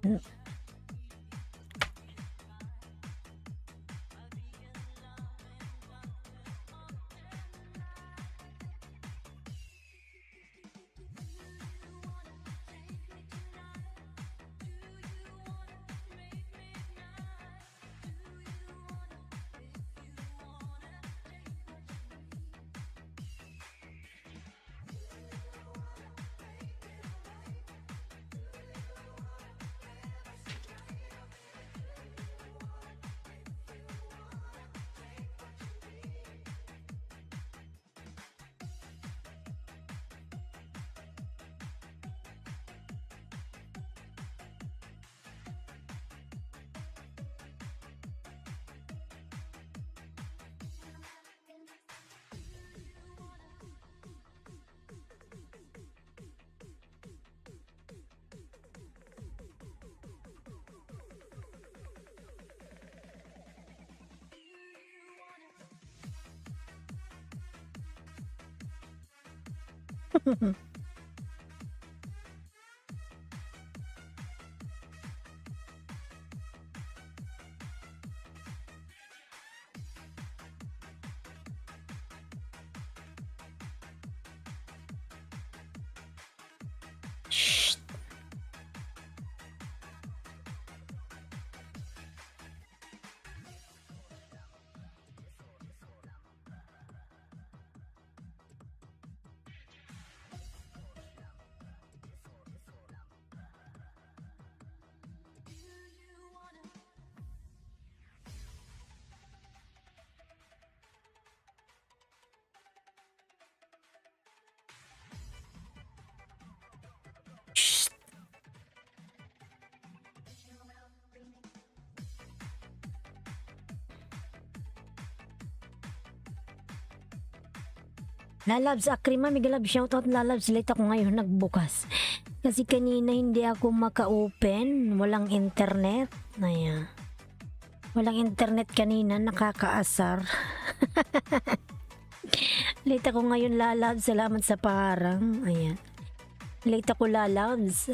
Mm. Shh. Shh. Lalabs Akrima, mega love shoutout Lalabs. Late ako ngayon nagbukas. Kasi kanina hindi ako maka-open. Walang internet. Ayan. Walang internet kanina, nakakaasar. Late ako ngayon Lalabs. Salamat sa parang. Ayan. Late ako Lalabs.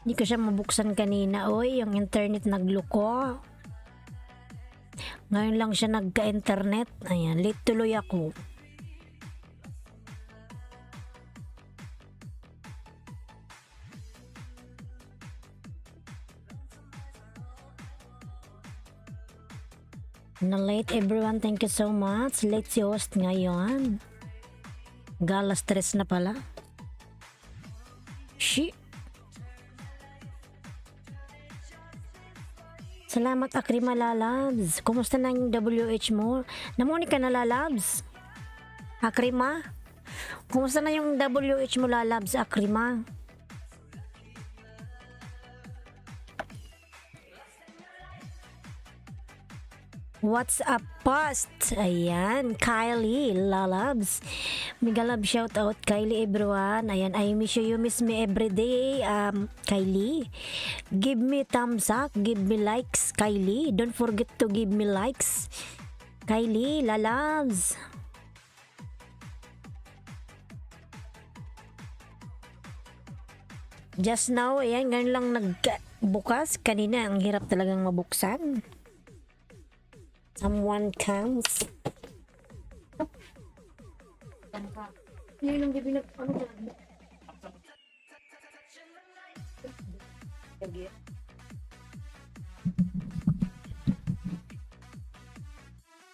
Hindi ko siya mabuksan kanina. Oy, yung internet nagluko. Ngayon lang siya nagka-internet. Ayan, late tuloy ako. Na late everyone, thank you so much. Late si host ngayon. Gala stress na pala. Shit. Salamat Akrima Lalabs. Kumusta na yung WH mo? Namuni ka na Lalabs? Akrima? Kumusta na yung WH mo Lalabs Akrima? What's up post? Ayan, Kylie Lalabs. Mega love shout out Kylie everyone. Ayan, I miss you, you miss me every day. Kylie, give me thumbs up, give me likes. Kylie, don't forget to give me likes. Kylie Lalabs. Just now, ayan, ngayon lang nagbukas. Kanina, ang hirap talagang mabuksan. Someone comes.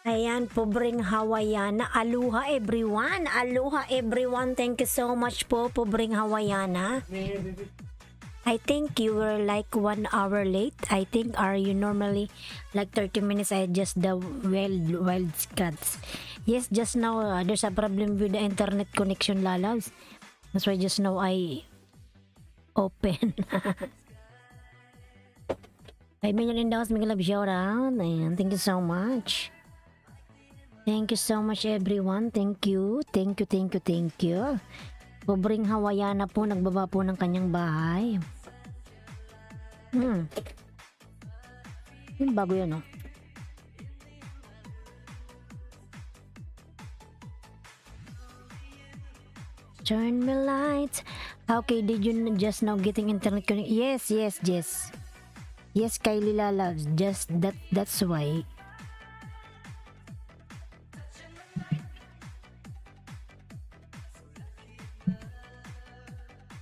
Ayan, pobreng Hawaiiana. Aloha everyone. Aloha everyone. Thank you so much po, pobreng Hawaiiana. I think you were like 1 hour late. I think are you normally like 30 minutes? I adjust the wild cuts. Yes, just now there's a problem with the internet connection Lalabs. That's why just now I open. 5 million in the house, mega love shout out. Ayan, thank you so much. Thank you so much everyone. Thank you. Thank you, thank you, thank you. Pobreng Hawaiiana po, nagbaba po ng kanyang bahay. Yung bago yan, oh. Turn me lights. Okay, did you just now getting internet connection? Yes, yes, yes. Yes, Kylie loves. Just that's why.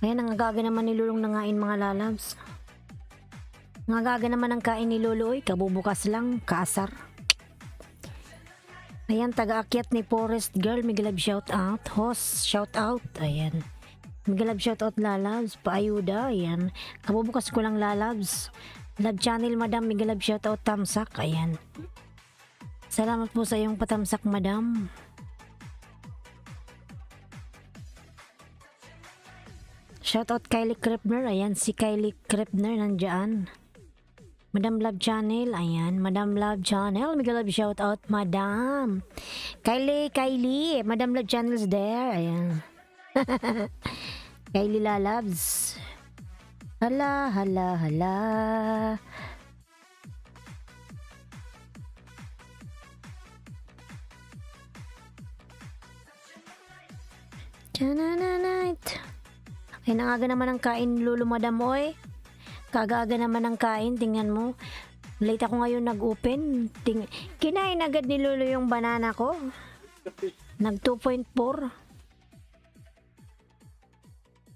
Ayan, nangaga naman ni Lulong nangain mga lalabs. Nangaga naman ang kain ni Lolo, oy. Kabubukas lang, kaasar. Ayan, taga-akyat ni Forest Girl, Migalab shout out. Host, shout out. Ayan. Migalab shout out lalabs, paayuda. Ayan. Kabubukas ko lang lalabs. Love channel madam, Migalab shout out tamsak. Ayan. Salamat po sa iyong patamsak madam. Shout out Kylie Krepner. Ayan, si Kylie Krepner nandyan. Madam Love Channel, ayan, Madam Love Channel, Miguel Love shout out, Madam. Kylie, Madam Love Channel's there, ayan. Kylie Lalabs. Hala. Chanananait. Ay, nangaga naman ang kain, Lolo Madam, oy. Kagaga naman ang kain, tingnan mo. Late ako ngayon nag-open. Kinain agad ni Lolo yung banana ko. Nag 2.4.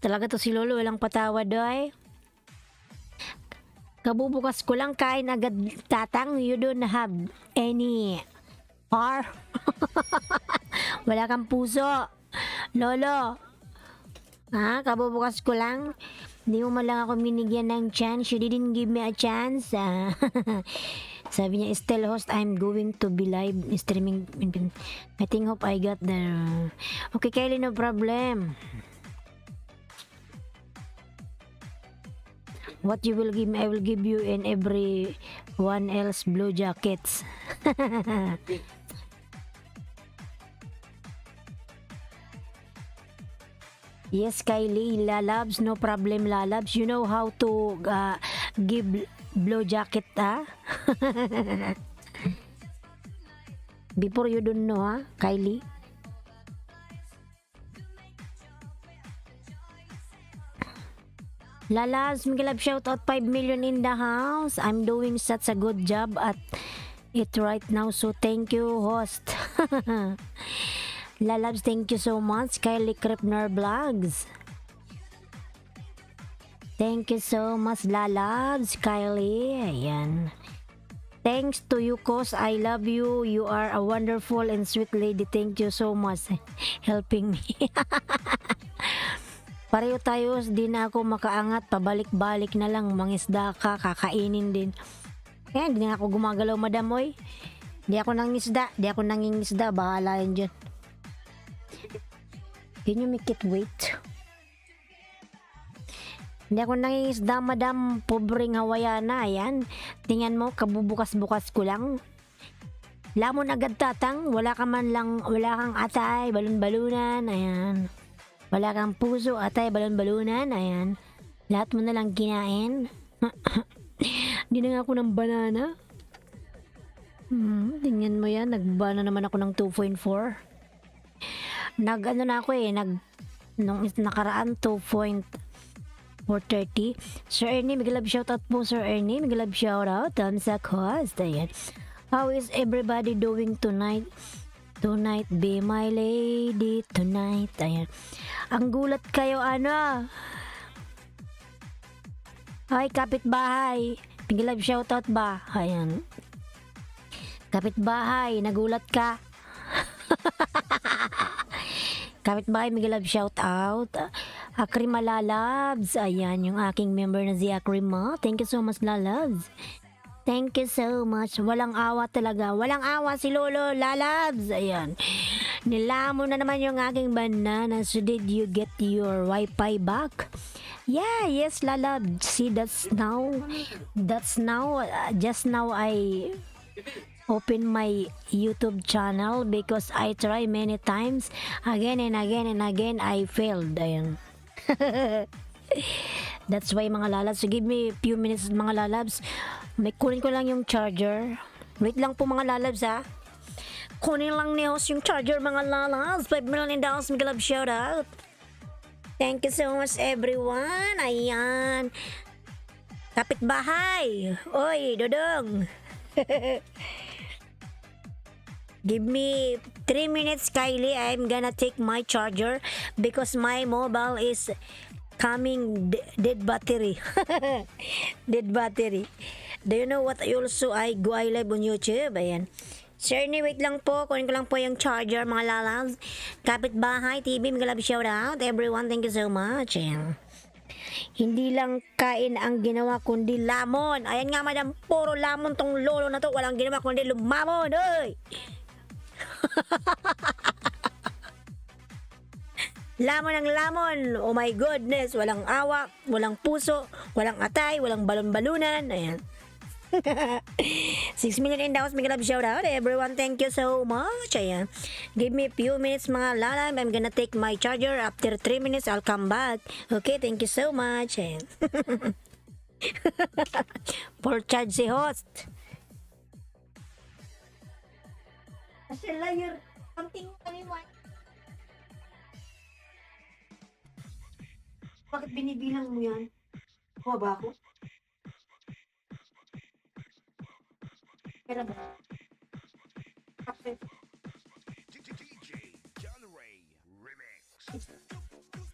Talaga to si Lolo, walang patawad ay. Kabubukas ko lang, kain agad tatang. You don't have any heart. Wala kang puso. Lolo. Ha? Kabubukas ko lang. Hindi mo man lang ako minigyan ng chance. You didn't give me a chance. Sabi niya, still host, I'm going to be live streaming. I think hope I got there. Okay, Kylie, no problem. What you will give me, I will give you and everyone else blue jackets. Yes, Kylie, lalabs, no problem lalabs. You know how to give blue jacket, ha? Before you don't know, ha, Kylie? Lalabs, Miguel, shout out 5 million in the house. I'm doing such a good job at it right now, so thank you, host. Lalabs, thank you so much. Kylie Krepner Vlogs. Thank you so much, Lalabs. Kylie. Ayan. Thanks to you, cause I love you. You are a wonderful and sweet lady. Thank you so much helping me. Pareho tayo, di na ako makaangat. Pabalik-balik na lang. Mangisda ka, kakainin din. Kaya hindi na ako gumagalaw, madam, oy. Di ako nangisda. Di ako nangingisda. Bahala yun dyan. Can you make it wait? Hindi ako nangingisda, madam. Pobreng Hawaiana. Ayan. Tingnan mo, kabubukas-bukas ko lang. Lamon agad tatang. Wala ka man lang, wala kang atay, balon-balunan. Ayan. Wala kang puso, atay, balon-balunan. Ayan. Lahat mo na lang kinain. Hindi na nga ako ng banana. Tingnan mo yan. Nagbana naman ako ng 2.4. Nag-ano na ako nung nakaraan 2.430. Sir Ernie, Migalab shoutout po, Sir Ernie. Migalab shoutout. Sa cost. Ayan. How is everybody doing tonight? Tonight, be my lady tonight. Ayan. Ang gulat kayo, ano? Ay, kapitbahay. Migalab shoutout ba? Ayan. Kapitbahay, nagulat ka? Kapitbahay, Migalab shout out. Akrima Lalabs. Ayan, yung aking member na si Akrima. Thank you so much, Lalabs. Thank you so much. Walang awa talaga. Walang awa si Lolo Lalabs. Ayan. Nilamon na naman yung aking banana. So did you get your Wi-Fi back? Yeah, yes, Lalabs. See, just now, just now I open my YouTube channel because I try many times again and again I failed. Ayan. That's why, mga lalabs, so give me a few minutes, mga lalabs. May kunin ko lang yung charger. Wait lang po, mga lalabs, ha. Kunin lang ni host yung charger, mga lalabs. 5 million in the house, Migalab shout out. Thank you so much everyone. Ayan. Kapitbahay. Oy, Dodong. Give me 3 minutes, Kylie. I'm gonna take my charger because my mobile is coming dead battery. Dead battery. Do you know what I go live on YouTube? Ayan. Sir, wait lang po. Kunin ko lang po yung charger, mga lalabs. Kapitbahay TV, mga love shout out. Everyone, thank you so much. Ayan. Hindi lang kain ang ginawa kundi lamon. Ayan nga madam, puro lamon tong lolo na to. Walang ginawa kundi lumamon. Oy! Lamon ang lamon. Oh my goodness. Walang awa, walang puso, walang atay, walang balon-balunan. Ayan. 6 million in the house. Mga love shout out. Everyone, thank you so much. Ayan. Give me a few minutes mga lalam. I'm gonna take my charger. After 3 minutes, I'll come back. Okay, thank you so much. Ayan. For charge si host. Kasi liar. Something kaniwan. Bakit binibilang mo yan? Kuha ba ako? Pera ba? Okay. DJ John Ray Remix.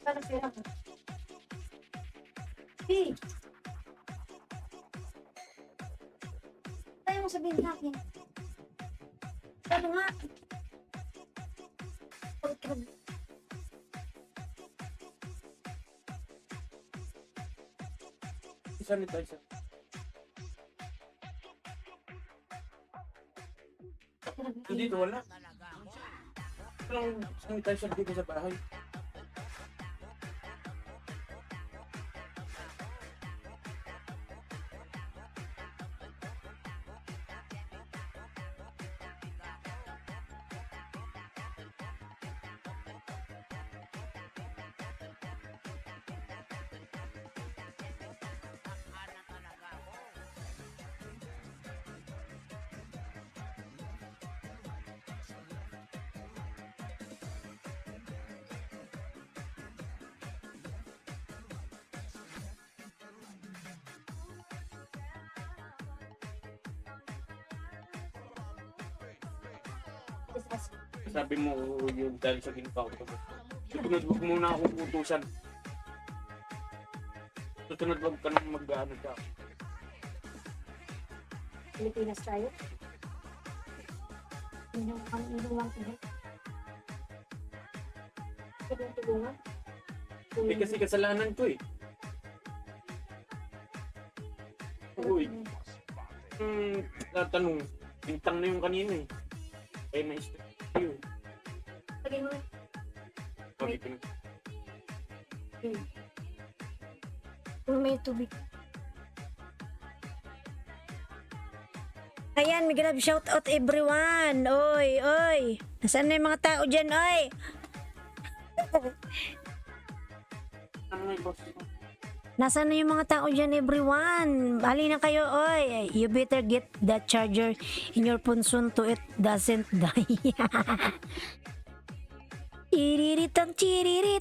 Para pera ba? Hey! Tayo mo sabihin sa akin. Ano nga? Sanitizer. Dito wala. Walang sanitizer dito sa bahay. Sabi mo yung dahil sa ginawa ko. Susunod wag muna akong utusan. Susunod wag ka nang mag-ano ka. Pilipinas tayo. Inuwang tuloy. Tulungan. Hindi kasi kasalanan ko eh. Uy. Tatanong, bintang na yung kanina eh. Kaya na-stop yun. Lagay mo. Sabi ko na. May tubig. Ayan, may grab shout out everyone. Oy, oy. Nasaan na yung mga tao dyan, oy? Ano may boss? Nasaan na yung mga tao dyan, everyone? Bali na kayo, oy. You better get that charger in your phone soon to it doesn't die. Chiririt ang chiririt.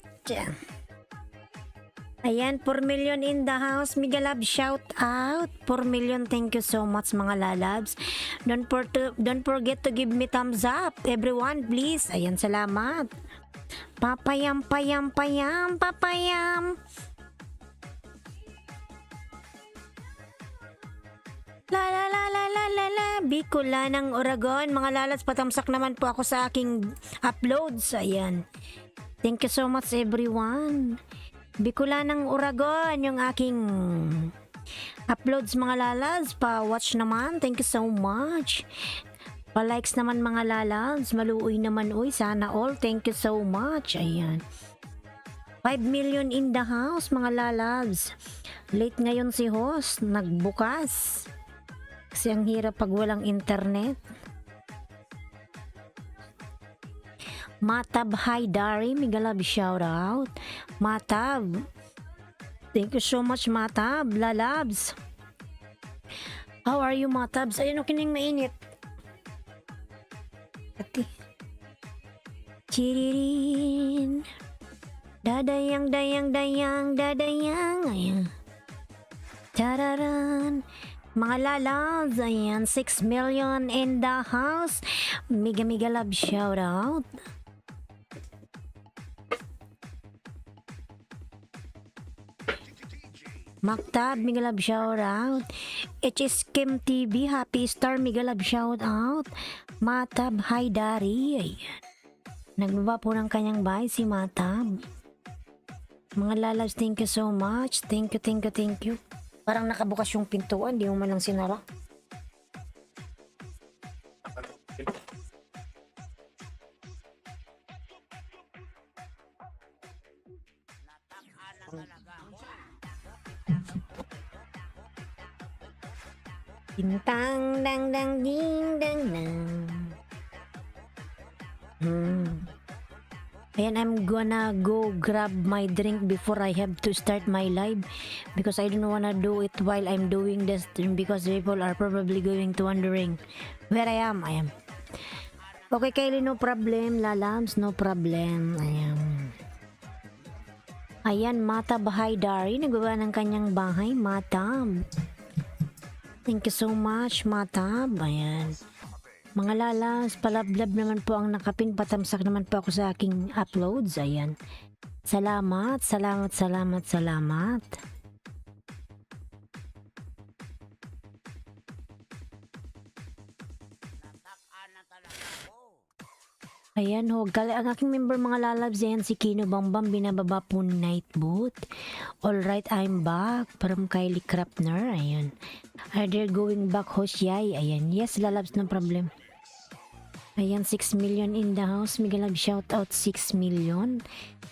Ayan, 4 million in the house. Mega love shout out. 4 million, thank you so much mga lalabs. Don't forget to give me thumbs up. Everyone, please. Ayan, salamat. Papayam, payam, payam, papayam. La la la la la la la. Bicol ng Oragon. Mga lalas, patamsak naman po ako sa aking uploads. Ayan. Thank you so much everyone. Bicol ng Oragon yung aking uploads mga lalas. Pa-watch naman. Thank you so much. Pa-likes naman mga lalas. Maluoy naman uy. Sana all. Thank you so much. Ayan. 5 million in the house mga lalabs. Late ngayon si host. Nagbukas. Kasi ang hirap pag walang internet. Matab, hi Dari. Mega love shout out. Matab. Thank you so much Matab. Lalabs. How are you Matabs? Ayun o kining mainit. Ati. Chiririn. Dadayang, dayang, dayang, dadayang. Ayan. Tararan. Mga lalabs, ayan, 6 million in the house. Mega mega love shout out. Maktab, mega love shout out. HS Kim TV, Happy Star, mega love shout out. Matab Haidari, ayan. Nagbaba po ng kanyang bahay si Matab. Mga lalabs, thank you so much. Thank you, thank you, thank you. Parang nakabukas yung pintuan, di mo man lang sinara. Tintang dang dang ding dang dang. Ayan, I'm gonna go grab my drink before I have to start my live because I don't wanna do it while I'm doing this because people are probably going to wondering where I am. Okay, Kylie, no problem. Lalams, no problem. Ayan, Matab Haidari, nagbaba ng kanyang bahay. Matab. Thank you so much, Matab. Ayan. Mga lalas, palablab naman po ang nakapin, patamsak naman po ako sa aking uploads. Ayan. Salamat, salamat, salamat, salamat. Ayan ho, ang aking member mga lalabs, ayan si Kino Bambam, binababa po night boot. Alright, I'm back from Kylie Krapner, ayan. Are they going back, Hosyay? Ayan, yes lalabs, no problem. Ayan, 6 million in the house, Miguel Lab, shout out 6 million.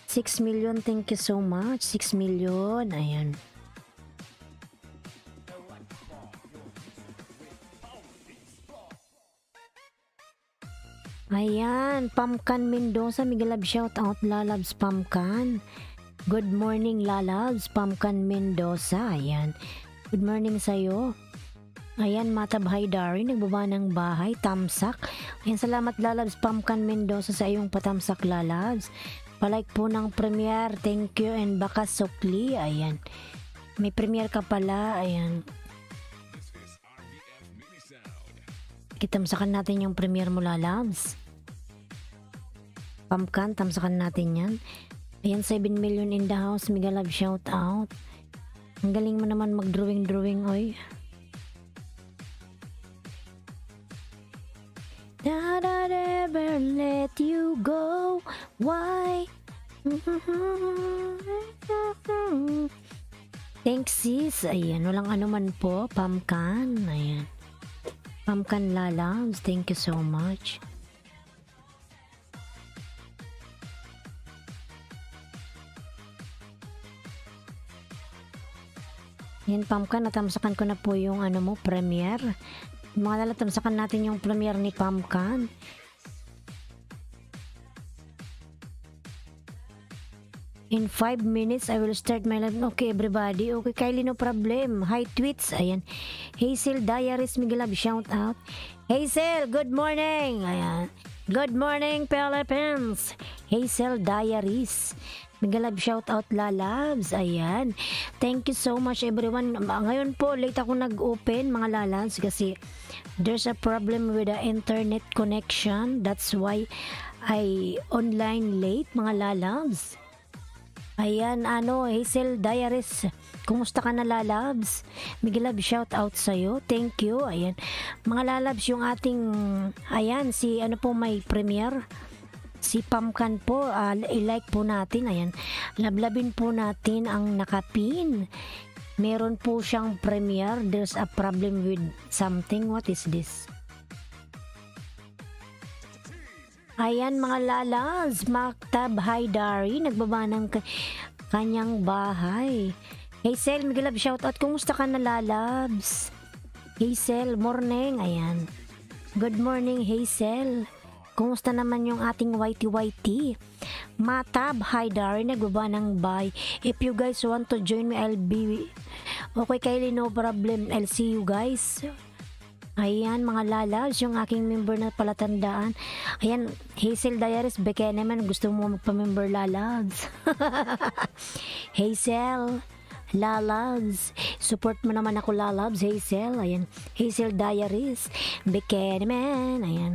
6 million, thank you so much, 6 million, ayan. Ayan, Pamkan Mendoza, Miguel Lab, shout out Lalabs Pamkan. Good morning Lalabs, Pamkan Mendoza, ayan. Good morning sa'yo. Ayan, Matab Haidari, nagbaba ng bahay, tamsak. Ayan, salamat Lalabs Pamkan Mendoza sa iyong patamsak Lalabs. Palike po ng premiere, thank you, and baka sukli, ayan. May premiere ka pala, ayan. Kitamsakan natin yung premiere mo Lalabs. Pamkan, tamsakan natin yan. Ayan, 7 million in the house, Miguel Lab, shout out. Ang galing mo naman mag-drawing, oy. That I'd ever let you go, why? Thanks sis, ayan, walang anuman po, Pamkan, ayan. Pamkan Lalabs, thank you so much. Yan, Pamkan, natamsakan ko na po yung ano mo, premiere. Mga lalatamsakan natin yung premiere ni Pamkan. In 5 minutes, I will start my live. Okay, everybody. Okay, Kylie, no problem. Hi, tweets. Ayan. Hazel Diaries, Miguel Lab, shout out. Hazel, good morning. Ayan. Good morning, Philippines. Hazel Diaries. Miguel Lab, shout out Lalabs. Ayan. Thank you so much, everyone. Ngayon po, late ako nag-open, mga Lalabs, kasi there's a problem with the internet connection. That's why I online late, mga Lalabs. Ayan, Hazel Diaries, kumusta ka na Lalabs? Miguel Lab, shout out sa'yo, thank you. Ayan, mga Lalabs, yung ating, ayan, si po may premiere, si Pamkan po, i-like po natin, ayan, lablabin po natin ang nakapin. Meron po siyang premiere, there's a problem with something, what is this? Ayan mga Lalabs, Maktab Haidari, nagbaba ng kanyang bahay. Hazel, Miguel Lab, shoutout. Kumusta ka na Lalabs? Hazel, morning. Ayan. Good morning Hazel. Kumusta naman yung ating whitey? Matab Haidari, nagbaba ng bahay. If you guys want to join me, I'll be... Okay Kylie, no problem. I'll see you guys. Ayan, mga lalabs, yung aking member na palatandaan. Ayan, Hazel Diaries, beke naman, gusto mo magpa-member lalabs. Hazel, lalabs, support mo naman ako lalabs, Hazel. Ayan, Hazel Diaries, beke naman, ayan.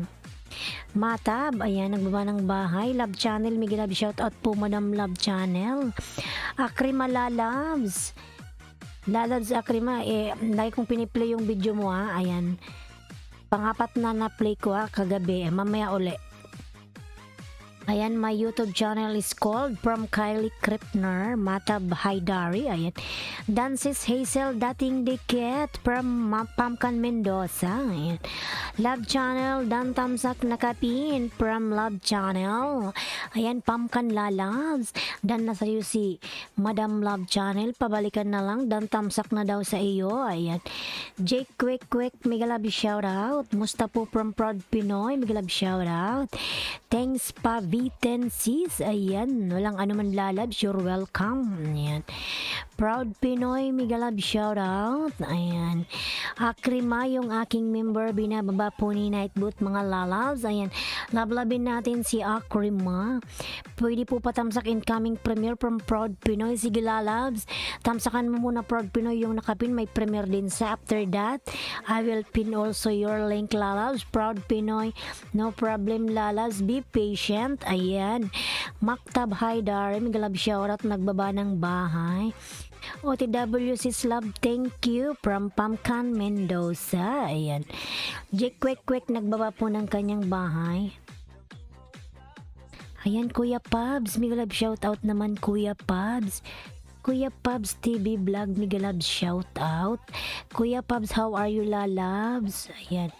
Matab, ayan, nagbaba ng bahay. Love Channel, Miguel Love, shoutout po, Madam Love Channel. Akrima lalabs. Lalabs Akrima, lagi kong piniplay yung video mo ha, ayan. Pangapat na na-play ko kagabi, mamaya uli. Ayan, my YouTube channel is called From Kylie Kripner, Matab Haidari, ayan. Dances Hazel Dating Diket from Pumpkin Mendoza, ayan. Love Channel, Dan Tamsak Nakapin from Love Channel. Ayan, Pumpkin Lalabs. Dan nasa iyo si Madam Love Channel. Pabalikan na lang. Dan Tamsak na daw sa iyo. Ayan. Jake Quick Quick, mega love shout out. Mustapo from Proud Pinoy, mega love shout out. Thanks pa Vitensis. Ayan, walang anuman lalabs. You're welcome. Ayan. Proud Pinoy, mega love shout out. Ayan. Akrima, yung aking member, binababa po ni Nightboot, mga lalabs. Ayan, lablabin natin si Akrima. Pwede po patamsak incoming premiere from Proud Pinoy. Sige lalabs, tamsakan mo muna Proud Pinoy yung nakapin, may premiere din sa. After that, I will pin also your link lalabs. Proud Pinoy, no problem lalabs, be patient. Ayan, Maktab Haidar, may galab shoutout, nagbaba ng bahay. OTW sis love, thank you from Pumpkin Mendoza. Ayan, Jake Quick Quick, nagbaba po ng kanyang bahay. Ayan, Kuya Pabs, mega love shout out naman Kuya Pabs. Kuya Pabs TV Vlog, mega love shout out. Kuya Pabs, how are you lalabs? Ayan.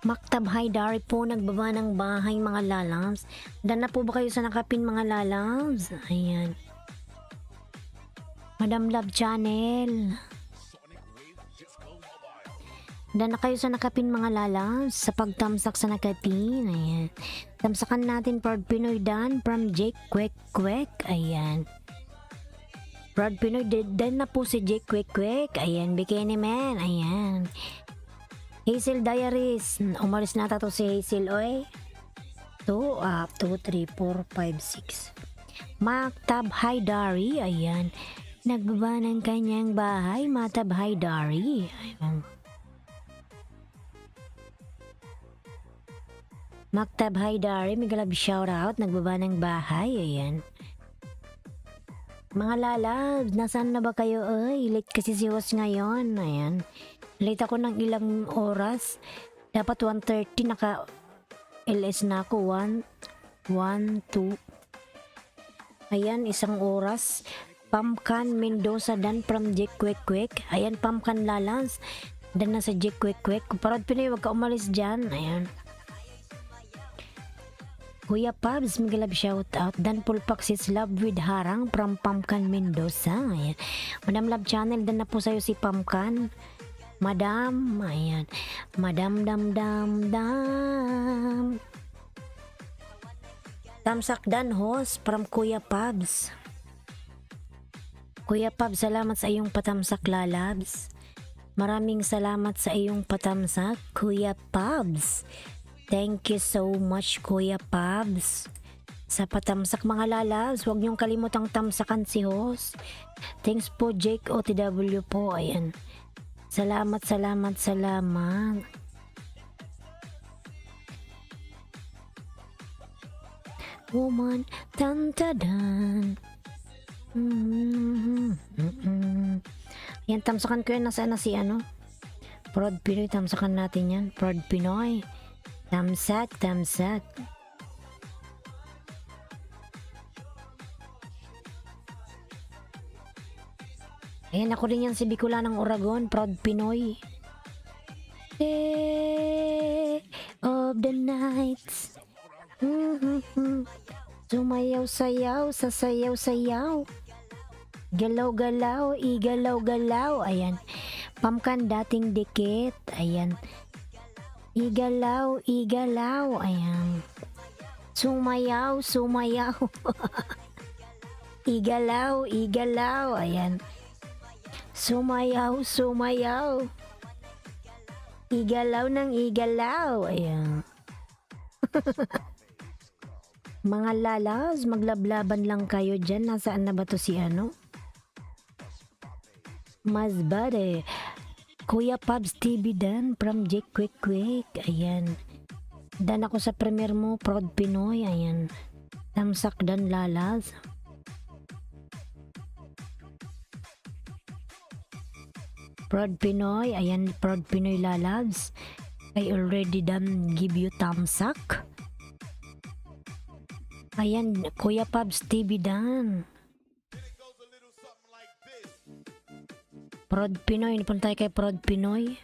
Maktab Haidari po, nagbaba ng bahay, mga lalabs. Dan na po ba kayo sa nakapin, mga lalabs? Ayan. Madam Love Channel. Dan na kayo sa nakapin, mga lalabs, sa pagtamsak sa nakapin. Ayan. Tamsakan natin Proud Pinoy Dan from Jake Quick Quick. Ayan. Proud Pinoy Dan na po si Jake Quick Quick. Ayan, Bikini Man. Ayan. Hazel Diaries. Umalis na to si Hazel, oy. 2, 3, 4, 5, 6. Maktab Haidari. Ayan. Nagbaba ng kanyang bahay, Matab Haidari. Ayan. Maktab Haidari, may galab shoutout, nagbaba ng bahay. Ayan. Mga lalabs, nasaan na ba kayo? Ay, late kasi si Host ngayon. Ayan. Late ako ng ilang oras. Dapat 1:30, naka LS na ako. 1, 2. Ayan, isang oras. Pumpkin Mendoza Dan from Jake Quick Quick. Ayan, Pumpkin Lalans. Dan na sa Jake Quick Quick. Proud Pinoy, wag ka umalis dyan. Ayan. Kuya Pabs, magalab shout out. Dan Pulpaxis Love with Harang from Pumpkin Mendoza. Ayan. Madam Love Channel, dan na po sa'yo si Pumpkin. Madam, ayan. Madam dam dam dam. Tamsak Dan host from Kuya Pabs. Kuya Pabs, salamat sa iyong patamsak lalabs. Maraming salamat sa iyong patamsak, Kuya Pabs. Thank you so much, Kuya Pabs. Sa patamsak, mga lalabs, huwag niyong kalimutang tamsakan si host. Thanks po, Jake OTW po. Ayan. Salamat, salamat, salamat. Woman, tan-tadan. Yan, tamsakan ko yan. Nasaan na si ano? Proud Pinoy, tamsakan natin yan. Proud Pinoy. Tamsak, tamsak. Ayan, ako rin yan si Bicula ng Oragon. Proud Pinoy. Day of the nights. Sumayaw-sayaw, sasayaw-sayaw. Galaw-galaw, igalaw-galaw. Ayan. Pumpkin dating dikit. Ayan. Igalaw, igalaw. Ayan. Sumayaw, sumayaw. Igalaw, igalaw. Ayan. Sumayaw, sumayaw. Igalaw ng igalaw. Ayan. Mga lalas, maglablaban lang kayo dyan. Nasaan na ba to si ano? Masbate. Kuya Pabs TV Dan from Jake Quick Quick. Ayan. Dan ako sa premiere mo, Proud Pinoy. Ayan. Tamsak Dan lalas. Proud Pinoy. Ayan, Proud Pinoy lalas. I already done give you tamsak. Ayan, Kuya Pabs TV Dan. Proud Pinoy, punta tayo kay Proud Pinoy.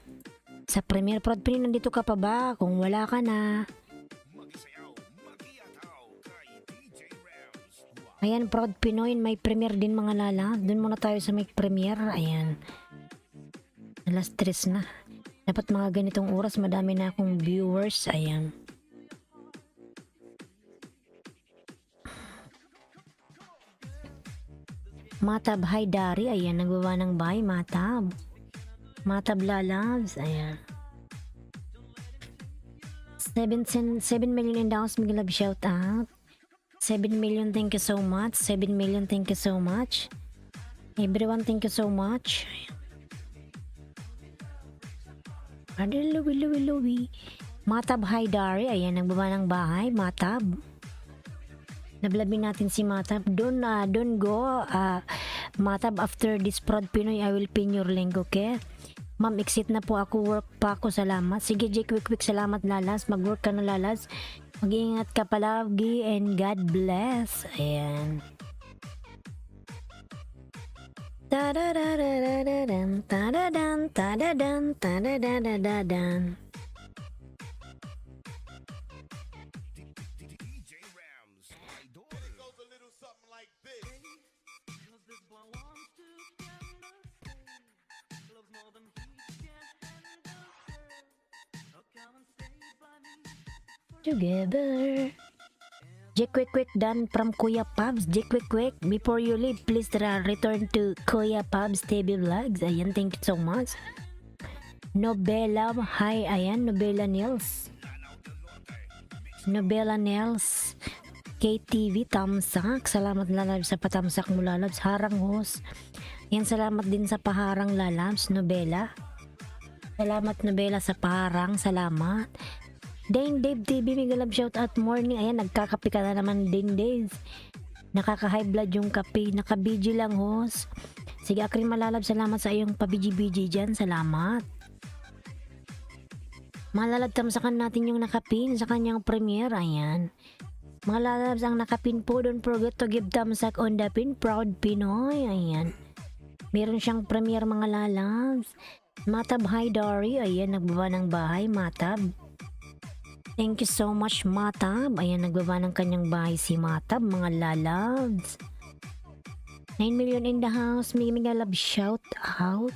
Sa premiere, Proud Pinoy, nandito ka pa ba? Kung wala ka na. Magisayaw, magiataw kay DJ Rams. Ayan, Proud Pinoy, may premiere din mga lala. Doon muna tayo sa may premiere. Ayan. Alas 3 na. Dapat mga ganitong oras, madami na akong viewers. Ayan. Matab Haidari, ayan, nagbawa ng bahay, Matab. Matab Lalabs, ayan. 7 million in dollars, Miguel Love, shout out. 7 million, thank you so much. 7 million, thank you so much. Everyone, thank you so much. Luwi. Matab Haidari, ayan, nagbawa ng bahay, Matab. Nablabin natin si Matab. Don't go. Matab, after this Proud Pinoy, I will pin your link, okay? Ma'am, exit na po ako. Work pa ako. Salamat. Sige, Jake, quick. Salamat, Lalas. Mag-work ka na, Lalas. Mag-iingat ka palagi and God bless. Ayan. Tadadadadadadam, tadadan, tadadan, tadadadadadan. DJ Rams, my daughter. It goes a little something like this. Together. Jake quick done from Kuya Pabs. Jake quick, before you leave, please return to Kuya Pabs TV Vlogs. Ayan, thank you so much. Nobela, hi, ayan, Nobela Nils. KTV, tamsak. Salamat Lalabs sa patamsak mo, Lalabs. Harang host. Yan, salamat din sa paharang, Lalabs. Nobela. Salamat, Nobela, sa paharang. Salamat. Dane Dave TV, Miguel Love, shout out morning. Ayan, nagkakape ka na naman, Dane Dave. Nakaka-high blood yung kape. Naka-BG lang, host. Sige, Akrin Malalab, salamat sa iyong pa-BG-BG dyan. Salamat. Malalagtamsakan natin yung nakapin sa kanyang premiere. Ayan. Mga lalabs ang nakapin po, don't forget to give thumbs up on the pin. Proud Pinoy. Ayan. Meron siyang premiere, mga lalabs. Matab Haidari. Ayan, nagbaba ng bahay. Matab. Thank you so much, Matab. Ayan, nagbaba ng kanyang bahay si Matab, mga lalabs. 9 million in the house. Miguel Love, shout out.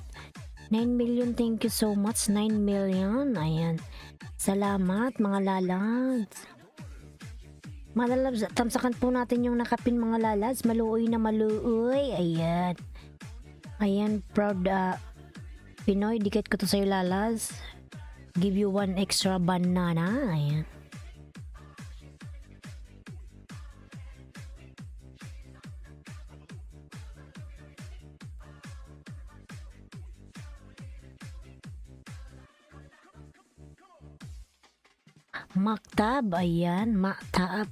9 million, thank you so much. 9 million. Ayan. Salamat, mga lalabs. Mga lalabs, tamsakan po natin yung nakapin, mga lalabs. Maluoy na maluoy. Ayan. Ayan, proud Pinoy. Dikit ko to sa'yo, lalabs. Give you one extra banana. Ayan. Maktab, ayan, maktab.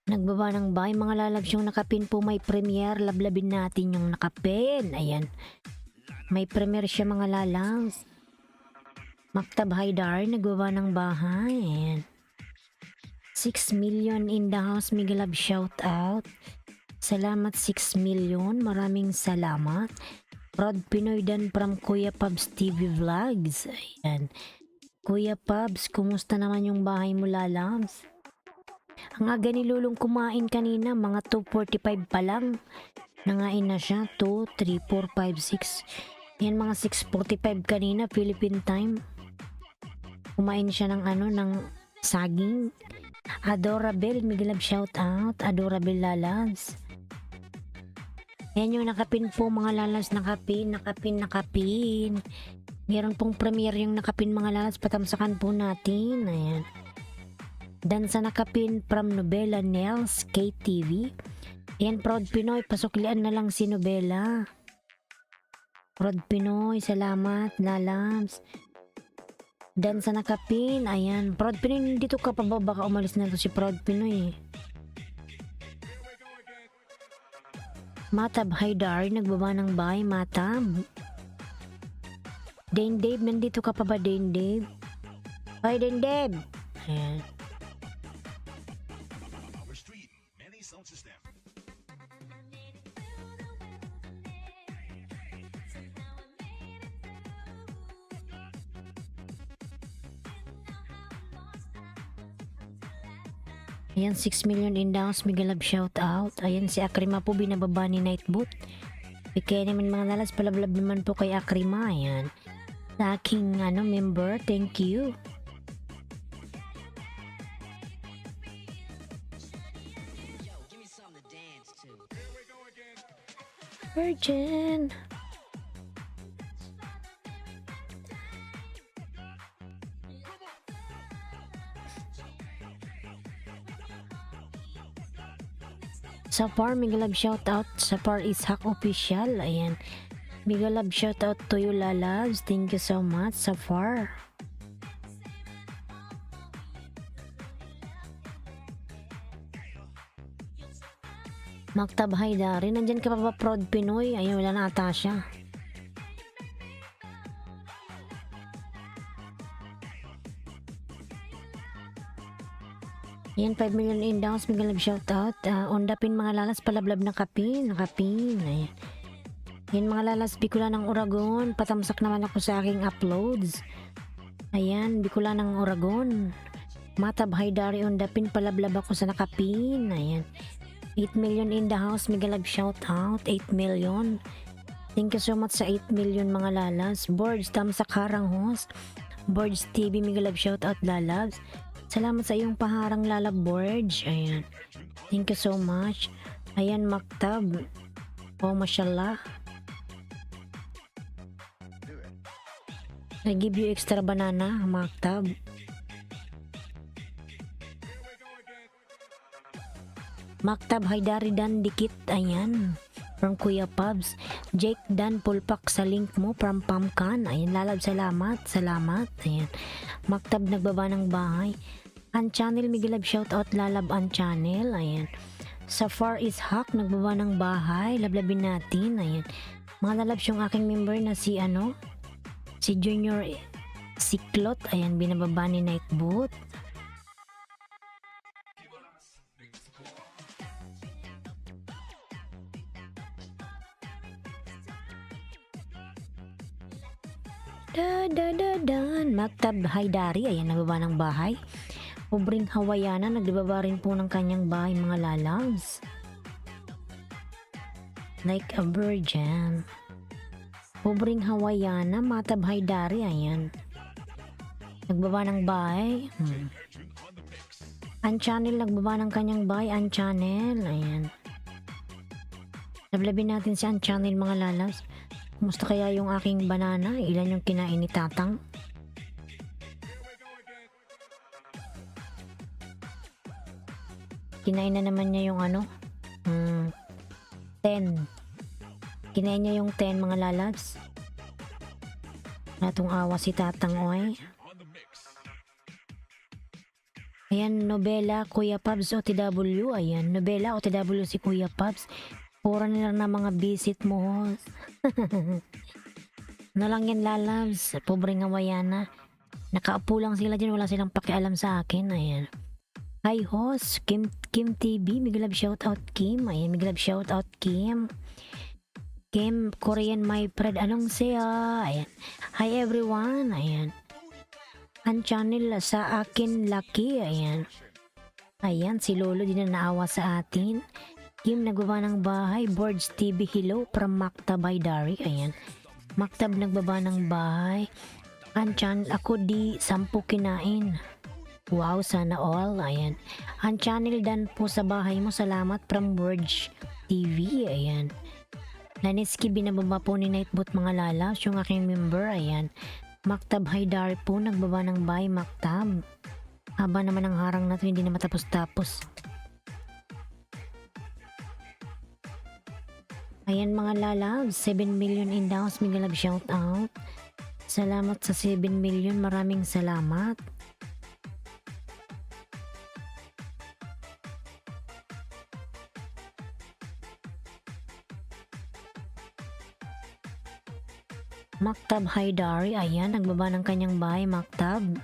Nagbaba ng bahay, mga lalabs, yung nakapin po may premiere. Lablabin natin yung nakapin. Ayan. May premiere siya, mga lalabs. Maktab Haidar, nagbaba ng bahay. Ayan. 6 million in the house, Miguel Love, shout out. Salamat, 6 million. Maraming salamat. Proud Pinoy Dan from Kuya Pabs TV Vlogs. Ayan. Kuya Pabs, kumusta naman yung bahay mo, lalabs? Ang aga ni Lulong kumain kanina, mga 2:45 pa lang. Nangain na siya, 2, 3, 4, 5, 6. Yan, mga 6:45 kanina, Philippine time. Kumain siya ng ng saging. Adorable, Miguel Love, shout out. Adorable, lalabs. Yan yung nakapin po, mga lalabs, nakapin. Meron pong premiere yung nakapin mga lalas, patamsakan po natin. Ayan. Dansa nakapin from Nobela Nels KTV. Ayan, Proud Pinoy, pasuklian na lang si Nobela. Proud Pinoy, salamat lalams. Dansa nakapin, ayan. Proud Pinoy, dito ka pa ba? Baka umalis na to si Proud Pinoy. Matab Haidar, nagbaba ng bahay, Matab. Dane Dave, nandito ka pa ba, Dane Dave? Hi, Dane Dave! Ayan. Our street, many sound system. Ayan, 6 million in the house, mega love shout out. Ayan, si Akrima po binababa ni Nightboot. Kaya naman mga lalas, palablab naman po kay Akrima. Ayan. Sa aking member, thank you. Virgin. Sapar, mega love shout out. Sapar Ishak official. Ayan. Mega love shout out to you, lalabs. Thank you so much, Sapar. Maktab Haidari, nandyan ka pa ba, Proud Pinoy? Ayun, wala na ata siya. Yan, 5 million in downs, mega love shout out. Ondapin mga lalas, palablab ng kapin. Ayan. Yan mga lalas, Bicula ng Oragon. Patamsak naman ako sa aking uploads. Ayan, Bicula ng Oragon. Matab Haidari, ondapin, palablab ako sa nakapin. Ayan. 8 million in the house, mega love shout out. 8 million. Thank you so much sa 8 million mga lalas. Boards, tamsak harang host. Boards TV, mega love shout out, lalabs. Salamat sa iyong paharang, lalab Boards. Ayan. Thank you so much. Ayan, Maktab. Oh, mashallah. I give you extra banana, Maktab. Maktab Haidari Dan Dikit, ayan. From Kuya Pubs. Jake Dan Pulpak sa link mo from Pamkan. Ayan, lalab, salamat. Ayan. Maktab nagbaba ng bahay. Unchannel, migilab shoutout, lalab Unchannel. Ayan. Safar Ishak nagbaba ng bahay. Lablabin natin. Ayan. Mga lalabs yung aking member na si Junior Siklot. Ayan, binababa ni Nightboot. Maktab Haidari, ayan, nagbaba ng bahay. Pobreng Hawaiana, nagbaba rin po ng kanyang bahay, mga lalabs. Like a virgin. Pobreng Hawaiana, Matab Haidari, ayan. Nagbaba ng bahay. Unchannel, nagbaba ng kanyang bahay, Unchannel, ayan. Lablabin natin si Unchannel, mga lalabs. Kumusta kaya yung aking banana? Ilan yung kinain ni Tatang? Kinain na naman niya yung 10. Kinain niya yung 10, mga lalabs. Natong awa si Tatang, oy. Ayan, Nobela, Kuya Pubs, OTW. Ayan, Nobela, OTW si Kuya Pubs. Pura nila na mga visit mo. Lang yan, lalabs. Pobreng Hawaiana. Nakaupo lang sila dyan. Wala silang pakialam sa akin. Ayan. Hi, host. Kim TV. Miglab shoutout, Kim. Ayan, miglab shoutout, Kim. Kim, Korean my friend. Anong siya? Ayan. Hi, everyone. Ayan. Ang channel sa akin, Lucky. Ayan. Ayan, si Lolo din na naawa sa atin. Kim, nagbaba ng bahay. Boards TV, hello from Maktab Haidari. Ayan. Maktab nagbaba ng bahay. Unchannel, ako di 10 kinain. Wow, sana all. Ayan. Unchannel Dan po sa bahay mo. Salamat from Boards TV. Ayan. Laneski, binababa po ni Nightbot mga lalas, yung aking member, ayan. Maktab Haidari po, nagbaba ng buy, Maktab. Haba naman ang harang na to, hindi na matapos-tapos. Ayan mga lalabs, 7 million in the house, mega love shout out. Salamat sa 7 million, maraming salamat. Maktab Haidari, ayan, nagbaba ng kanyang bahay, Maktab.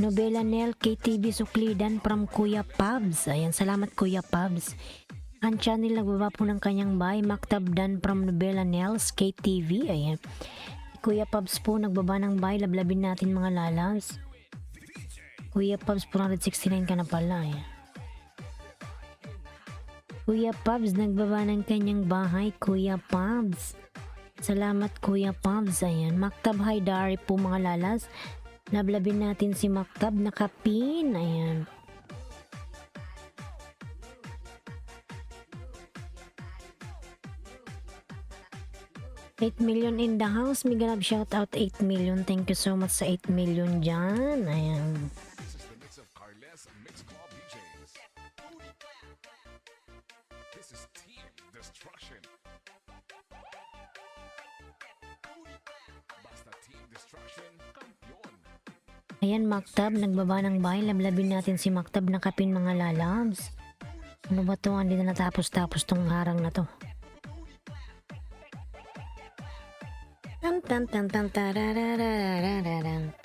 Nobela Nel, KTV Suklidan from Kuya Pabs. Ayan, salamat Kuya Pabs. Ang channel nagbaba po ng kanyang bahay, Maktab Dan from Nobela Nels, KTV. Ayan. Kuya Pabs po nagbaba ng bahay, lablabin natin mga lalas. Kuya Pabs, 469 ka na pala. Ayan. Kuya Pabs, nagbaba ng kanyang bahay, Kuya Pabs. Salamat Kuya Pabs. Ayan, Maktab Haidari po mga lalas. Lablabin natin si Maktab, nakapin. Ayan. $8 million in the house. Mega love shout out 8 million. Thank you so much sa 8 million dyan. Ayan. This is the mix of Carles Mix Club DJs. This is Team Destruction. Basta Team Destruction, kampiyon. Ayan, Maktab, nagbaba ng bahay. Lablabin natin si Maktab, nakapin mga lalabs. Ano ba to? Hindi na natapos-tapos tong harang na to. Tan tan tan tan tararararararan.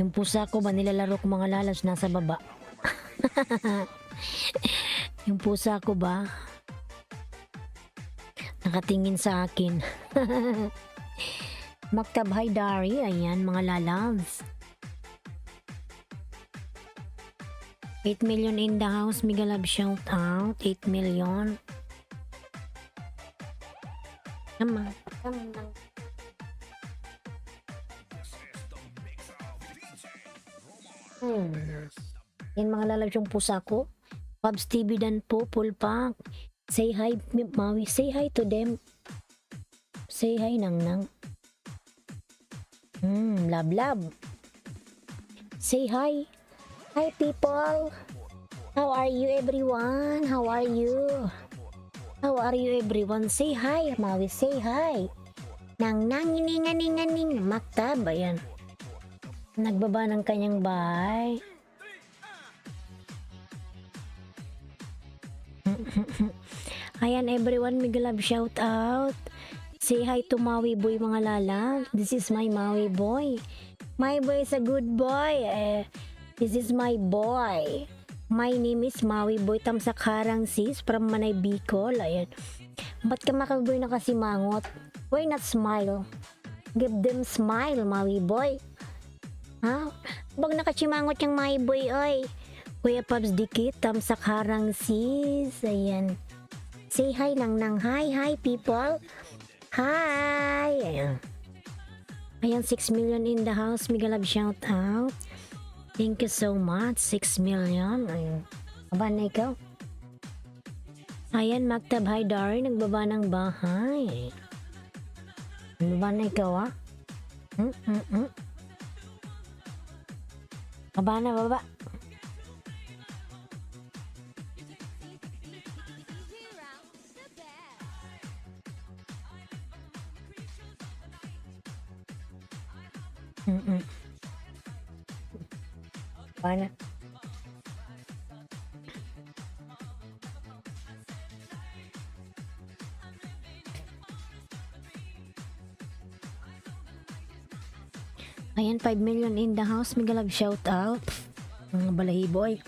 Yung pusa ko ba nilalaro ko mga lalas nasa baba? Yung pusa ko ba nakatingin sa akin? Maktab Haidari, ayan mga lalabs. 8 million in the house, mega love shout out, 8 million. Naman, yan mga lalabs yung pusa ko. Pabs TV Dan po, full pack. Say hi, Maui. Say hi to them. Say hi, Nang. Love, love. Say hi. Hi, people. How are you, everyone? How are you? How are you, everyone? Say hi, Maui. Say hi. Nang, ining. Maktab, ayan. Nagbaba ng kanyang bahay. Ayan, everyone, mega love shout out. Say hi to Maui Boy mga lala. This is my Maui Boy. My boy is a good boy. This is my boy. My name is Maui Boy Tamsak Harang sis from Manay Bicol. Ayan. Ba't ka makaboy na kasi mangot? Why not smile? Give them smile, Maui Boy. Ha? Bag nakachimangot yung Maui Boy, oy. Kuya Pabs Dikit, Tamsak Harang sis. Ayan. Say hi Nang. Hi people. Hi! Ayan, 6 million in the house. Mega love shout out. Thank you so much. 6 million. Ayan. Aba na ikaw. Ayan, Maktab Haidari. Nagbaba ng bahay. Nagbaba na ikaw, ah. Baba na, baba. Paano? Ayan, 5 million in the house. Mega love shout out. Mga balahiboy.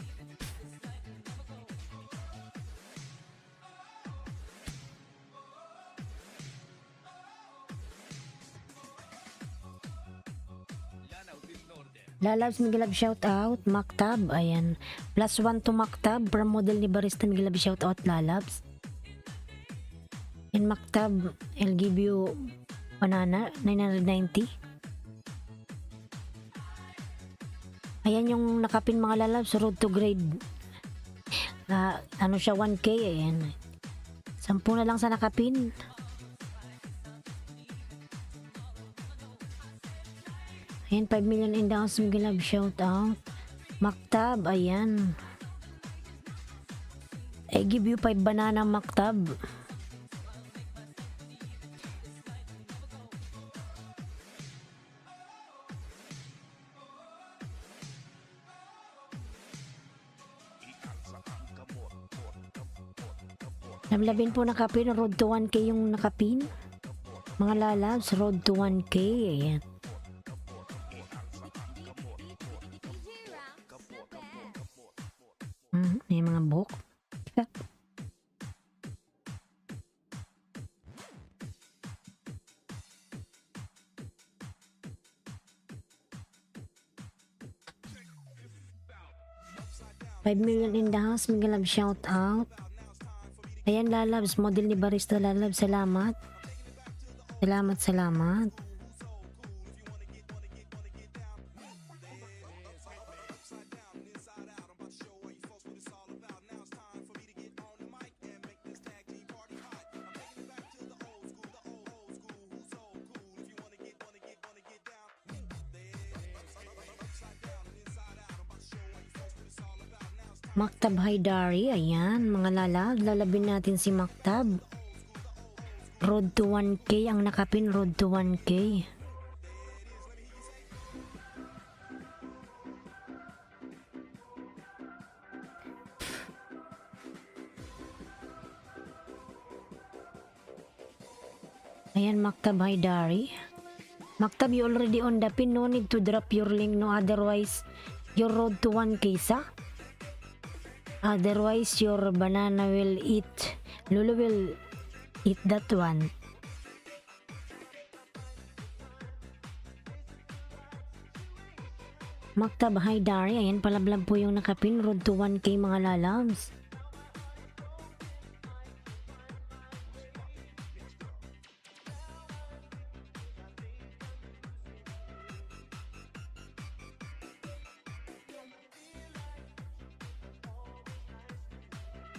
Lalabs, mega love shout out. Maktab, ayan. +1 to Maktab. From model ni Barista, mega love shout out, Lalabs. In Maktab, I'll give you banana, 990. Ayan yung nakapin mga lalabs, road to grade. Ano siya, 1K, ayan. 10 na lang sa nakapin. Ayan, 5 million in the house, Miguel Love, shout out. Maktab, ayan. I give you 5 banana, Maktab. Lablabin po nakapin, road to 1K yung nakapin. Mga lalabs, road to 1K, ayan. May mga book. 5 million in the house, Miguel Love, shout out. Ayan lalabs, model ni Barista lalabs, salamat. Salamat. Maktab Haidari, ayan, mga lalab, lalabin natin si Maktab. Road to 1K, ang nakapin, road to 1K. Ayan, Maktab Haidari. Maktab, you already on the pin, no need to drop your link, no, otherwise, your road to 1K sa? Otherwise, your banana will eat. Lulu will eat that one. Maktab Haidari, ayan palablab po yung nakapin. Road to 1K mga lalabs.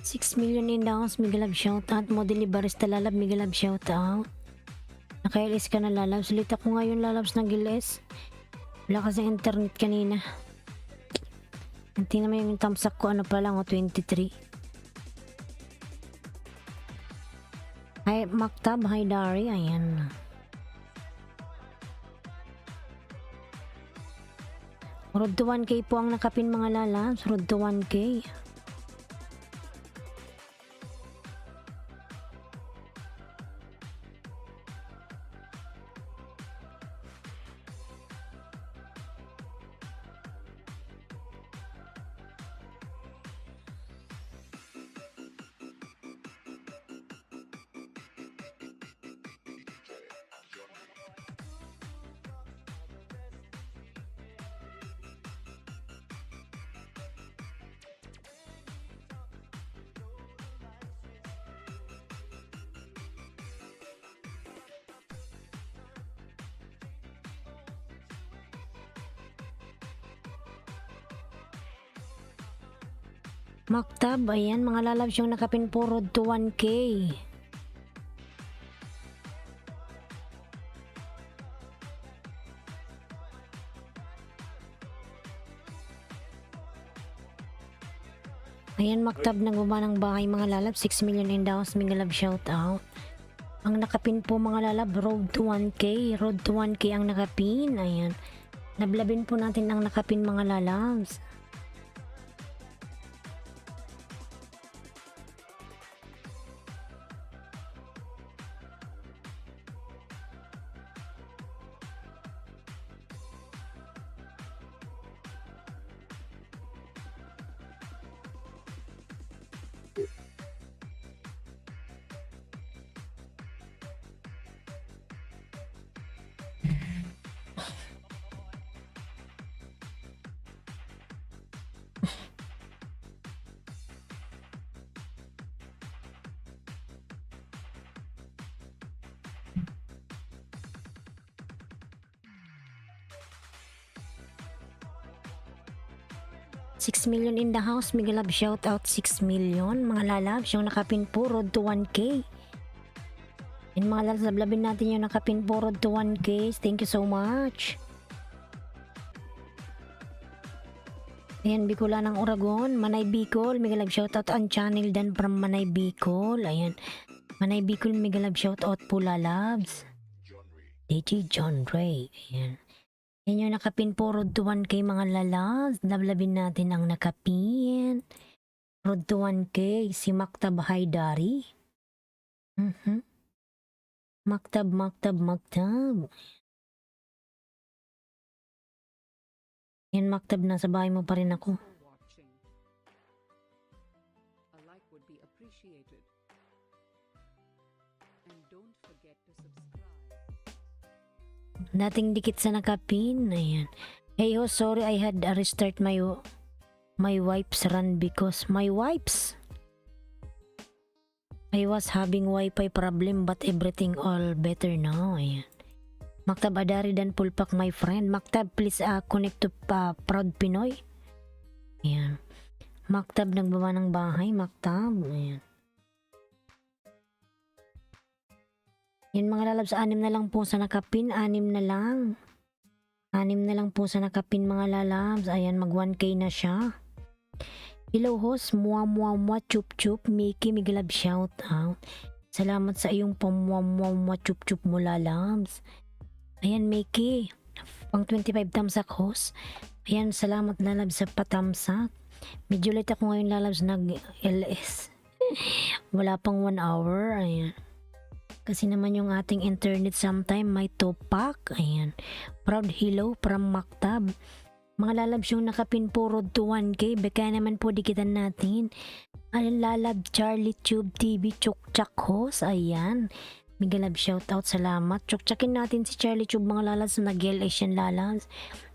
$6 million in the house, Miguel Love, shout out. Model ni Barista lalab, Miguel Love, shout out. Naka-LS ka na lalab. Sulit ako ngayon lalabs ng LS. Wala kasi internet kanina. Tingnan mo yung thumbs up ko, ano pa lang, 23. Hi, Maktab Haidari, ayan. Road to 1K po ang nakapin mga lalabs. Road to 1K. Maktab, ayan mga lalabs yung nakapin po, road to 1K. Ayan Maktab, nagbaba ng bahay mga lalabs, 6 million in the house, Miguel Love, shout out. Ang nakapin po mga lalab, road to 1K. Road to 1K ang nakapin, ayan. Nablabin po natin ang nakapin mga lalabs. 6 million in the house. Mega love shout out 6 million. Mga lalabs, yung nakapin po road to 1K. And mga lalabs, lablabin natin yung nakapin po road to 1K. Thank you so much. Ayan, Bicol ng Oragon. Manay Bicol, mega love shout out ang channel dan from Manay Bicol. Ayan. Manay Bicol, mega love shout out po lalabs. DJ John Ray. Ayan. Yan yung nakapin po road to 1K mga lalabs. Lablabin natin ang nakapin. Road to 1K. Si Maktab Haidari. Maktab. Yan Maktab, nasa bahay mo pa rin ako. Watching. A like would be appreciated. And don't forget to subscribe. Dating dikit sa nakapin. Ayan. Hey ho, sorry I had to restart my wife's run because my wife's I was having wifi problem but everything all better now. Ayan. Maktab Adari dan Pulpak my friend. Maktab please connect to Proud Pinoy. Ayan. Maktab nagbaba ng bahay. Maktab. Ayan. Yan mga lalabs, 6 na lang po sa nakapin. 6 na lang. 6 na lang po sa nakapin mga lalabs. Ayan, mag 1K na siya. Hello host, mua chup chup. Mickey, migalab shout out. Salamat sa iyong mua chup chup mo lalabs. Ayan Mickey, pang 25 tamsak host. Ayan, salamat lalabs sa patamsak. Medyo late ako ngayon lalabs nag-LS. Wala pang 1 hour. Ayan. Kasi naman yung ating internet sometime may topak. Ayan. Proud hello from Maktab. Mga lalabs yung nakapin po road to 1K. Baka naman po dikitan natin. Ayan lalab Charlie Tube TV Chukchak host. Ayan. Migalab shoutout, salamat. Chukchakin natin si Charlie Tube mga lalabs na nag-LS yan lalabs.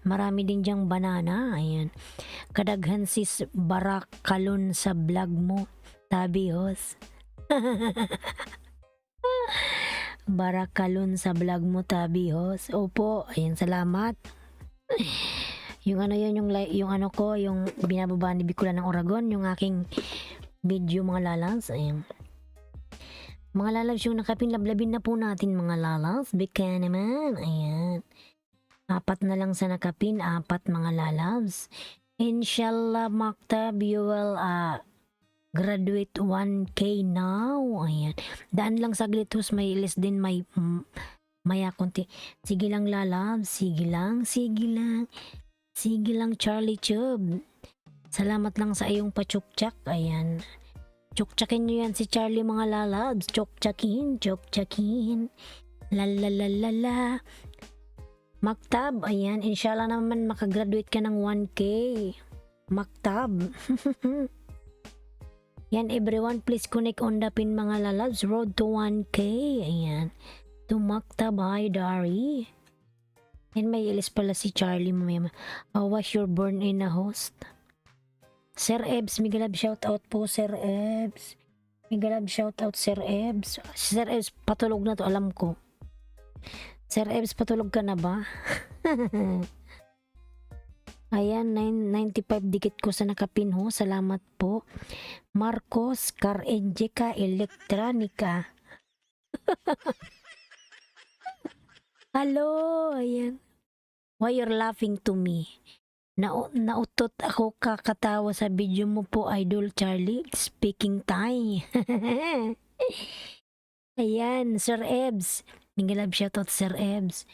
Marami din dyang banana. Ayan. Kadaghan sis Barakalon sa vlog mo. Tabi host. Barakalon sa vlog mo tabi host. Opo, ayan salamat. Yung ano yun, yung ano ko, yung binababa ni Bicol ng Oragon, yung aking video mga lalabs. Ayan. Mga lalabs yung nakapin, lablabin na po natin mga lalabs. Bika naman. Ayan. 4 na lang sa nakapin, 4 mga lalabs. Inshallah Maktab, you will graduate 1K now. Ayan. Daan lang saglit hus, may less din may maya konti. Sige lang lalabs, sige lang Charlie Tube. Salamat lang sa iyong pachukchak. Ayan. Chukchakin nyo yan si Charlie mga lalabs. Chukchakin. Lalalala. Maktab, ayan. Inshallah naman makagraduate ka ng 1K. Maktab. Yan everyone, please connect on the pin mga lalabs. Road to 1K. Ayan. To Maktab Haidari. Yan may ilis pala si Charlie mamaya. Was your born in a host? Sir Ebs, migalab shoutout po Sir Ebs. Migalab shoutout Sir Ebs. Sir Ebs, patulog na to, alam ko. Sir Ebs, patulog ka na ba? Ayan, 95 dikit ko sa nakapin ho. Salamat po. Marcos, Car Enjica, Electronica. Hello, ayan. Why you're laughing to me? Nautot ako kakatawa sa video mo po, Idol Charlie. Speaking Thai. Ayan, Sir Ebs. Mingalab shoutout Sir Ebs.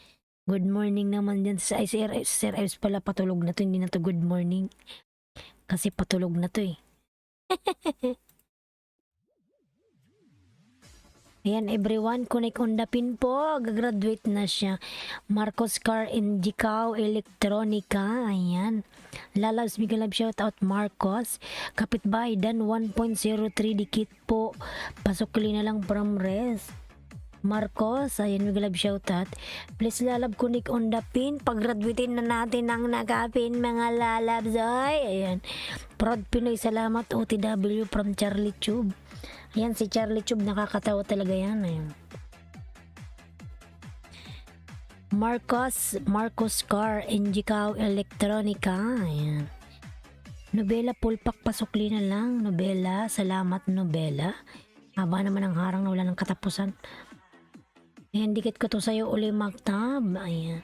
Good morning naman dyan. Sir Ebs pala patulog na to. Hindi na to good morning. Kasi patulog na to eh. Ayan everyone, connect on the pin po. Gagraduate na siya. Marcos Car Indicao Electronica. Ayan. Lalabs migalab shoutout Marcos. Kapitbahay dan 1.03 dikit po. Pasok na lang from res. Marcos, ayan migalab shoutout. Please lalab connect on the pin. Pag-graduatein na natin ang nakapin mga lalabs. Ay, ayan. Proud Pinoy, salamat OTW from Charlie Tube. Ayan si Charlie Tube, nakakatawa talaga yan. Ayan. Marcos Car Indicao Electronica. Ayan. Nobela Pulpak, pasukli na lang. Nobela, salamat Nobela. Haba naman ang harang na wala ng katapusan. Ayan, dikit ko to sa'yo uli Maktab. Ayan.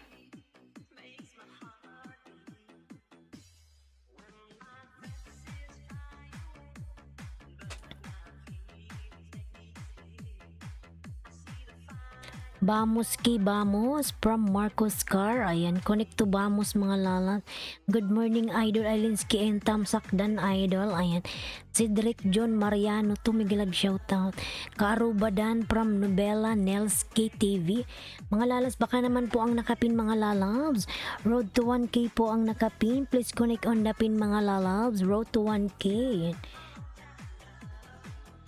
Vamos ki Vamos from Marcos Car. Ayan, connect to Vamos mga lalat. Good morning Idol Alinsky and Tamsakdan Idol. Ayan, Cedric John Mariano tumigilag shoutout. Kaarubadan from Novela Nels KTV. Mga lalas, baka naman po ang nakapin mga lalabs. Road to 1K po ang nakapin. Please connect on the pin mga lalabs. Road to 1K.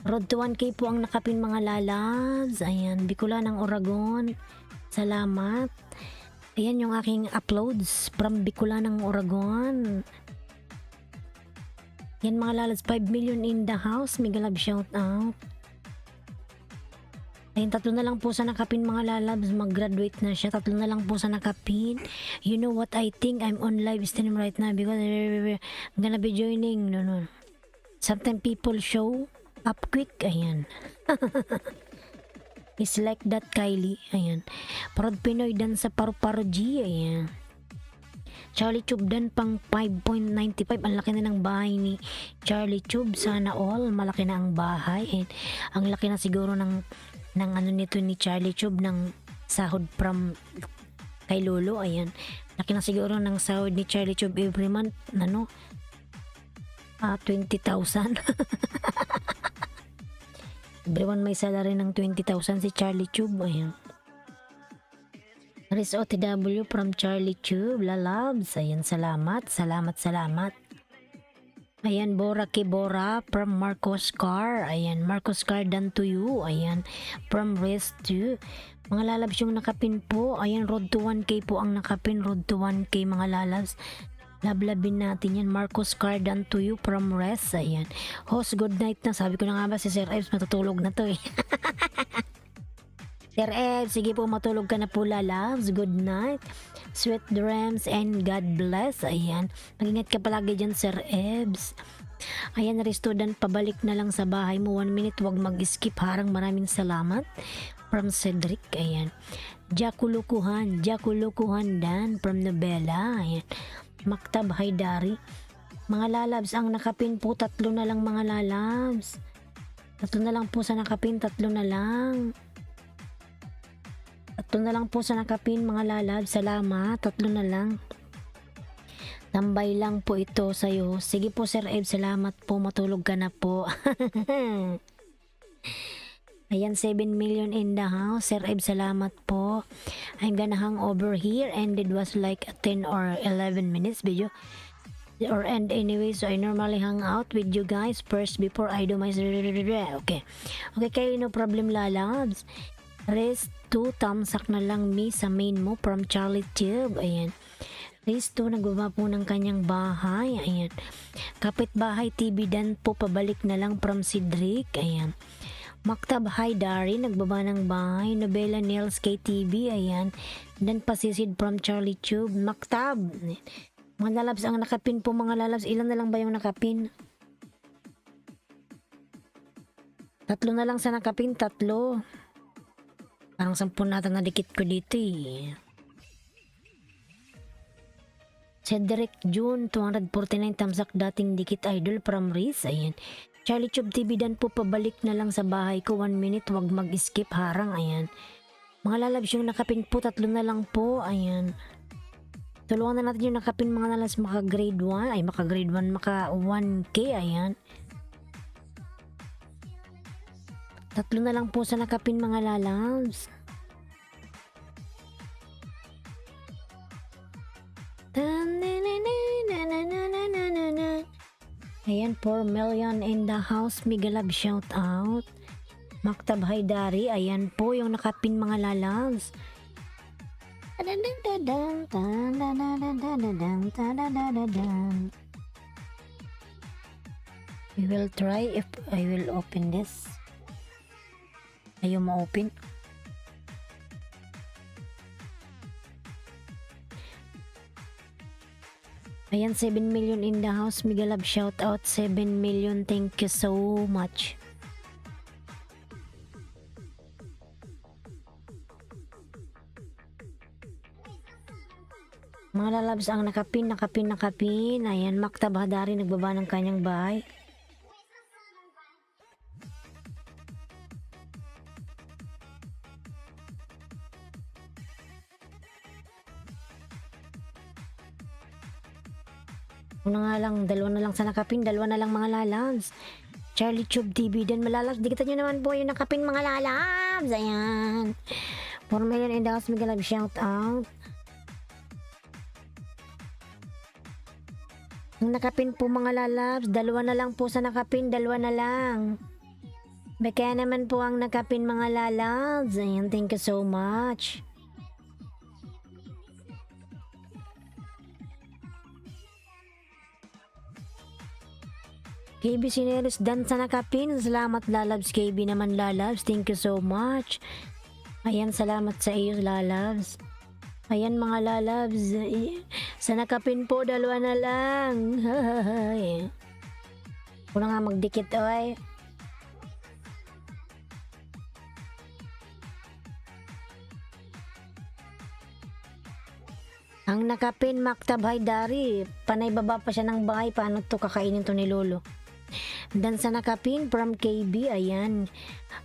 Road to 1K po ang nakapin mga lalabs. Ayan, Bicola ng Oragon. Salamat. Ayan yung aking uploads from Bicola ng Oragon. Yan mga lalabs, 5 million in the house. Mega love shout out. Ayan, 3 na lang po sa nakapin mga lalabs. Mag-graduate na siya. 3 na lang po sa nakapin. You know what I think? I'm on live stream right now because I'm gonna be joining. No. Sometimes people show up quick. Ayan. It's like that Kylie. Ayan. Proud Pinoy dan sa paru-paro G. Ayan. Charlie Chub dan pang 5.95. Ang laki na ng bahay ni Charlie Chub. Sana all. Malaki na ang bahay. And ang laki na siguro ng ano nito ni Charlie Chub ng sahod from kay Lolo. Ayan. Laki na siguro ng sahod ni Charlie Chub every month. 20,000. Everyone may salary ng 20,000 si Charlie Chub. Ayan. Riz OTW from Charlie Chub. Lalabs. Ayan, salamat. Ayan, Bora Kibora from Marcos Car. Ayan, Marcos Car done to you. Ayan, from Riz 2. Mga lalabs yung nakapin po. Ayan, road to 1K po ang nakapin. Road to 1K mga lalabs. Lablabin natin yan. Marcos Cardan to you from Res. Ayan. Host, good night na. Sabi ko na nga ba si Sir Eves matutulog na to eh. Sir Eves, sige po matulog ka na po lalabs. Good night. Sweet dreams and God bless. Ayan. Mag-ingat ka palagi dyan Sir Eves. Ayan, student, pabalik na lang sa bahay mo. 1 minute, wag mag-skip. Harang, maraming salamat. From Cedric. Ayan. Jakulukuhan dan from Novela. Ayan. Maktab Haidari. Mga lalabs, ang nakapin po 3 na lang mga lalabs. 3 na lang po sa nakapin, 3 na lang. 3 na lang po sa nakapin mga lalabs. Salamat, 3 na lang. Tambay lang po ito sa'yo. Sige po Sir Eb, salamat po. Matulog ka na po. Ayan, 7 million in the house. Sir Eb, salamat po. I'm gonna hang over here and it was like 10 or 11 minutes video. Or end anyway, so I normally hang out with you guys first before I do my... Okay. Okay, kayo no problem lalabs. Rest 2, tamsak na lang me sa main mo from Charlie Tube. Ayan. Rest 2, nagbaba po ng kanyang bahay. Ayan. Kapitbahay TV dan po, pabalik na lang from Cedric. Ayan. Maktab Haidari, nagbaba ng bahay. Novela Nels KTV, ayan. Then pasisid from Charlie Tube. Maktab. Mga lalabs, ang nakapin po mga lalabs. Ilan na lang ba yung nakapin? 3 na lang sa nakapin, 3. Parang 10 nata na dikit ko dito eh. Cedric June, 249 tamsak dating dikit idol from Riz. Ayan. Charlie Chub TV dan po, pabalik na lang sa bahay ko. 1 minute, wag mag-skip harang. Ayan. Mga lalabs yung nakapin po, 3 na lang po. Ayan. Tulungan na natin yung nakapin mga lalabs maka grade 1. Ay, maka grade 1, maka 1K. Ayan. 3 na lang po sa nakapin mga lalabs. Ayan, 4 million in the house. Mega love shout out. Maktab Haidari. Ayan po yung nakapin mga lalabs. We will try if I will open this. Ayaw ma-open. Ayan, 7 million in the house. Mega love shout out. 7 million. Thank you so much. Mga lalabs ang nakapin. Ayan, Maktab Hadari nagbaba ng kanyang bahay. Una nga lang, dalawa na lang sa nakapin, dalawa na lang mga lalabs. Charlie Tube TV din malalabs. Dikitan nyo naman po yung nakapin mga lalabs. Ayan. 4 million in the house. Mega love shout out. Ang nakapin po mga lalabs, dalawa na lang po sa nakapin, dalawa na lang. Kaya naman po ang nakapin mga lalabs. Ayan, thank you so much. KB Sineris dan sa nakapin. Salamat lalabs. KB naman lalabs. Thank you so much. Ayan, salamat sa iyo lalabs. Ayan mga lalabs. Sa nakapin po, dalawa na lang. Kung nga magdikit oy. Ang nakapin, Maktab Haydari. Panay baba pa siya ng bahay. Paano to kakainin to ni Lolo? Dan sa nakapin from KB. Ayan.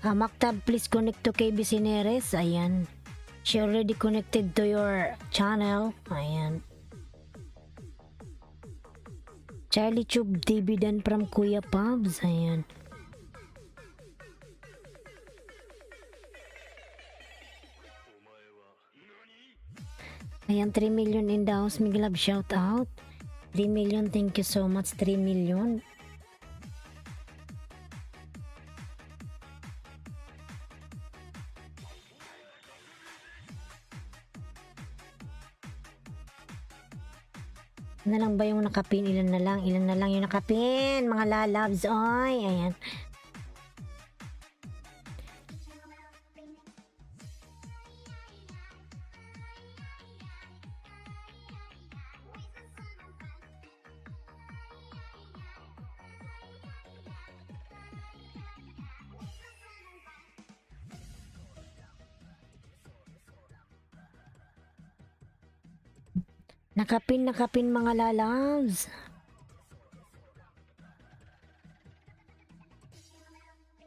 Maktab, please connect to KB Sineres. Ayan. She already connected to your channel. Ayan. Charlie Tube dividend from Kuya Pabs. Ayan. Ayan, 3 million in the house. Miguel love shout out. 3 million, thank you so much. 3 million. Na lang ba yung nakapin? Ilan na lang yung nakapin, mga lalabs. Oy, ayan. Nakapin mga lalabs.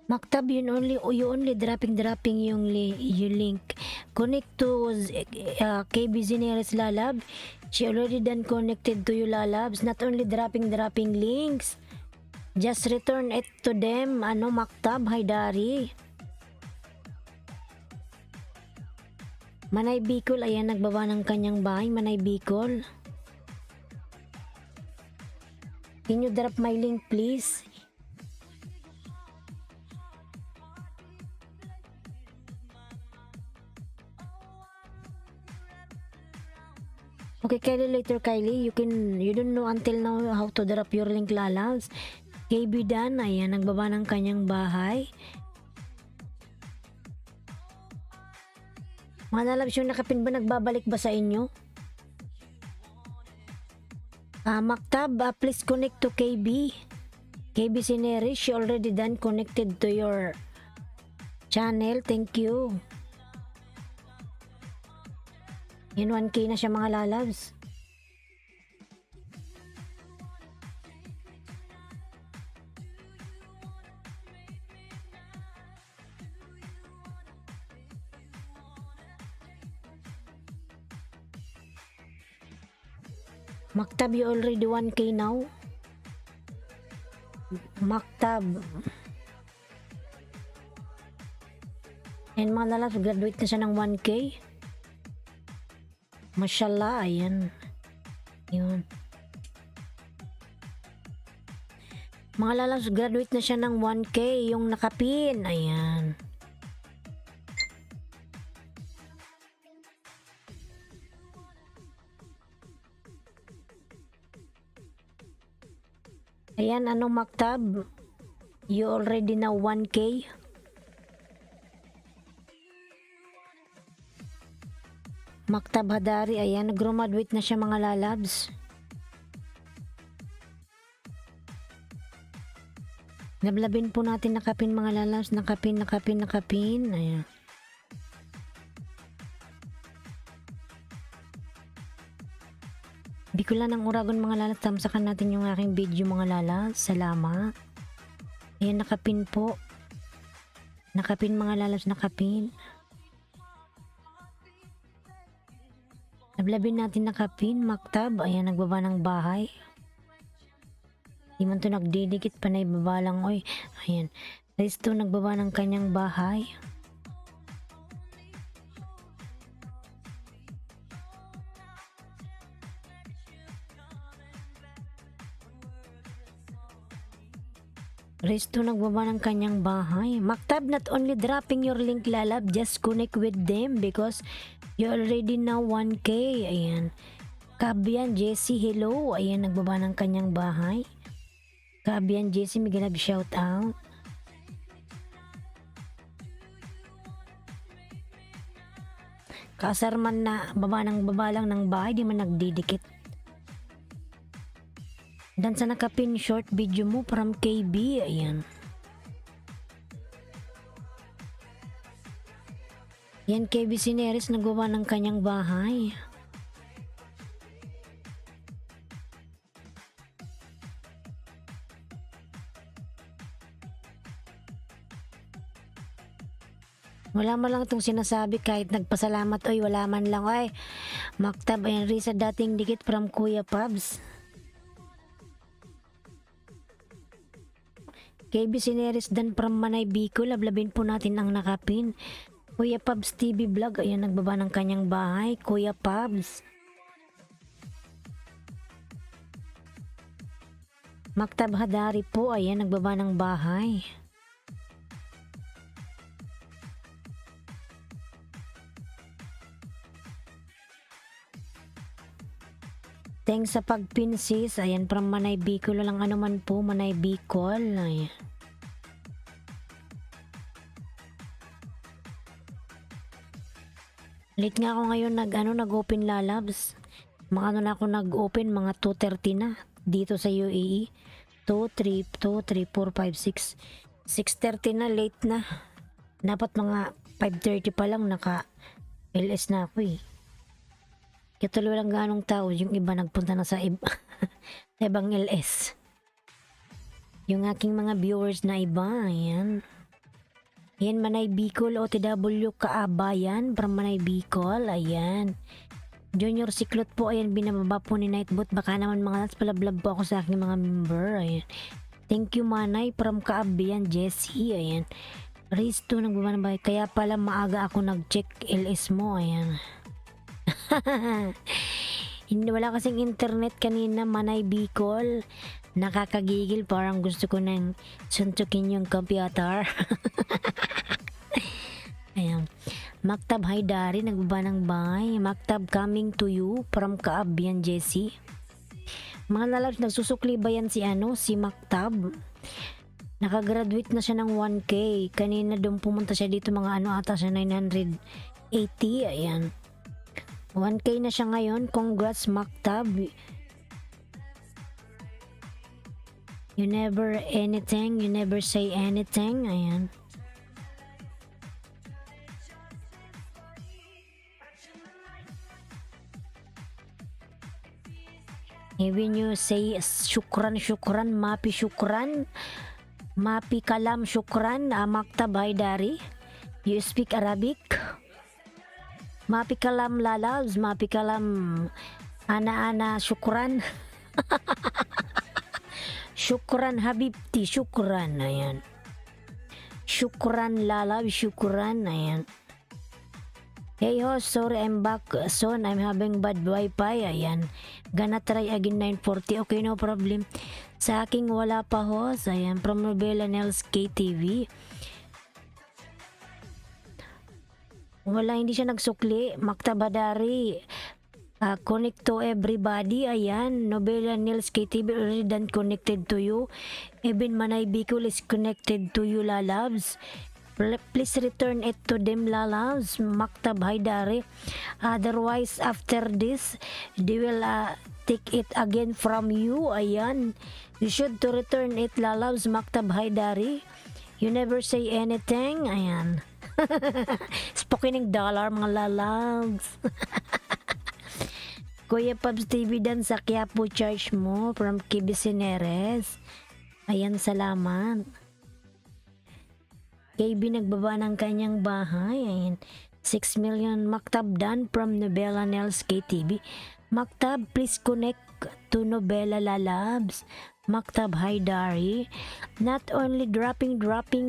Maktab, you only dropping yung link. Connect to KB Zineres lalab. She already done connected to you lalabs. Not only dropping links. Just return it to them. Maktab Haydari. Manay Bicol, ayan, nagbaba ng kanyang bahay. Manay Bicol. Can you drop my link please? Okay, Kylie, later Kylie, you don't know until now how to drop your link lalabs. KB Dan, ayan, nagbaba ng kanyang bahay. Mga lalabs, yung nakapin ba nagbabalik ba sa inyo? Maktab, please connect to KB. KB Sineris, she already done connected to your channel. Thank you. Yan, 1K na siya mga lalabs. Maktab, you already 1K now. Maktab. And mga lalabs, graduate na siya ng 1K. Mashallah, ayan. Yun. Mga lalabs, graduate na siya ng 1K. Yung nakapin, ayan. Ayan, Maktab? You already now 1K? Maktab Hadari, ayan, nag-graduate na siya mga lalabs. Lablabin po natin nakapin mga lalabs. Nakapin. Ayan. Bikulan ng Uragon mga lalabs. Tamsakan natin yung aking video mga lalabs. Salamat. Ayan, nakapin po. Nakapin mga lalabs, nakapin. Lablabin natin nakapin. Maktab. Ayan, nagbaba ng bahay. Di man to nagdidikit pa na ibaba lang. Oy, ayan. Risto nagbaba ng kanyang bahay. Risto nagbaba ng kanyang bahay. Maktab, not only dropping your link lalab, just connect with them because you already now 1K. Ayan. Kabian, Jessie, hello. Ayan, nagbaba ng kanyang bahay. Kabian, Jessie, may ganap shout out. Kasarman na baba lang ng bahay, di man nagdidikit. Dan sa nakapin short video mo from KB, ayan. Yan, KB Sineris, nagbawa ng kanyang bahay. Wala man lang itong sinasabi kahit nagpasalamat. Oy, wala man lang. Oy, Maktab, ayan, Risa, dating dikit from Kuya Pabs. KB Sineris dan from Manay Bicol. Lablabin po natin ang nakapin. Kuya Pabs TV Vlog. Ayan, nagbaba ng kanyang bahay. Kuya Pabs. Maktab Hadari po. Ayan, nagbaba ng bahay. Thanks sa pagpinsis. Ayan, from Manay Bicol. Walang ano man po, Manay Bicol. Ayan. Late nga ako ngayon nag-open lalabs. Mga na ako nag-open, mga 2:30 na. Dito sa UAE. 2, 3, 4, 5, 6. 6:30 na, late na. Dapat mga 5:30 pa lang naka-LS na ako eh. Kaya tuloy lang ganong tao, yung iba nagpunta na sa ibang LS. Yung aking mga viewers na iba, ayan. Ayan, Manay Bicol, OTW Kaabayan, from Manay Bicol, ayan. Junior Siklot po, ayan, binababa po ni Nightbot. Baka naman mga lats, palablab po ako sa aking mga member, ayan. Thank you, Manay, from Kaabayan, Jessie, ayan. Race 2, nagbaba na ba? Kaya pala maaga ako nag-check LS mo, ayan. Hindi, wala kasing internet kanina, Manay Bicol. Nakakagigil, parang gusto ko nang suntukin yung computer. Ayan. Maktab Haidari, nagbaba ng bahay. Maktab coming to you from Kaabian, Jessie. Mga lalabs, nagsusukli ba yan si Maktab? Nakagraduate na siya ng 1K. Kanina doon pumunta siya dito, mga ata siya 980. Ayan. 1K na siya ngayon. Congrats, Maktab. You never anything. You never say anything. Ayan. Even you say syukran, mapi syukran, mapi kalam syukran, Maktab Haidari. You speak Arabic? Mapi kalam lalabs, mapi kalam ana syukran. Syukran habibti, syukran. Ayan. Syukran lalab, syukran. Ayan. Hey host, sorry I'm back soon. I'm having bad wifi. Ayan. Gonna try again 940. Okay, no problem. Sa aking wala pa host. Ayan. From Novela Nels KTV. Wala, hindi siya nagsukli. Maktab Hadari. Connect to everybody. Ayan. Novela Nils KTV already done connected to you. Even Manay Bicol is connected to you, lalabs. Please return it to them, lalabs. Maktab Haidari. Otherwise, after this, they will take it again from you. Ayan. You should to return it, lalabs. Maktab Haidari. You never say anything. Ayan. Spoken dollar, mga lalabs. Kuya Pabs TV Dan sa Quiapo charge mo from Kibisineres. Ayan, salamat. KB nagbaba ng kanyang bahay. Ayan. 6 million Maktab Dan from Novella Nels KTV. Maktab, please connect to Novella Lalabs. Maktab Haidari. Not only dropping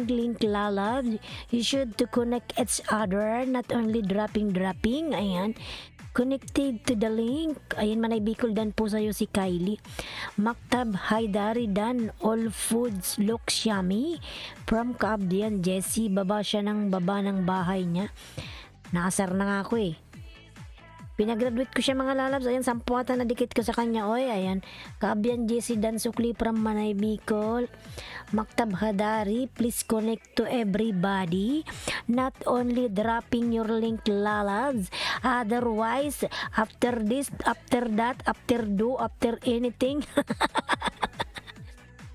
link Lalabs, you should to connect each other. Not only dropping. Ayan. Connected to the link. Ayan, Manay Bicol Dan po sa'yo si Kylie. Maktab Haidari Dan. All foods looks yummy. From Kaabdian Jessie. Baba ng bahay niya. Naasar na nga ako eh. Pinagraduate ko siya mga lalabs. Ayan, 10 ata na dikit ko sa kanya. Oy, ayan. Kaabyan Jessie Dan Sukli from Manay Bicol. Maktab Hadari, please connect to everybody. Not only dropping your link lalabs. Otherwise, after this, after that, after anything.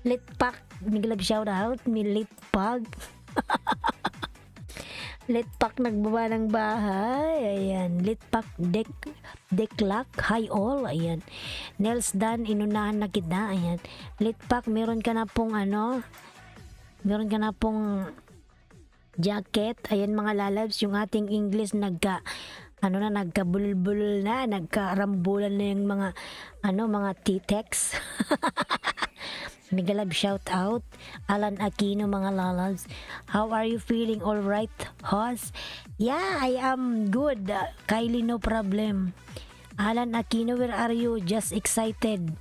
Litpak. Miglab shout out. Litpak. Litpak nagbaba ng bahay. Ayan. Litpak deklak. Hi all. Ayan. Nels Dan, inunahan na kita. Ayan. Litpak, meron ka na pong jacket. Ayan mga lalabs. Yung ating English nagkabulbul na. Nagkarambulan na yung mga T-tex. Migalab shout out. Alan Aquino mga lalabs. How are you feeling? All right, Hoss? Yeah, I am good. Kylie, no problem. Alan Aquino, where are you? Just excited.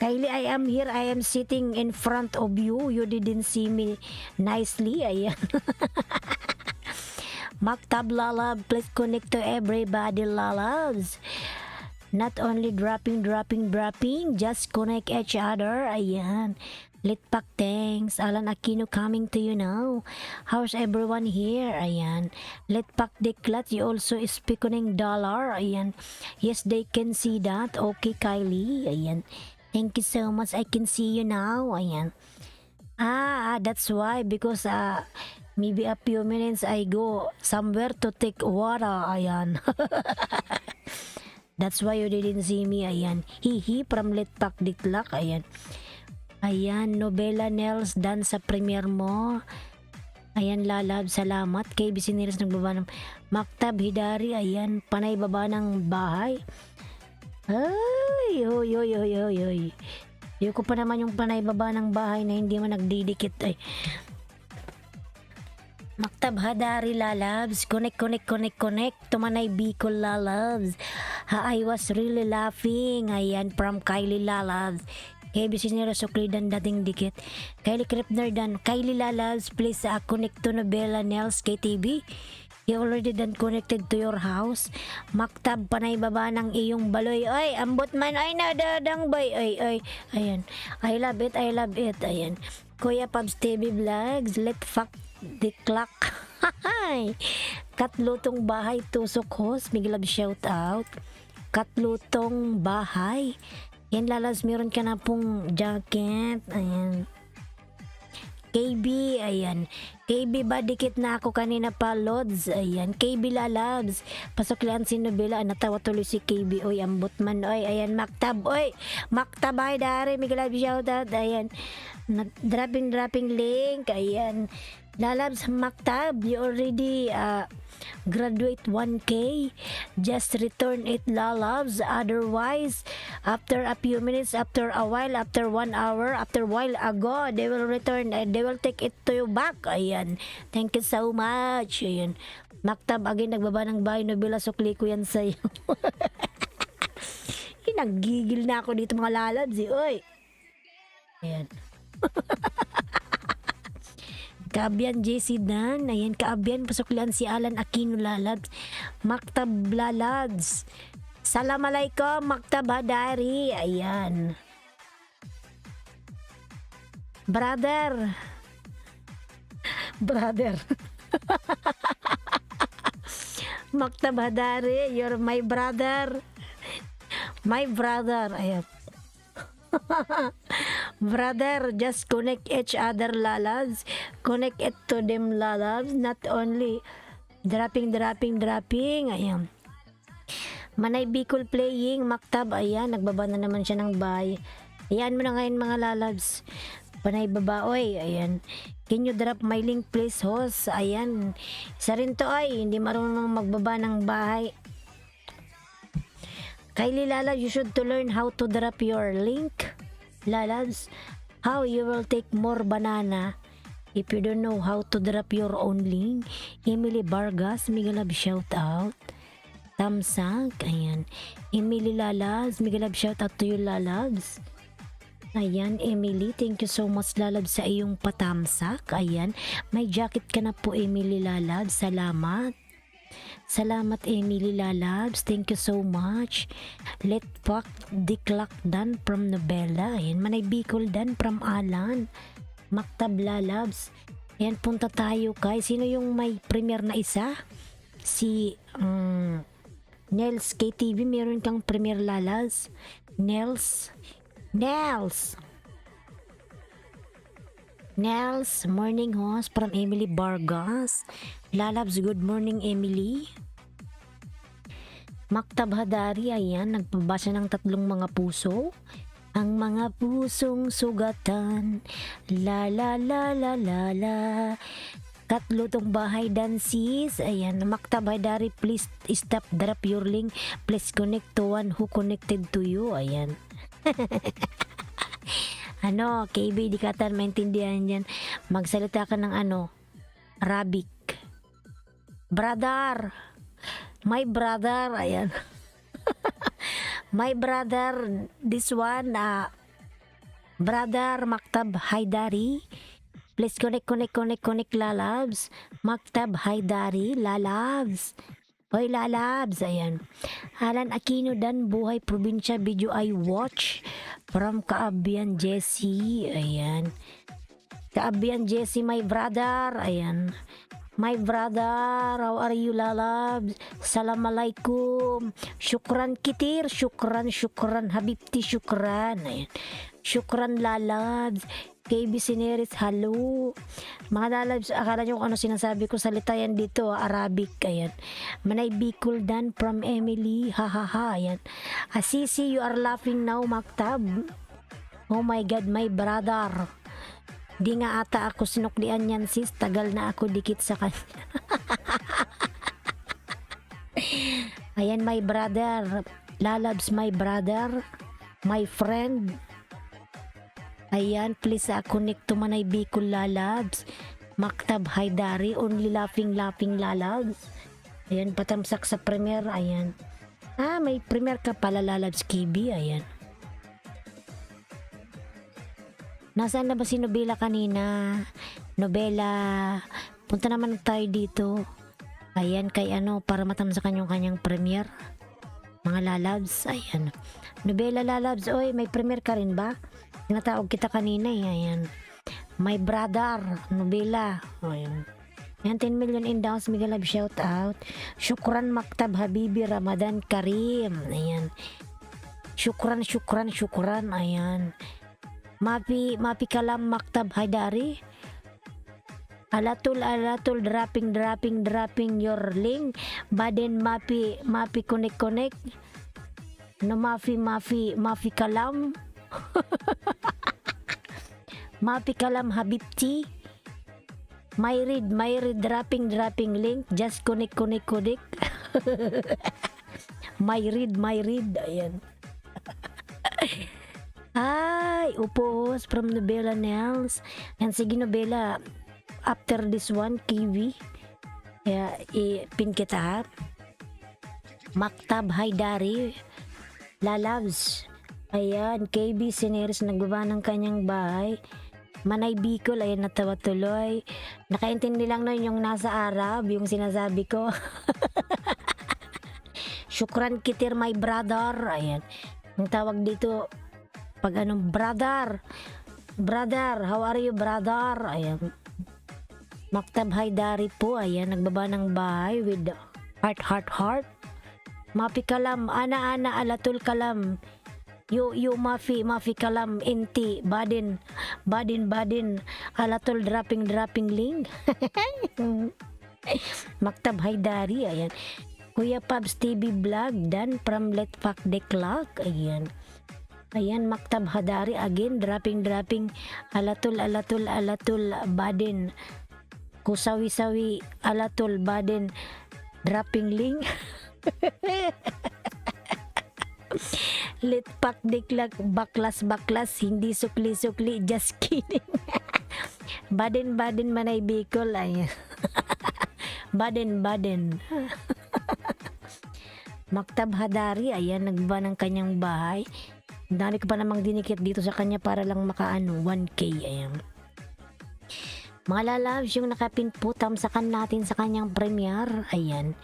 Kylie, I am here. I am sitting in front of you. You didn't see me nicely. Ayan. Maktab lalab, please connect to everybody lalabs. Not only dropping, just connect each other. Ayan. Litpak, thanks. Alan Aquino coming to you now. How's everyone here? Ayan. Litpak Deklat, you also speaking dollar. Ayan. Yes, they can see that. Okay, Kylie. Ayan. Thank you so much. I can see you now. Ayan. That's why. Because maybe a few minutes I go somewhere to take water. Ayan. That's why you didn't see me. Ayan. Hihi from Litpak Diklak. Ayan. Ayan. Novella Nels Dan sa premiere mo. Ayan, lalab. Salamat. Kay Bisineres nagbaba ng Maktab Hidari. Ayan. Panay baba ng bahay. Ay. Oy. Yuko pa naman yung panay baba ng bahay na hindi man nagdidikit. Ay. Maktab Hadari lalabs. Connect to Manay Bicol lalabs. I was really laughing. Ayan, from Kylie lalabs. Kay Bisinera Suklidan dating dikit. Kylie Kripner Dan. Kylie lalabs, please connect to Novella Nels KTV. You already done connected to your house. Maktab panay baba ng iyong baloy. Ay, ambot man. Ay, nadadang bay. Ay. Ayan. I love it. Ayan. Kuya Pabs TV Vlogs. Let fuck the clock. Katlutong bahay tusok host. Miglab shout out. Katlutong bahay. Yan lalas, meron ka na pong jacket. Ayan. KB, ayan. KB ba dikit na ako kanina pa, Lods? Ayan. KB lalabs. Pasok lang si Novella. Natawa tuloy si KB. Oy, ambot man. Oy, ayan. Maktab. Oy, Maktab ay dari. Miglab shout out. Ayan. Dropping link. Ayan. Lalabs, Maktab, you already graduate 1K. Just return it, lalabs. Otherwise, after a few minutes, after a while, after 1 hour, after a while ago, they will return. They will take it to you back. Ayan. Thank you so much. Ayan. Maktab, again, nagbaba ng bahay. Novella, sukli ko yan sa'yo. Nagigil na ako dito mga lalabs. Oy. Ayan. Kaabyan JC Dan. Ayan, kaabyan pasuklan si Alan Aquino lalabs. Maktab lalabs. Assalamualaikum Maktab Hadari. Ayan. Brother. Maktab Hadari, you're my brother. My brother, ayan. Brother, just connect each other, lalabs. Connect it to them, lalabs. Not only dropping. Ayan. Manay Bicol playing, Maktab, ayan. Nagbaba na naman siya ng bahay. Ayan mo na ngayon mga lalabs. Panay babaoy, ayan. Can you drop my link please, host? Ayan. Isa rin to ay, hindi marunong magbaba ng bahay. Kylie Lalabs, you should to learn how to drop your link. Lalabs, how you will take more banana if you don't know how to drop your own link. Emily Vargas, Migalab shout out. Tamsak, ayan. Emily Lalabs, Migalab shout out to you, Lalabs. Ayan, Emily, thank you so much, Lalabs, sa iyong patamsak. Ayan, may jacket ka na po, Emily Lalabs. Salamat. Salamat, Emily Lalabs. Thank you so much. Let fuck the clock done from Nobela. Ayan, Manay Bicol dan from Alan. Maktab Lalabs. Ayan, punta tayo kay, sino yung may premier na isa? Si Nels KTV, meron kang premier, Lalabs. Nels, morning host from Emily Vargas. Lalabs, good morning, Emily. Maktab Hadari, ayan, nagpabasa ng 3 mga puso. Ang mga pusong sugatan, la la la la la la. Katlo tong bahay dansis. Ayan, Maktab Hadari, please stop, drop your link. Please connect to one who connected to you. Ayan. Ano, KB, di ka tan maintindihan yan. Magsalita ka ng Arabic. Brother, my brother, ayan. My brother, this one, brother Maktab Haidari. Please connect, Lalabs. Maktab Haidari, Lalabs. Hoy, Lalabs, ayan. Alan Aquino dan, Buhay Probinsya, video I watch from Kaabian Jesse, ayan. Kaabian Jesse, my brother, ayan. My brother, how are you, Lalabs? Assalamualaikum. Syukran kitir, syukran, habibti, syukran, ayan. Syukran, Lalabs. KB Sineris, hello. Mga Lalabs, akala nyo kung ano sinasabi ko, salita yan dito, Arabic, ayan. Manay Bicol dan from Emily, hahaha, ayan. Asisi, you are laughing now, Maktab. Oh my God, my brother. Di nga ata ako sinuklian yan, sis. Tagal na ako dikit sa kanya. Ayan, my brother. Lalabs, my brother. My friend. Ayan, please connect to Manay Bicol, Lalabs. Maktab Haidari, only laughing, Lalabs. Ayan, patamsak sa premier, ayan. May premier ka pala, Lalabs KB, ayan. Nasaan na ba si Nobela kanina? Nobela, punta naman tayo dito. Ayan, kay para matamsakan yung kanyang premier. Mga Lalabs, ayan. Nobela, Lalabs, oy, may premier ka rin ba? Tinatawag kita kanina, ayan. My brother, Nobela, ayan. Ayan, 10 million in downs, Miguel Love, shout out. Syukran Maktab Habibi Ramadan Karim, ayan. Syukran, ayan. Mapi kalam Maktab Haidari. Alatul, dropping your link. Baden mapi connect. No mafi kalam. Mapi kalam habibti. My read dropping link. Just connect. My read, ayan. Ay, upos from Nobela Nels. And sige, Nobela, after this one, kiwi, pin kita, ha? Maktab Haidari, Lalabs, ayan, KB Sineris, nagbaba ng kanyang bahay. Manay Bicol, ayan, natawa tuloy. Nakaintindi lang nun yung nasa Arab, yung sinasabi ko. Syukran kitir, my brother, ayan. Ang tawag dito, pag brother, how are you, brother? Ayan. Maktab Haidari po, ayan, nagbaba ng bahay with heart. Mafi kalam, ana alatul kalam. Yu mafi kalam inti badin alatul dropping link. Maktab Haidari, ayan. Kuya Pabs TV Vlog dan from Let Fuck the Clock, ayan. Ayan, Maktab Hadari again, dropping alatul badin. Kusawi-sawi alatul badin dropping link. Litpak diklak baklas hindi sukli just kidding. Baden manay Bicol ay. Baden Maktab Hadari, ayan, nagba ng kanyang bahay. Ang dami ko pa namang dinikit dito sa kanya para lang makaano 1K, ayan. Mga lalabs, yung nakapin po, tamsakan natin sa kanyang premiere. Ayan.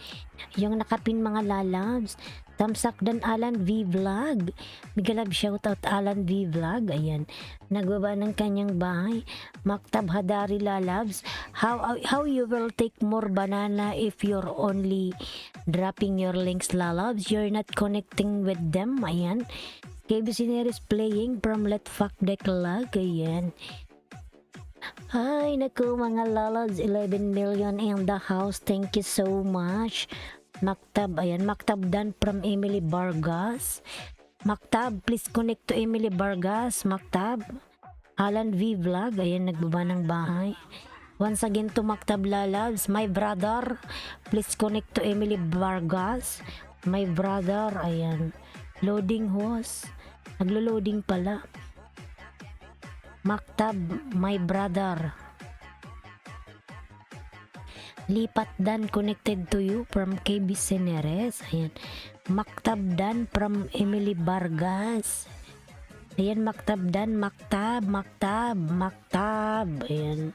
Yung nakapin mga lalabs, tamsak dan Alan V Vlog. Migalab shoutout Alan V Vlog. Ayan. Nagbaba ng kanyang bahay. Maktab Hadari lalabs. How you will take more banana if you're only dropping your links lalabs? You're not connecting with them. Ayan. KB Sineris playing from Let Fuck the Clock. Ayan. Ay, naku mga lalabs, 11 million in the house. Thank you so much. Maktab, ayan, Maktab dan from Emily Vargas. Maktab, please connect to Emily Vargas. Maktab, Alan V Vlog, ayan, nagbaba ng bahay. Once again to Maktab lalabs, my brother, please connect to Emily Vargas. My brother, ayan, loading host, naglo-loading pala. Maktab, my brother. Lipat dan connected to you from KB Seneres. Ayan. Maktab dan from Emily Vargas. Ayan, Maktab dan, Maktab. Ayan.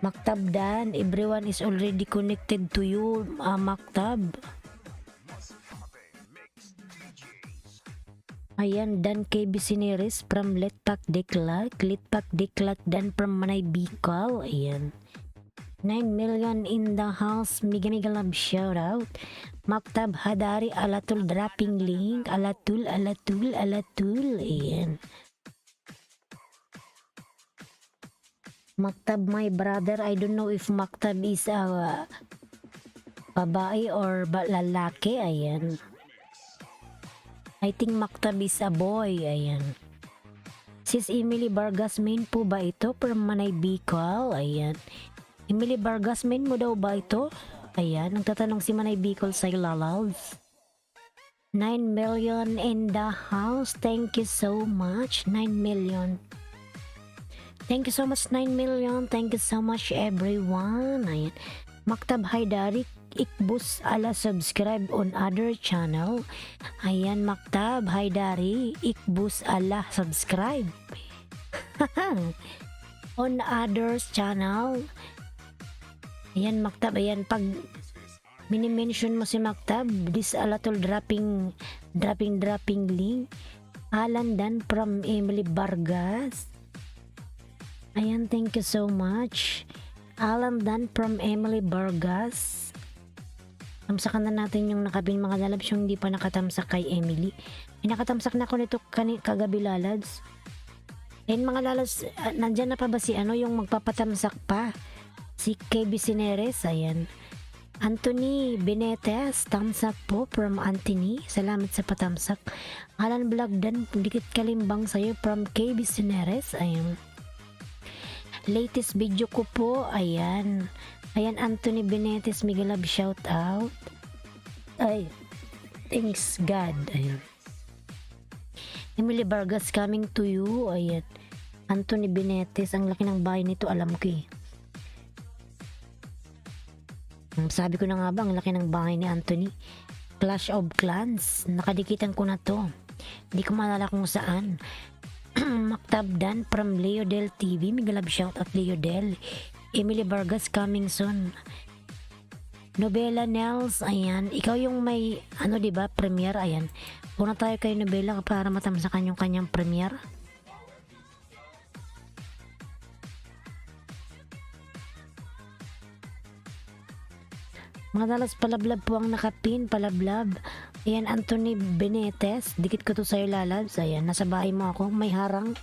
Maktab dan, everyone is already connected to you, Maktab. Ayan, dan KB Sineris from Letpak Declat dan from Manay Bicol. Ayan. 9 million in the house. Miga love shout out. Maktab Hadari alatul dropping link. Alatul. Ayan. Maktab my brother. I don't know if Maktab is a babae or lalaki. Ayan. I think Maktab is a boy. Ayan. Sis Emily Vargas main po ba ito? From Manay Bicol. Ayan. Emily Vargas main mo daw ba ito? Ayan. Nagtatanong si Manay Bicol sa lalabs. 9 million in the house. Thank you so much. 9 million. Thank you so much 9 million. Thank you so much everyone. Ayan. Maktab Haidari. Ikbus ala subscribe on other channel. Ayan, Maktab Haidari, ikbus ala subscribe on others channel. Ayan, Maktab, ayan, pag mini-mention mo si Maktab, this alatul dropping link. Alan dan from Emily Vargas. Ayan, thank you so much. Alan dan from Emily Vargas. Tamsakan na natin yung nakabing mga lalabs yung hindi pa nakatamsak kay Emily. May nakatamsak na ako nito kagabi lalabs. And mga lalabs, nandyan na pa ba si yung magpapatamsak pa? Si KB Sineres, ayan. Anthony Benetes, tamsak po from Anthony. Salamat sa patamsak. Alan Vlog dan dikit kalimbang sa'yo from KB Sineres, ayan. Latest video ko po, ayan. Ayan, Anthony Benetes, Miguel Love, shout out. Ay, thanks God. Ayan. Emily Vargas coming to you. Ayan. Anthony Benetes, ang laki ng bahay nito, alam ko eh. Sabi ko na nga ba, ang laki ng bahay ni Anthony. Clash of Clans, nakadikitan ko na to. Hindi ko maalala kung saan. Maktab dan from Leo Del TV, Miguel Love, shout out Leo Del. Emily Vargas coming soon. Nobela Nels, ayan. Ikaw yung may, diba, premiere, ayan. Puna tayo kay Nobela para matamsakan yung kanyang premiere. Mga lalabs, palablab po ang nakapin, palablab. Ayan, Anthony Benetes. Dikit ko to sa'yo, lalabs. Ayan, nasa bahay mo ako. May harang.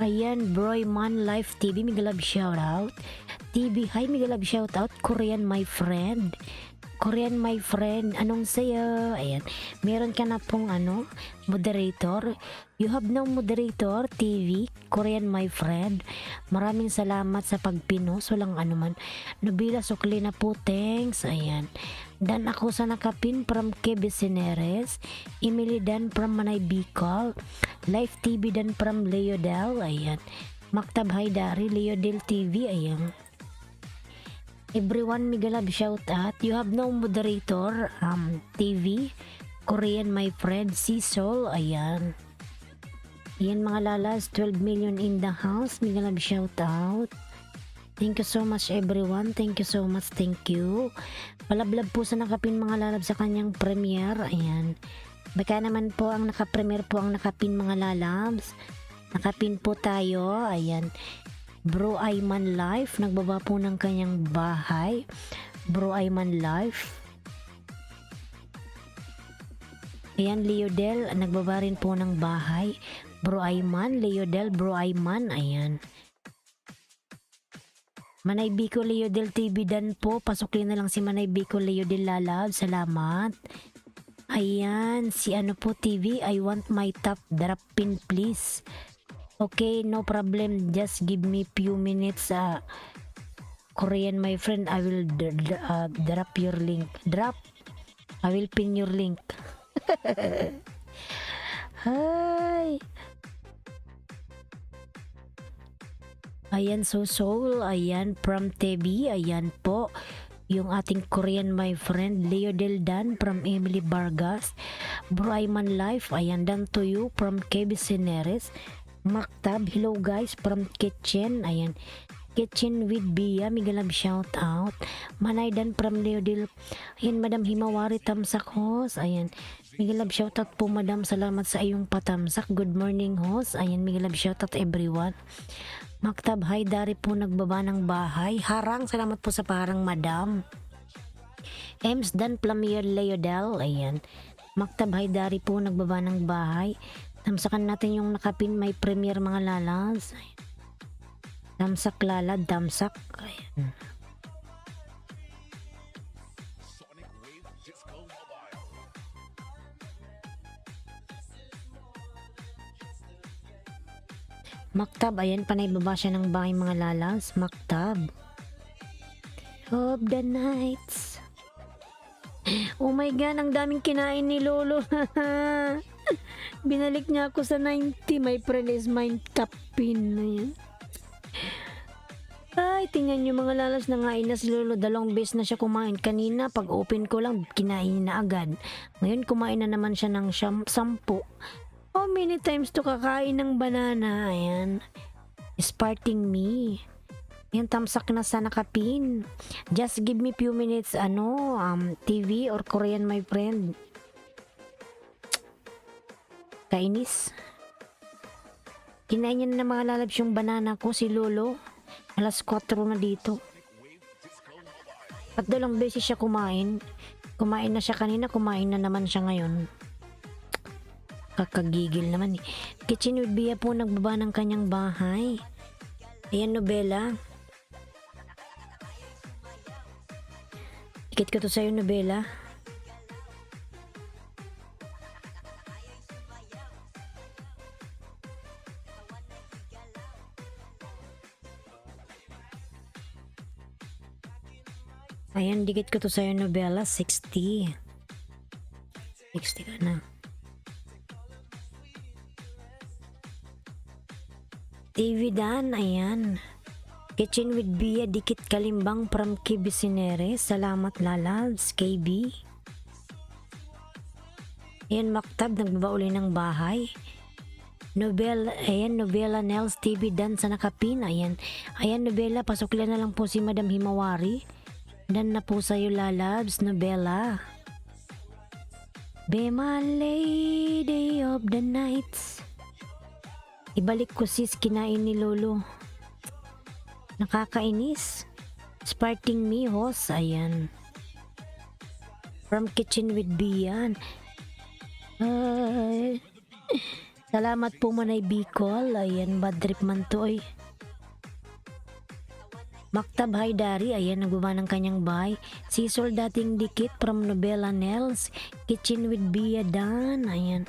Ayan, Broyman Life TV, Migalab shoutout. TV, hi Migalab shoutout. Korean my friend. Korean my friend, anong sayo? Ayan, meron ka na pong moderator. You have no moderator, TV, Korean my friend. Maraming salamat sa pagpinos, walang anuman. Nubila Sukli na po, thanks. Ayan. Dan ako sa nakapin from Quebeseneres. Emily Dan from Manay Bicol. Live TV Dan from Leodel. Ayan. Maktab Haydari, Leodel TV. Ayan. Everyone, Migalab shout out. You have no moderator, TV, Korean my friend, Sisol, ayan. Ayan mga lalas, 12 million in the house, Migalab shout out. Thank you so much everyone, thank you so much, thank you. Palablab po sa nakapin mga lalab sa kanyang premiere, ayan. Baka naman po ang nakapremiere po ang nakapin mga lalabs. Nakapin po tayo, ayan. Bro Ayman Life, nagbaba po ng kanyang bahay. Bro Ayman Life. Ayan, Leodel, nagbaba rin po ng bahay. Bro Ayman, Leodel, Bro Ayman, ayan. Manay Bicol, Leodel TV Dan po. Pasukin na lang si Manay Bicol, Leodel Lalab. Salamat. Ayan, si po TV, I want my top drop pin please. Okay, no problem. Just give me few minutes. Korean, my friend. I will drop your link. Drop. I will pin your link. Hi. Ayan, Soul. Ayan, from TV. Ayan po. Yung ating Korean, my friend. Leodel Dan from Emily Vargas. Brayman Life. Ayan, Dan to you from Quebeseneres. Maktab, hello guys from Kitchen, ayan, Kitchen with Bia, Migalab shout out. Manaydan from Leodil, ayan, Madam Himawari Tamsak host, ayan, Migalab shout out po madam, salamat sa iyong patamsak. Good morning host, ayan, Migalab shout out everyone. Maktab, hi Dari po nagbaba ng bahay. Harang, salamat po sa parang madam. Ems Dan Plamier Leodel, ayan, Maktab, hi Dari po nagbaba ng bahay. Tamsakan natin yung nakapin, may premiere mga lalas. Tamsak lalad, tamsak. Ayan. Maktab, ayan, panay baba siya ng bahay mga lalas. Maktab. Of the nights. Oh my God, ang daming kinain ni Lolo. Binalik niya ako sa 90. My friend is mine top pin na yan. Ay, tingnan nyo mga lalas, nangain na si Lolo. Dalawang beses na siya kumain. Kanina, pag open ko lang, kinain na agad. Ngayon, kumain na naman siya ng 10. How many times to kakain ng banana? Ayan. Sparting me. Yan, tamsak na sa nakapin. Just give me few minutes, TV or Korean, my friend. Kainis. Kinain niya na mga lalabs yung banana ko, si Lolo. Alas 4 na dito. At dalawang beses siya kumain. Kumain na siya kanina, kumain na naman siya ngayon. Kakagigil naman eh. Kitchen with Bia po nagbaba ng kanyang bahay. Ayan, Nobela. Ikit ko to sa'yo, Nobela. Ayan, dikit ko to sa'yo, Nobela. 60. 60 ka na. TV Dan, ayan. Kitchen with Bia, dikit kalimbang from Quebeseneres. Salamat lalabs, KB. Ayan, Maktab, nagbaba uli ng bahay. Nobel, ayan, Nobela Nels TV Dan sa nakapin, ayan. Ayan, Nobela, pasuklan na lang po si Madam Himawari. Dan na po sa'yo lalabs, Nobela. Be my lady of the nights. Ibalik ko sis, kinain ni Lolo. Nakakainis. Sparting me host, ayan. From Kitchen with Bian. Ay. Salamat po Manay Bicol. Ayan, bad trip man to ay. Maktab Haydari, ayan, nagbaba ng kanyang bahay. Sisol dating dikit from Novella Nels. Kitchen with Bia Dan, ayan.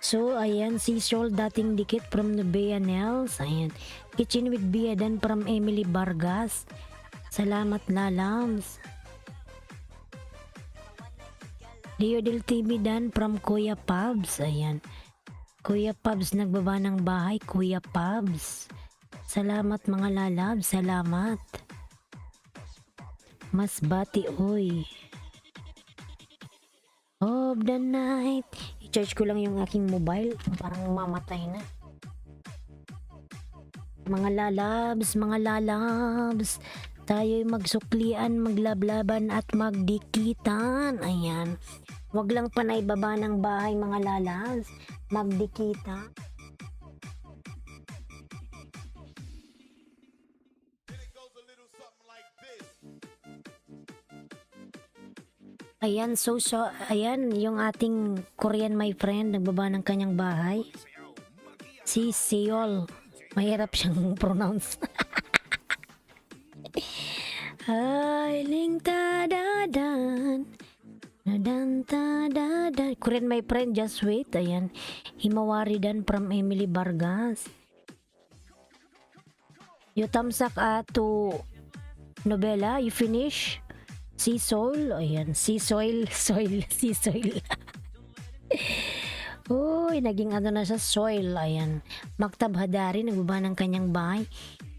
So, ayan, Sisol dating dikit from Novella Nels, ayan. Kitchen with Bia Dan from Emily Vargas. Salamat lalams. Leo del TV Dan from Kuya Pubs, ayan. Kuya Pubs nagbaba ng bahay, Kuya Pubs. Salamat mga lalab, salamat. Mas bati oy. Of the night. I-charge ko lang yung aking mobile. Parang mamatay na. Mga lalabs. Tayo'y magsuklian, maglablaban at magdikitan. Ayan. Huwag lang panay baba ng bahay mga lalabs. Magdikitan. Ayan, ayan, yung ating Korean my friend, nagbaba ng kanyang bahay. Si Seol. Mahirap siyang pronounce. Ay, ling tadadan. Nadan tadadan. Korean my friend, just wait. Ayan. Himawari Dan from Emily Vargas. You tamsak to novela, you finish? Sea soil, ayan, sea soil. Uy, naging ano na sa soil, ayan. Maktab Hadari, nagbaba ng kanyang bahay.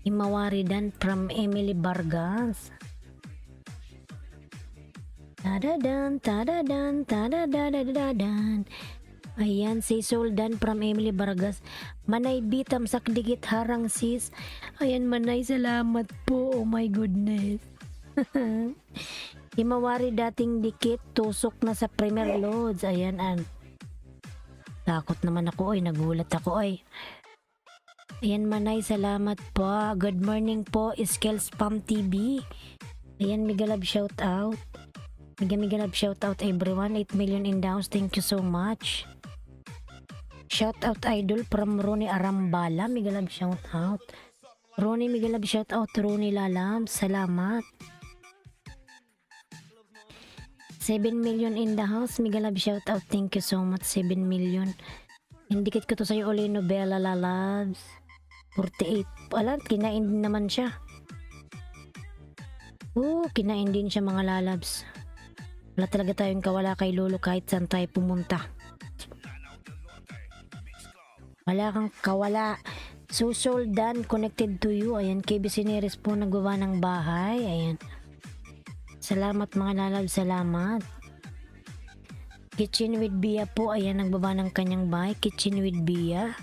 Himawari Dan from Emily Vargas. Tadadan. Ayan, sea soil Dan from Emily Vargas. Manay bitam sak dikit harang sis. Ayan, Manay, salamat po. Oh my goodness. Himawari dating dikit, tusok na sa Premier Loads. Ayan, takot naman ako, oy, nagulat ako, oy. Ayan, Manay, salamat po. Good morning po, Iskels Spam TV. Ayan, Migalab shout out. Migalab shout out everyone. 8 million in downs, thank you so much. Shout out idol from Ronnie Arambala. Migalab shout out. Ronnie, Migalab shout out. Ronnie Lalam, salamat. 7 million in the house. Migalab shout out. Thank you so much. 7 million. Indikit ko to sa'yo ulit. Novella Lalabs. 48. Alam, kinain din naman siya. Kinain din siya mga lalabs. Wala talaga tayong kawala kay Lolo kahit saan tayo pumunta. Wala kang kawala. So, Dan, connected to you. Ayan, KBC Neres po nagbawa ng bahay. Ayan. Salamat mga lalab, salamat. Kitchen with Bia po, ayan, nagbaba ng kanyang bahay. Kitchen with Bia.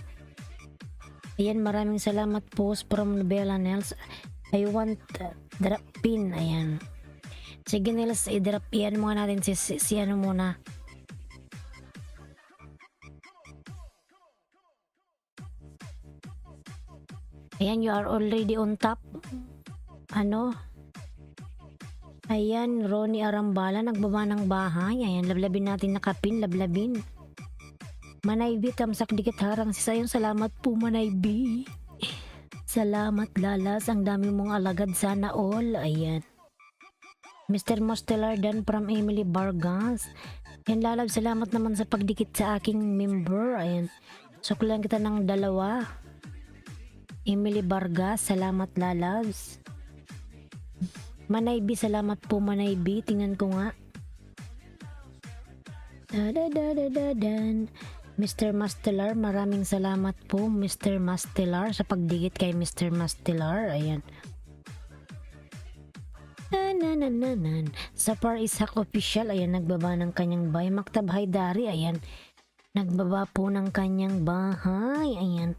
Ayan, maraming salamat po from Bella Nels. I want drop pin, ayan. Sige Nels, i-drop yan muna natin si ano muna. Ayan, you are already on top. Ano? Ayan, Ronnie Arambala, nagbaba ng bahay. Ayan, lablabin natin nakapin, lablabin. Manay B, tamsak dikit harang si sayong. Salamat po, Manay B. Salamat, Lalas. Ang dami mong alagad, sana all. Ayan. Mr. Mostelar Dan from Emily Vargas. Ayan, Lalab, salamat naman sa pagdikit sa aking member. Ayan. Suklan kita ng 2. Emily Vargas, salamat, Lalabs. Manay B, salamat po Manay B. Tingnan ko nga. Mr. Mastelar, maraming salamat po Mr. Mastelar sa pagdikit kay Mr. Mastelar. Ayan. Sapar Ishak Official, ayan, nagbaba ng kanyang bahay. Maktab Haydari, ayan, nagbaba po ng kanyang bahay. Ayan.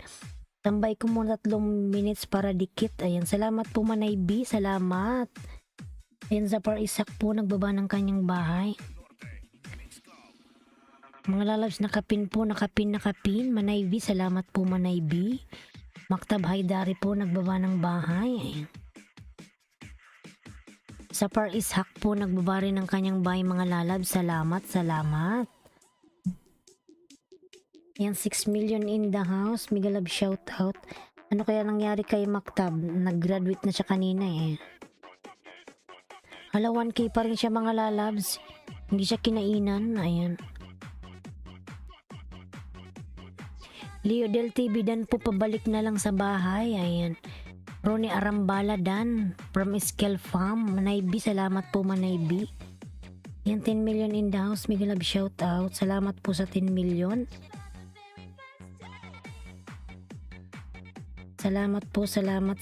Tambay ko muna 3 minutes para dikit. Ayan, salamat po Manay B, salamat. Ayan, Zapar Isak po nagbaba ng kanyang bahay. Mga lalabs, nakapin po, nakapin. Manaybi, salamat po Manaybi. Maktab Haydari po, nagbaba ng bahay. Ayan. Sapar Ishak po, nagbaba rin ng kanyang bahay mga lalabs. Salamat. Yan, 6 million in the house. Migalab shout out. Ano kaya nangyari kay Maktab? Nag-graduate na siya kanina eh. Hala, 1K pa rin siya mga lalabs. Hindi siya kinainan. Ayan. Leo Del TV Dan po, pabalik na lang sa bahay. Ayan. Ronnie Arambala Dan from Eskel Farm. Manaybi, salamat po Manaybi. Yan, 10 million in the house. Migalab shout out. Salamat po sa 10 million. Salamat po, salamat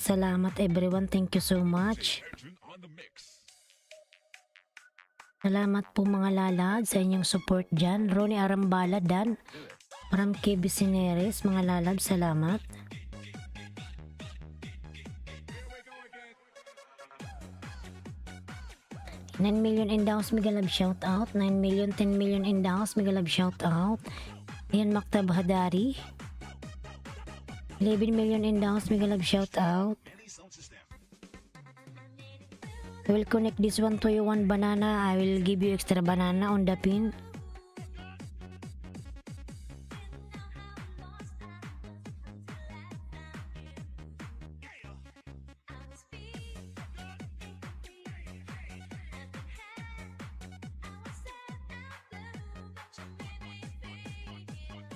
everyone. Thank you so much. Salamat po mga lalad sa inyong support dyan. Ronnie Arambala Dan from KB Sineres, mga lalad, salamat. $9 million in the house, Migalab shout out. 9 million, 10 million in the house, Migalab shout out. Ayan, Maktab Hadari. 11 million in the house, Migalab shout out. I will connect this one to you, one banana. I will give you extra banana on the pin.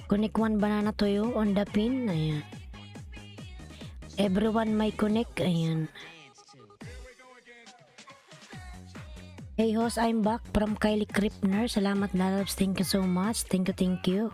Connect one banana to you on the pin. Ayan. Everyone may connect. Ayan. Hey host, I'm back from Kylie Kripner. Salamat lalabs. Thank you so much. Thank you.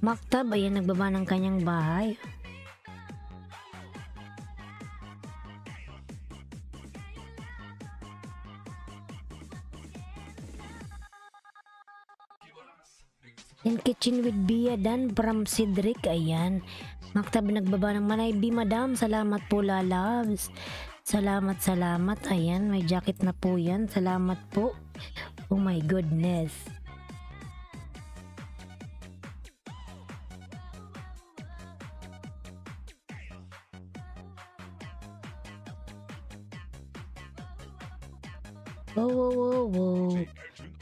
Maktab, ayan, nagbaba ng kanyang bahay. Yan, kitchen with Bia Dan from Cedric, ayan. Maktab, nagbaba ng Manaybi, madam. Salamat po lalabs. Salamat. Ayan, may jacket na po yan. Salamat po. Oh my goodness. Wow.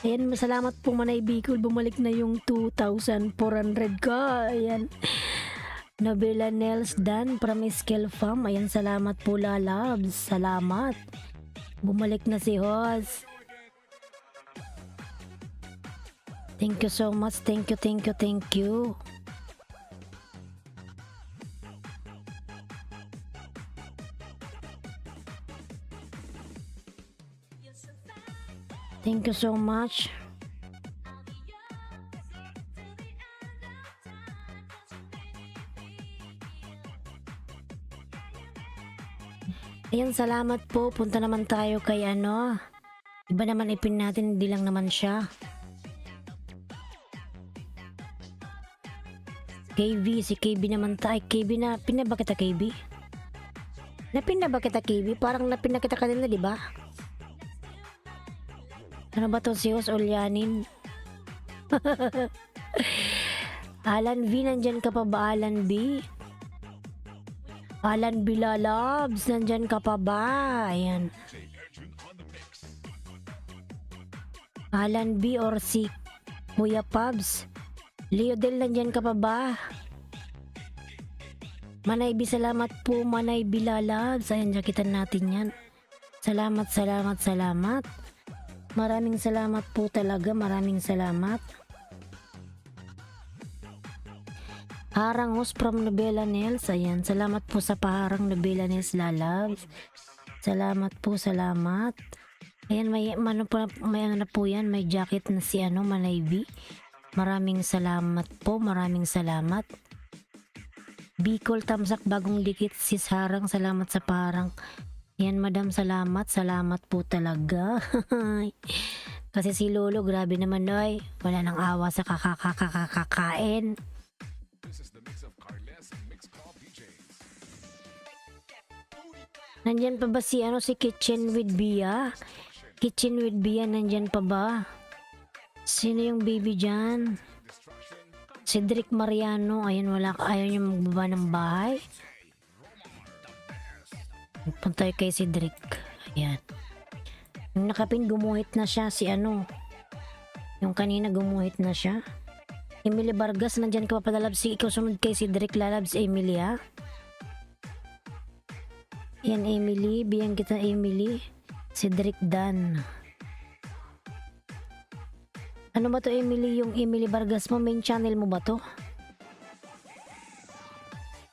Ayan, masalamat po Manay Bicol. Bumalik na yung 2,400 ka. Ayan. Nobela Nels Dan from Eskel Farm. Ayan, salamat po lalabs. Salamat. Bumalik na si Hoss. Thank you so much. Thank you. Thank you so much. Ayan, salamat po. Punta naman tayo kay ano. Iba naman ipin natin, hindi lang naman siya. KB, si KB naman tayo. KB na, pina ba kita KB? Napin ba kita KB? Parang napin na kita kanina, di ba? Ano ba to si Os Ulyanin? Alan V, nandyan ka pa ba Alan B? Alan B lalabs, nandyan ka pa ba? Ayan. Alan B or si Kuya Pabs. Leo Del, nandyan ka pa ba? Manaybi, salamat po Manaybi lalabs. Ayan, jakitan natin yan. Salamat. Maraming salamat po talaga. Maraming salamat. Harang host from Nobela Nels. Ayan. Salamat po sa paharang Nobela Nels lalabs. Salamat po. Ayan. May ano po yan. May jacket na si Manaybi. Maraming salamat po. Bicol Tamsak bagong dikit si Sarang, salamat sa parang. Yan madam, salamat po talaga. Kasi si Lolo grabe naman noy, wala nang awa sa kakakain. Nandyan pa ba si si Kitchen with Bia? Kitchen with Bia, nandyan pa ba? Sino yung baby dyan? Cedric Mariano, ayan wala, ayaw niya magbaba ng bahay. Punta tayo kay Cedric. Ayan. Yung nakapin, gumuhit na siya si yung kanina gumuhit na siya. Emily Vargas, nandyan ka pa padalabs. Ikaw sunod kay Cedric, lalabs Emily ha. Yan Emily, biyang kita Emily. Cedric Dan. Ano ba to Emily? Yung Emily Vargas mo, main channel mo ba to?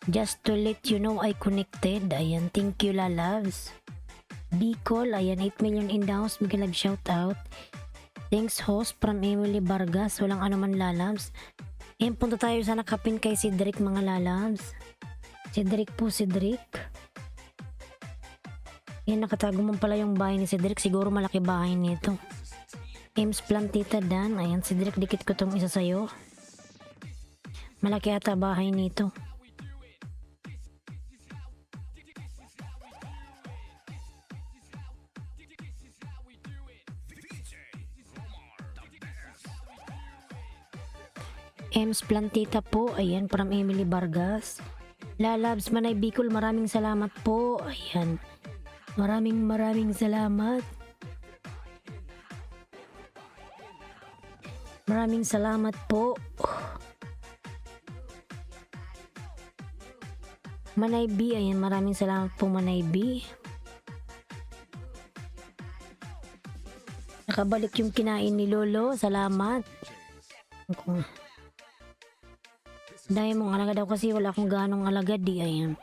Just to let you know I connected. Ayan, thank you lalabs. Bicol, ayan, 8 million in the house. Biglang shout out. Thanks host from Emily Vargas. Walang anuman lalabs. Ayan, punta tayo sa nakapin kay Cedric mga lalabs. Cedric po, Cedric. Ayan, nakatago mo pala yung bahay ni Cedric. Siguro malaki bahay nito. Ames Plantita Dan. Ayan, Cedric, dikit ko tong isa sa'yo. Malaki ata bahay nito. Ems Plantita po, ayan, from Emily Vargas. Lalabs Manay Bicol, maraming salamat po. Ayan, maraming salamat. Maraming salamat po. Manay B, ayan, maraming salamat po Manay B. Nakabalik yung kinain ni Lolo, salamat. Dahil mong alaga daw kasi wala akong ganong alagad di ayan.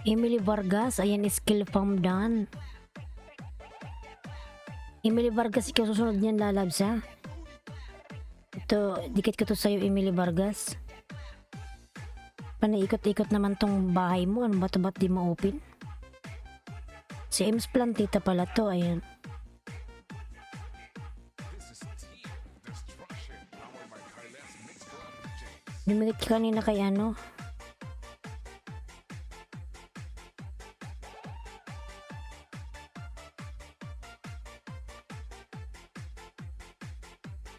Emily Vargas, ayan, skill farm done. Emily Vargas, ikaw susunod niyan lalabs ha. Ito, dikit ko to sa'yo Emily Vargas. Panaikot-ikot naman tong bahay mo. Ano ba ito? Ba't di ma-open? Si Ems Plantita pala to. Ayan. Dumikit kanina kay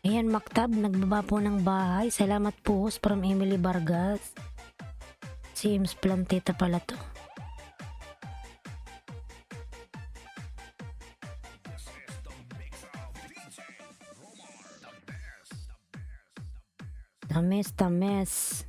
Ayan, Maktab. Nagbaba po ng bahay. Salamat po from Emily Vargas. Si Ems Plantita pala to. Tames.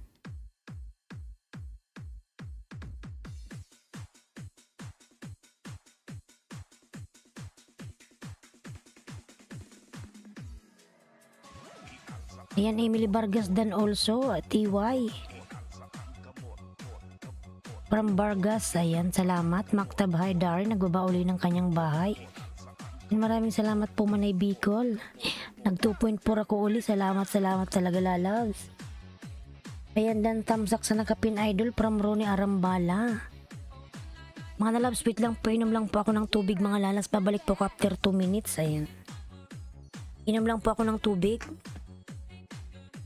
Ayan, Emily Vargas dan also, TY. From Vargas, ayan, salamat. Maktab Haidar, nagbaba uli ng kanyang bahay. Maraming salamat po Manay Bicol. Nag 2.4 ako uli. Salamat talaga lalabs. Ayan, dan tamsak sa nakapin idol from Ronnie Arambala. Mga lalabs, wait lang po. Inom lang po ako ng tubig mga lalabs. Pabalik po ako after 2 minutes. Ayan. Inom lang po ako ng tubig.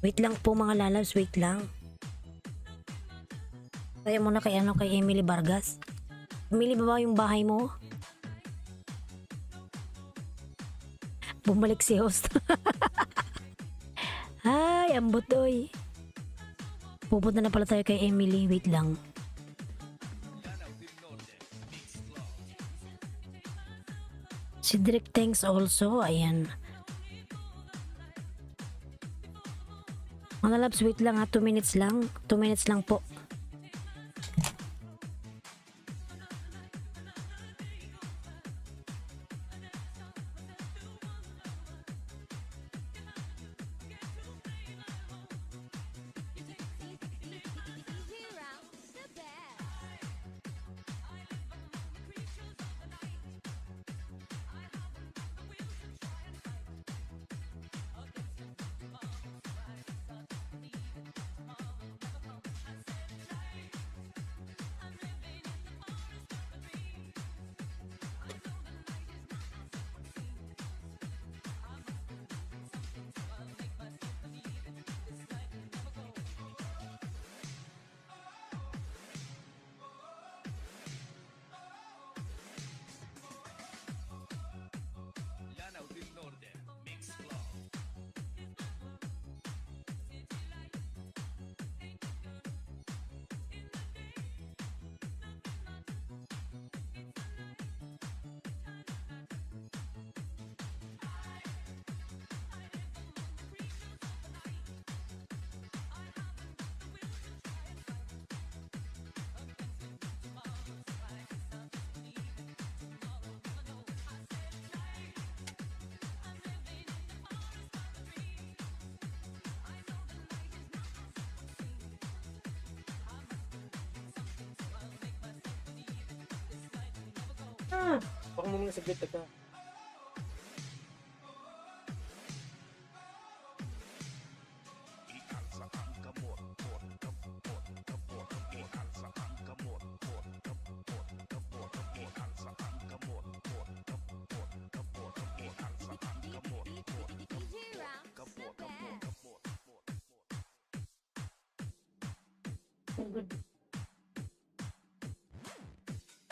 Wait lang po mga lalabs, wait lang. Kaya muna kay kay Emily Vargas. Emily, ba yung bahay mo? Bumalik si host. Ay, ambot oy. Pupunta na pala tayo kay Emily. Wait lang. Cedric, thanks also. Ayan. Mga labs, wait lang ha. 2 minutes lang. 2 minutes lang po. Baka mo muna saglit ka.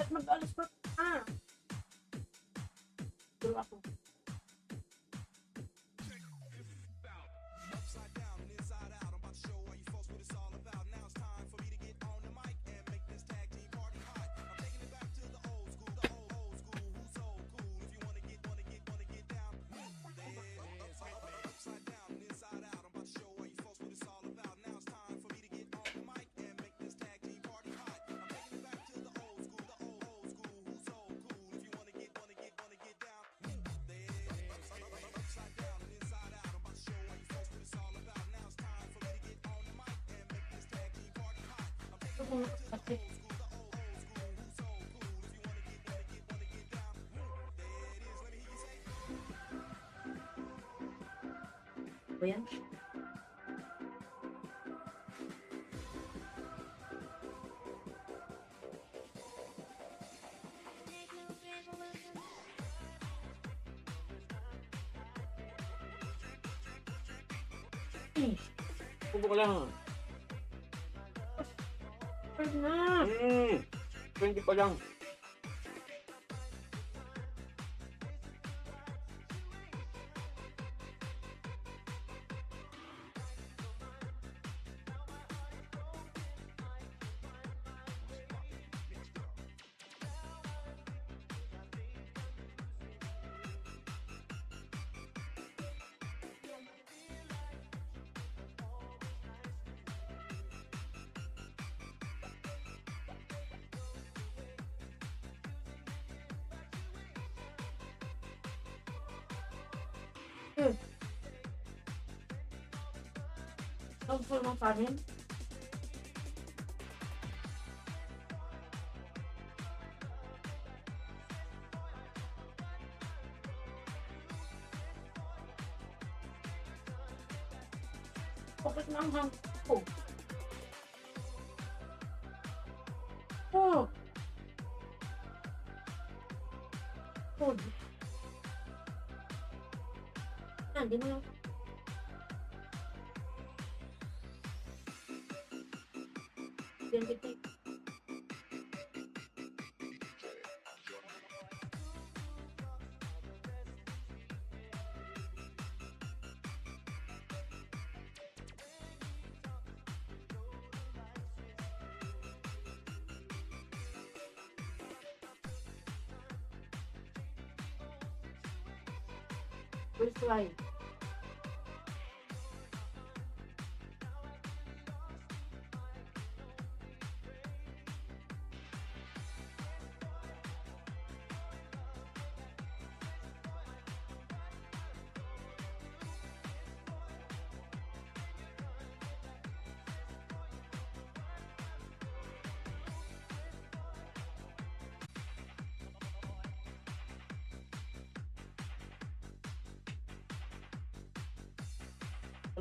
At mag-alas pa. Dito ako. Ba yan? Tubo ka lang. Pwede na. 20 pa lang. Ang full ng kanin. Bakit na ang hang ko? Oh! Food. Hindi mo lang. Yan kita. First try.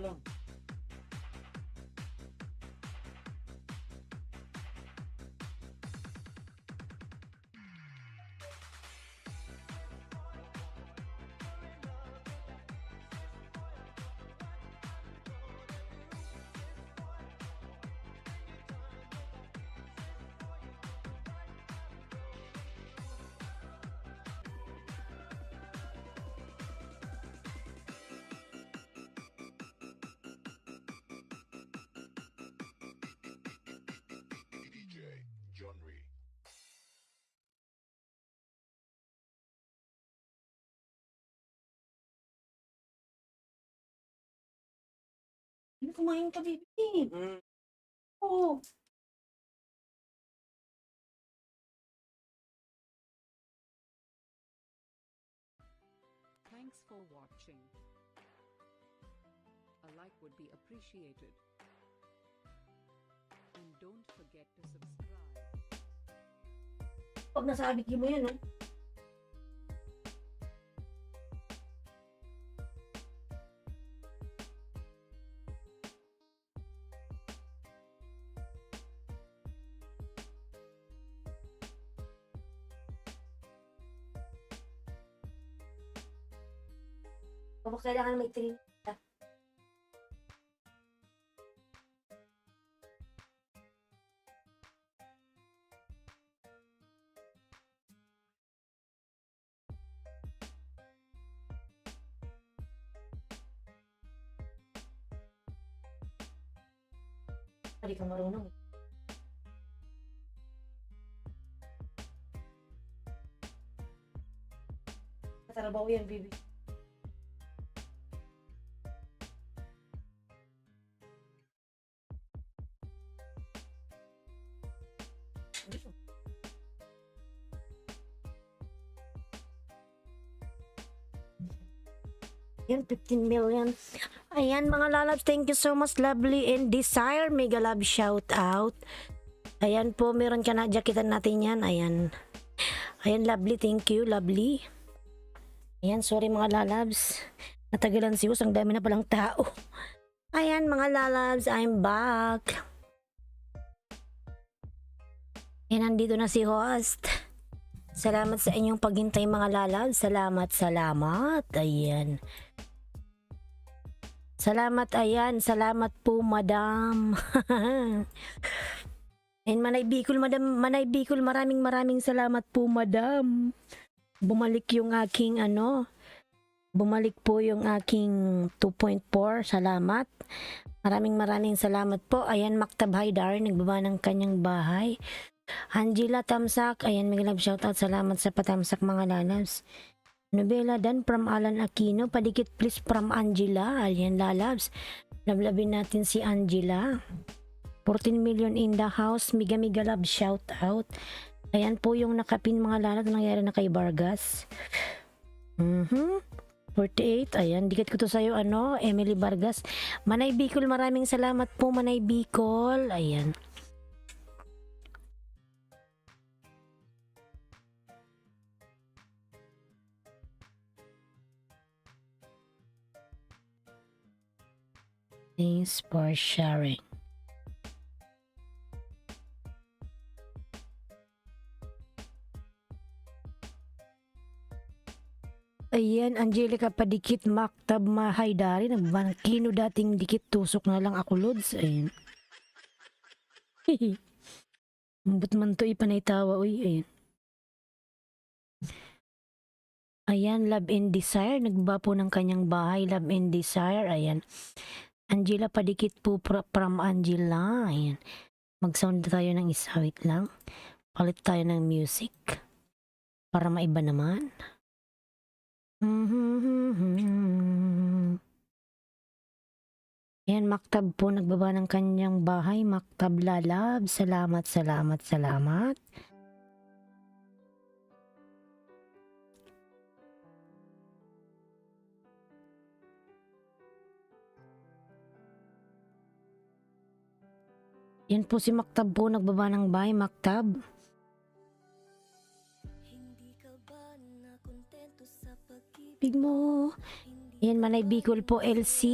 Lang. Hindi kumain ka, baby. Oo. Thanks for watching. A like would be appreciated. And don't forget to subscribe. Pag nasabi mo yan, no? Kapag kailangan may train. Hindi ka marunong. Trabaho yan, baby. Yan, 15 million. Ayan, mga lalabs, thank you so much, Lovely and Desire. Mega love shout out. Ayan po, meron ka na, jacketan natin yan. Ayan. Ayan, Lovely, thank you, Lovely. Ayan, sorry mga lalabs. Natagalan si Hus, ang dami na palang tao. Ayan, mga lalabs, I'm back. Ayan, nandito na si host. Salamat sa inyong paghintay mga lalabs. Salamat, salamat. Ayan. Salamat, ayan. Salamat po, madam. And Manay Bicol, madam. Manay Bicol, maraming salamat po, madam. Bumalik yung aking bumalik po yung aking 2.4. Salamat. Maraming salamat po. Ayan, Maktab Haidar, nagbaba ng kanyang bahay. Angela Tamsak, ayan, may love shoutout. Salamat sa patamsak mga lalabs. Nobela Dan from Alan Aquino, padikit please from Angela. Ayan, lalabs. Lablabin natin si Angela. 14 million in the house. Miga love shoutout. Ayan po yung nakapin mga lalabs. Nangyari na kay Vargas. 48. Ayan, dikit ko to sa'yo, Emily Vargas. Manay Bicol, maraming salamat po, Manay Bicol. Ayan. Thanks for sharing. Ayan, Angelica Padikit, Maktab Mahaydari, nagbangkino dating dikit, tusok na lang ako, Lods. Ayan. Mbut man to ipanay tawa, uy. Ayan. Ayan, Love and Desire, nagbaba po ng kanyang bahay, Love and Desire, ayan. Angela Padikit po from Angela, ayan. Mag-sound tayo ng isa, wait lang. Palit tayo ng music, para maiba naman. Ayan, Maktab po, nagbaba ng kanyang bahay, Maktab Lalab, salamat. Yan po si Maktab po, nagbaba ng bahay, Maktab. Big mo. Yan, Manay Bicol po, Elis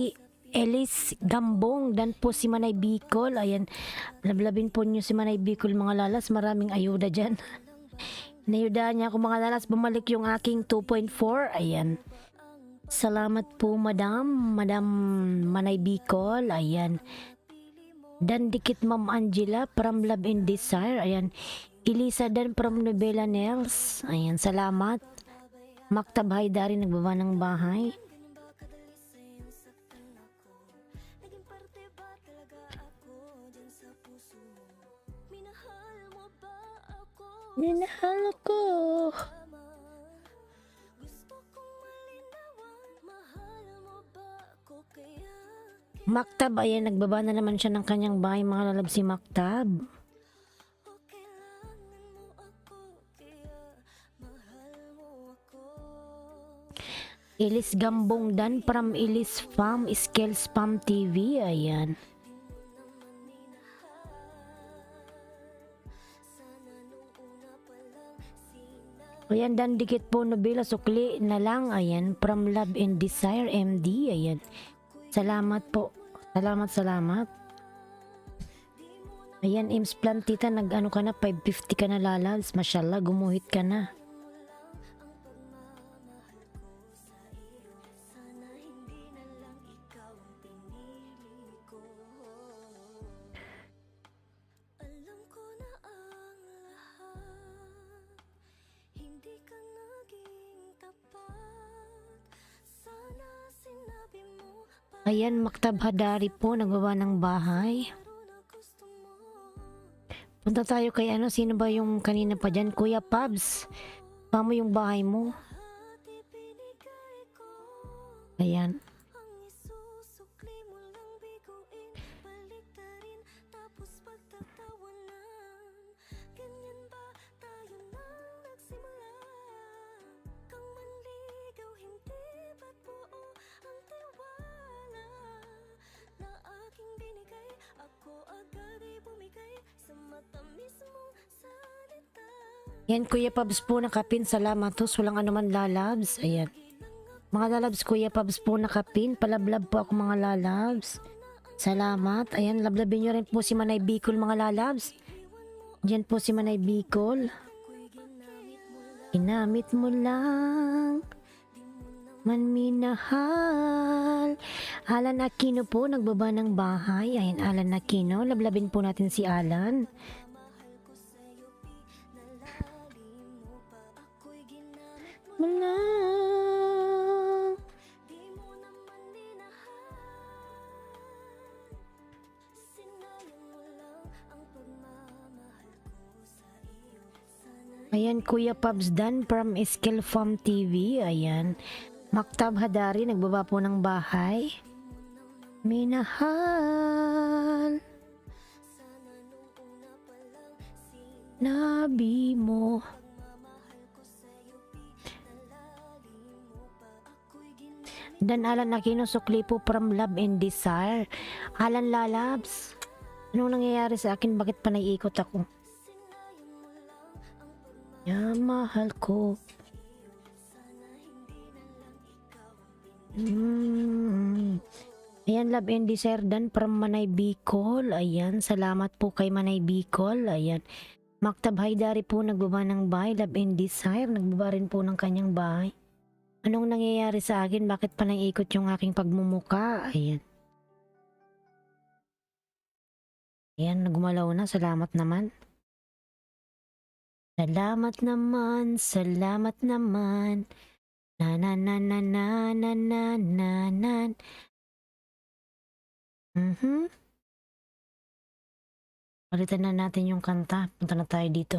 Gambong. Dan po si Manay Bicol. Ayan, lablabin po niyo si Manay Bicol mga lalas. Maraming ayuda dyan. Inayudahan niya ako mga lalas. Bumalik yung aking 2.4. Ayan. Salamat po, Madam Manay Bicol. Ayan. Dan dikit Ma'am Angela from Love and Desire. Ayan. Elisa Dan from Novela Nails. Ayan, salamat. Maktab Haidari, nagbaba ng bahay. Minahal ko. Maktab, ayan, nagbaba na naman siya ng kanyang bahay, mga lalab si Maktab. Ilis Gambong Dan from Ilis Farm, Skills Farm TV, ayan. Ayan, Dan dikit po Nobela, sukli na lang, ayan, from Love and Desire MD, ayan. Salamat po, salamat. Ayan, Ims Plantita, nag-ano ka na, 550 ka na lalabs, mashallah, gumuhit ka na. Ayan, Maktab Hadari po, nagbaba ng bahay. Punta tayo kay ano, sino ba yung kanina pa dyan? Kuya Pabs, mo yung bahay mo. Ayan. Yan, Kuya Pabs po nakapin. Salamat tos. Walang anuman lalabs. Ayan. Mga lalabs, Kuya Pabs po nakapin. Palablab po ako mga lalabs. Salamat. Ayan, lablabin nyo rin po si Manay Bicol mga lalabs. Diyan po si Manay Bicol. Ginamit mo lang man minahal. Alan Aquino po nagbaba ng bahay. Ayan, Alan Aquino. Lablabin po natin si Alan. Mula. Ayan, Kuya Pabs Dan from Skill Farm TV. Ayan. Maktab Hadari, nagbaba po ng bahay. Minahal. Nabi mo. Dan Alan Aquino, sukli po from Love and Desire. Alan Lalabs, anong nangyayari sa akin? Bakit pa naiikot ako? Ya, mahal ko. Ayan, Love and Desire Dan from Manay Bicol. Ayan, salamat po kay Manay Bicol. Ayan. Maktab Haydari po nagbaba ng bahay. Love and Desire, nagbaba rin po ng kanyang bahay. Anong nangyayari sa akin? Bakit pa naiikot yung aking pagmumuka? Ayan. Ayan, nagumalaw na. Salamat naman. Salamat naman. Salamat naman. Na na na na na na na na na. Palitan na natin yung kanta. Punta na tayo dito.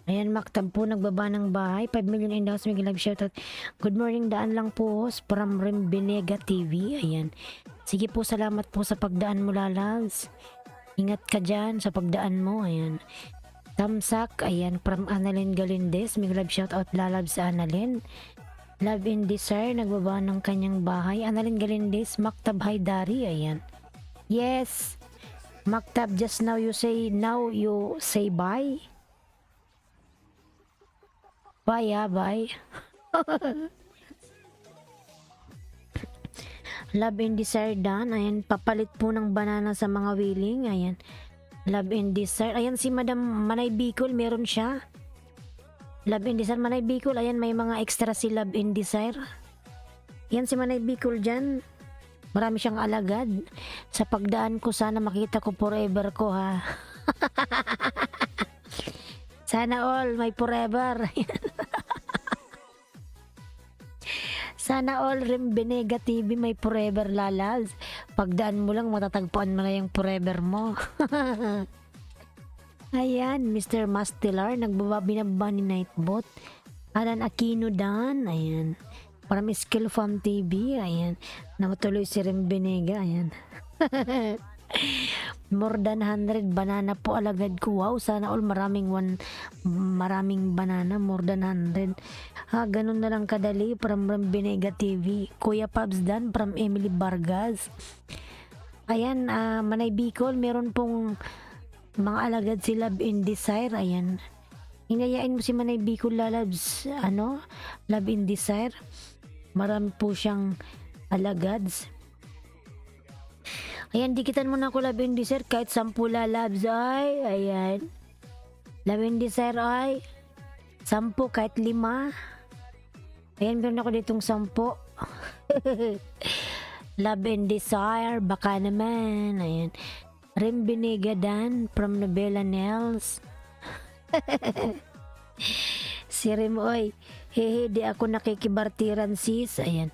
Ayan, Maktab po nagbaba ng bahay. 5 million in the house. May live shoutout. Good morning, daan lang po from Rembinega TV. Ayan. Sige po, salamat po sa pagdaan mo, lalabs. Ingat ka dyan sa pagdaan mo. Ayan. Tamsak, ayan, from Annalyn Galindes. May live shoutout, lalabs sa Annalyn. Love and Desire, nagbaba ng kanyang bahay. Annalyn Galindes, Maktab Haydari. Ayan. Yes. Maktab, just now you say bye. Bye, bye. Love and Desire Dan. Ayan, papalit po ng banana sa mga willing. Ayan. Love and Desire. Ayan, si Madam Manay Bicol, meron siya. Love and Desire, Manay Bicol. Ayan, may mga extra si Love and Desire. Ayan, si Manay Bicol dyan. Marami siyang alagad. Sa pagdaan ko, sana makita ko forever ko, ha. Sana all, may forever. Sana all, Rembinega TV, may forever, lalaz. Pagdaan mo lang, matatagpuan mo na yung forever mo. Ayan, Mr. Mastilar, binaba ni Nightbot. Alan Aquino Dan, ayan. From Skill Farm TV, ayan. Nakatuloy si Rembinega, ayan. More than 100 banana po alagad ko. Wow, sana all maraming banana, more than 100. Ha, ganun na lang kadali. From Rembinega TV. Kuya Pabs Dan from Emily Vargas. Ayan, Manay Bicol, meron pong mga alagad si Love and Desire. Ayan. Hinayain mo si Manay Bicol, lalabs, Love and Desire. Marami po siyang alagads. Ayan, dikitan mo na ako, Love and Desire, kahit 10 lalabs. Ay, ayan. Love and Desire, ay 10, kahit 5. Ayan, meron ako ditong 10. Love and Desire, baka naman. Ayan. Rembinega Dan from Novella Nels. Si Remoy, hehe, di ako nakikibartiran sis. Ayan.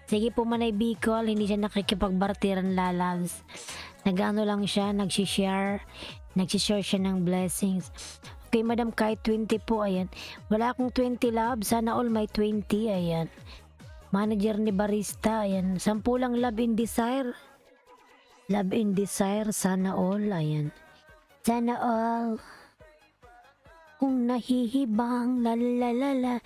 Sige po Manay Bicol, hindi siya nakikipagbartiran lalabs. Nag-ano lang siya, nagsishare siya ng blessings. Okay, madam, kahit 20 po, ayan. Wala akong 20 love, sana all may 20, ayan. Manager ni Barista, ayan. 10 lang love in desire. Love in desire, sana all, ayan. Sana all. Kung nahihibang, lalalala.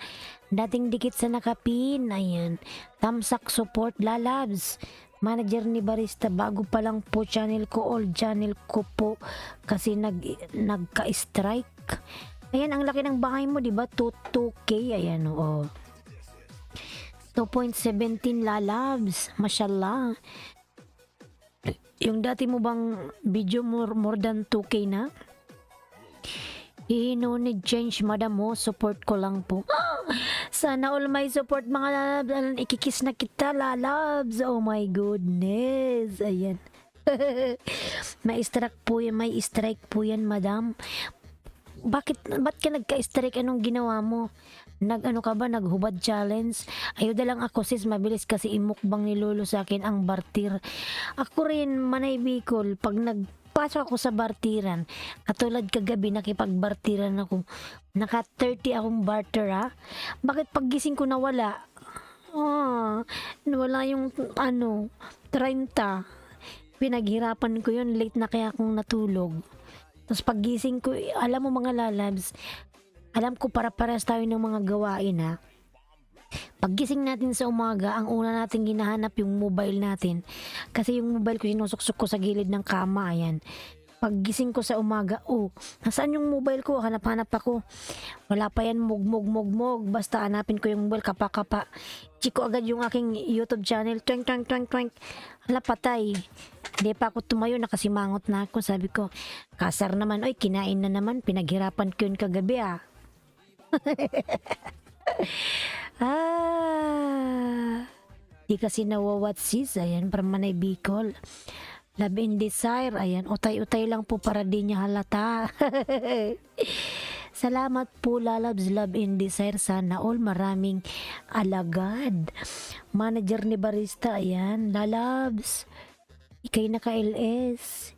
Dating dikit sa nakapin, ayan. Tamsak support, lalabs. Manager ni Barista, bago pa lang po channel ko, old channel ko po. Kasi nagka-strike. Ayan, ang laki ng bahay mo, di ba? 2K, ayan, oo. 2.17 lalabs. Mashallah. Yung dati mo bang video more than 2K na? No need change, madam mo. Support ko lang po. Sana all my support, mga lalabs. Ikikis na kita, lalabs. Oh my goodness. Ayan. May strike po yan, madam. Ba't ka nagka-strike? Anong ginawa mo? Nag-ano ka ba? Naghubad challenge? Ayuda lang ako sis, mabilis kasi imukbang ni Lolo sa akin ang bartir. Ako rin, Manay Bicol, pag nagpasok ako sa bartiran, katulad kagabi nakipagbartiran ako, naka 30 akong barter ha. Bakit paggising ko nawala? Nawala yung 30. Pinaghirapan ko yun, late na kaya akong natulog. Tapos paggising ko, alam mo mga lalabs, alam ko para-paras tayo ng mga gawain ha. Paggising natin sa umaga, ang una natin ginahanap yung mobile natin. Kasi yung mobile ko sinusuksok ko sa gilid ng kama, ayan. Paggising ko sa umaga, nasaan yung mobile ko? Hanap-hanap ako. Wala pa yan, mug. Basta hanapin ko yung mobile, kapa-kapa. Chiko agad yung aking YouTube channel. Twink. Hala, patay. Hindi pa ako tumayo, nakasimangot na ako. Sabi ko, kasar naman. Oy, kinain na naman. Pinaghirapan ko yun kagabi Di kasi nawawat sis. Ayan, para Manay Bicol. Love in desire. Ayan, utay-utay lang po para di niya halata. Salamat po lalabs, love in desire. Sana all maraming alagad. Manager ni Barista. Ayan, lalabs. Ikay naka-LS.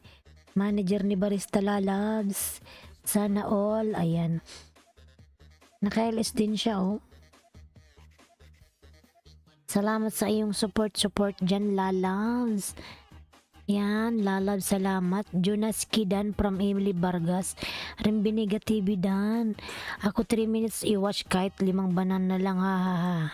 Manager ni Barista, lalabs. Sana all. Ayan. Naka-LS din siya, Salamat sa iyong support dyan, lalabs. Yan, lalabs, salamat. Jonas Kidan from Emily Vargas. Rimbiniga TV Dan. Ako 3 minutes i-watch kahit 5 banana lang, ha.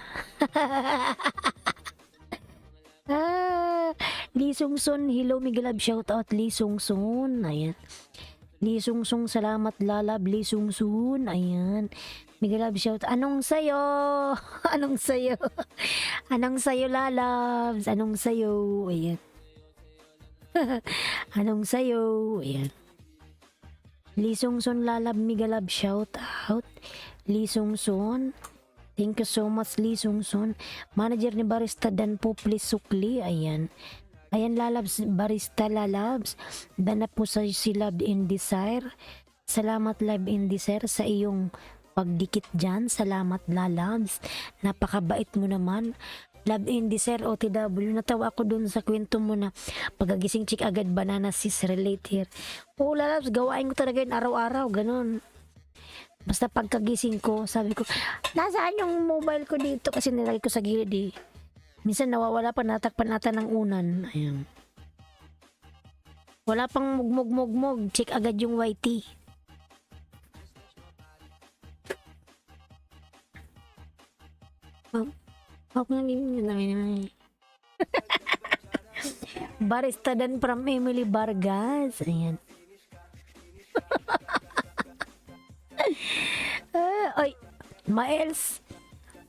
Lee Sungsun, hello, Miguel Lab, shout out Lee Sungsun. Ayan. Lee Sungsung, salamat lalab. Lee Sungsun, ayan. Miguel Lab, shout. Anong sayo? Anong sayo? Anong sayo lalabs? Anong sayo? Ayan. Anong sayo? Ayan. Lee Sungsun lalab, Miguel Lab, shout out. Lee Sungsun. Thank you so much, Lee Sungsun. Manager ni Barista Dan po, please sukli. Ayan. Ayan lalabs, Barista lalabs. Dan na po sa si Love in Desire. Salamat Love in Desire sa iyong pagdikit dyan. Salamat lalabs. Napakabait mo naman. Love in Desire OTW. Natawa ako dun sa kwento mo na pagagising chick agad banana sis, relate here. Oo lalabs, gawain ko talaga yun araw-araw. Ganun. Basta pagkagising ko, sabi ko, nasaan yung mobile ko dito? Kasi nilagay ko sa gilid Minsan nawawala pa, natakpan ata ng unan. Ayan. Wala pang mugmog. Check agad yung YT. Barista Dan from Emily Vargas. Ayan. Oy, Maels.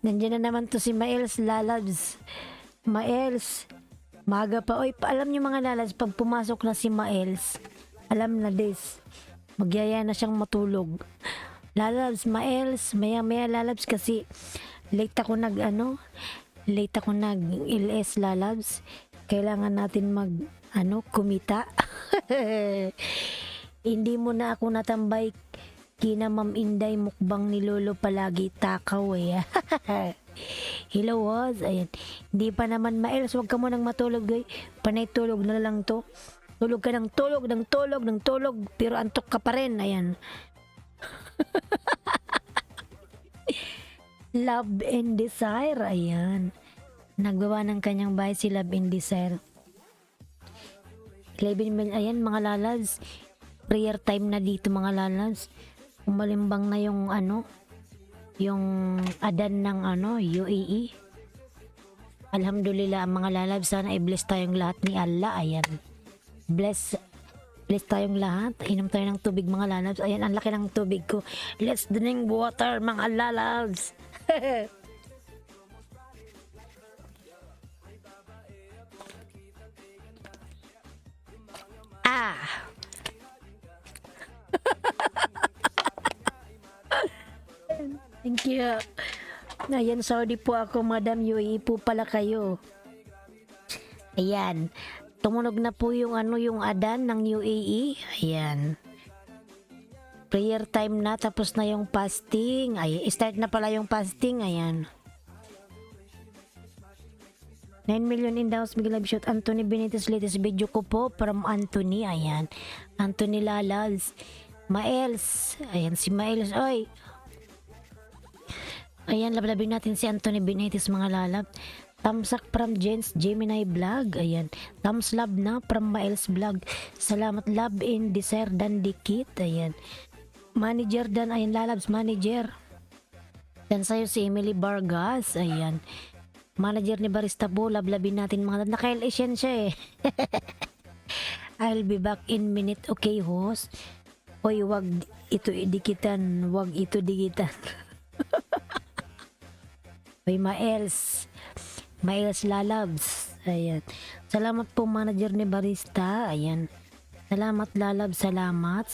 Nandiyan na naman to si Maels lalabs. Maels. Maga pa. Oy, alam nyo mga lalabs, pag pumasok na si Maels, alam na this. Magyaya na siyang matulog. Lalabs, Maels, maya lalabs kasi late ako nag LS lalabs. Kailangan natin kumita. Hindi mo na ako natambay Kina Ma'am Inday, mukbang ni Lolo palagi takaw eh. Hello, was. Ayan. Hindi pa naman Maels, wag ka mo nang matulog eh. Panay tulog na lang to. Tulog ka ng tulog, ng tulog, ng tulog. Pero antok ka pa rin. Ayan. Love and Desire. Ayan. Nagbawa ng kanyang bahay si Love and Desire. 11 million. Ayan mga lalabs. Prayer time na dito mga lalabs. Umalimbang na yung ano, yung adan ng ano, UAE. Alhamdulillah mga lalabs, sana i-bless tayong lahat ni Allah. Ayan. Bless tayong lahat. Inom tayo ng tubig mga lalabs. Ayan, ang laki ng tubig ko. Let's drink water mga lalabs. Thank you. Ayan, Saudi po ako, Madam. UAE po pala kayo. Ayan. Tumunog na po yung ano, yung adan ng UAE. Ayan. Prayer time na, tapos na yung fasting. Ay, start na pala yung fasting. Ayan. 9 million in the house, Miguel Abishot. Anthony Benitez, latest video ko po from Anthony. Ayan. Anthony Lalas. Maels. Ayan, si Maels. Oy. Ayan, lablabin natin si Anthony Benitez mga lalab. Tamsak from Jens Gemini Vlog. Ayan. Thumbs love na from Maels Vlog. Salamat love in Desire Dan Dikit. Ayan. Manager Dan. Ayan lalabs. Manager. Dan sa'yo si Emily Vargas. Ayan. Manager ni Barista po. Lablabin natin mga naka-LSN siya eh. I'll be back in minute. Okay host. Oy, wag ito dikitan. Wag ito dikitan. Oy, Maels Lalabs. Ayan. Salamat po manager ni Barista. Ayan. Salamat Lalabs. Salamat.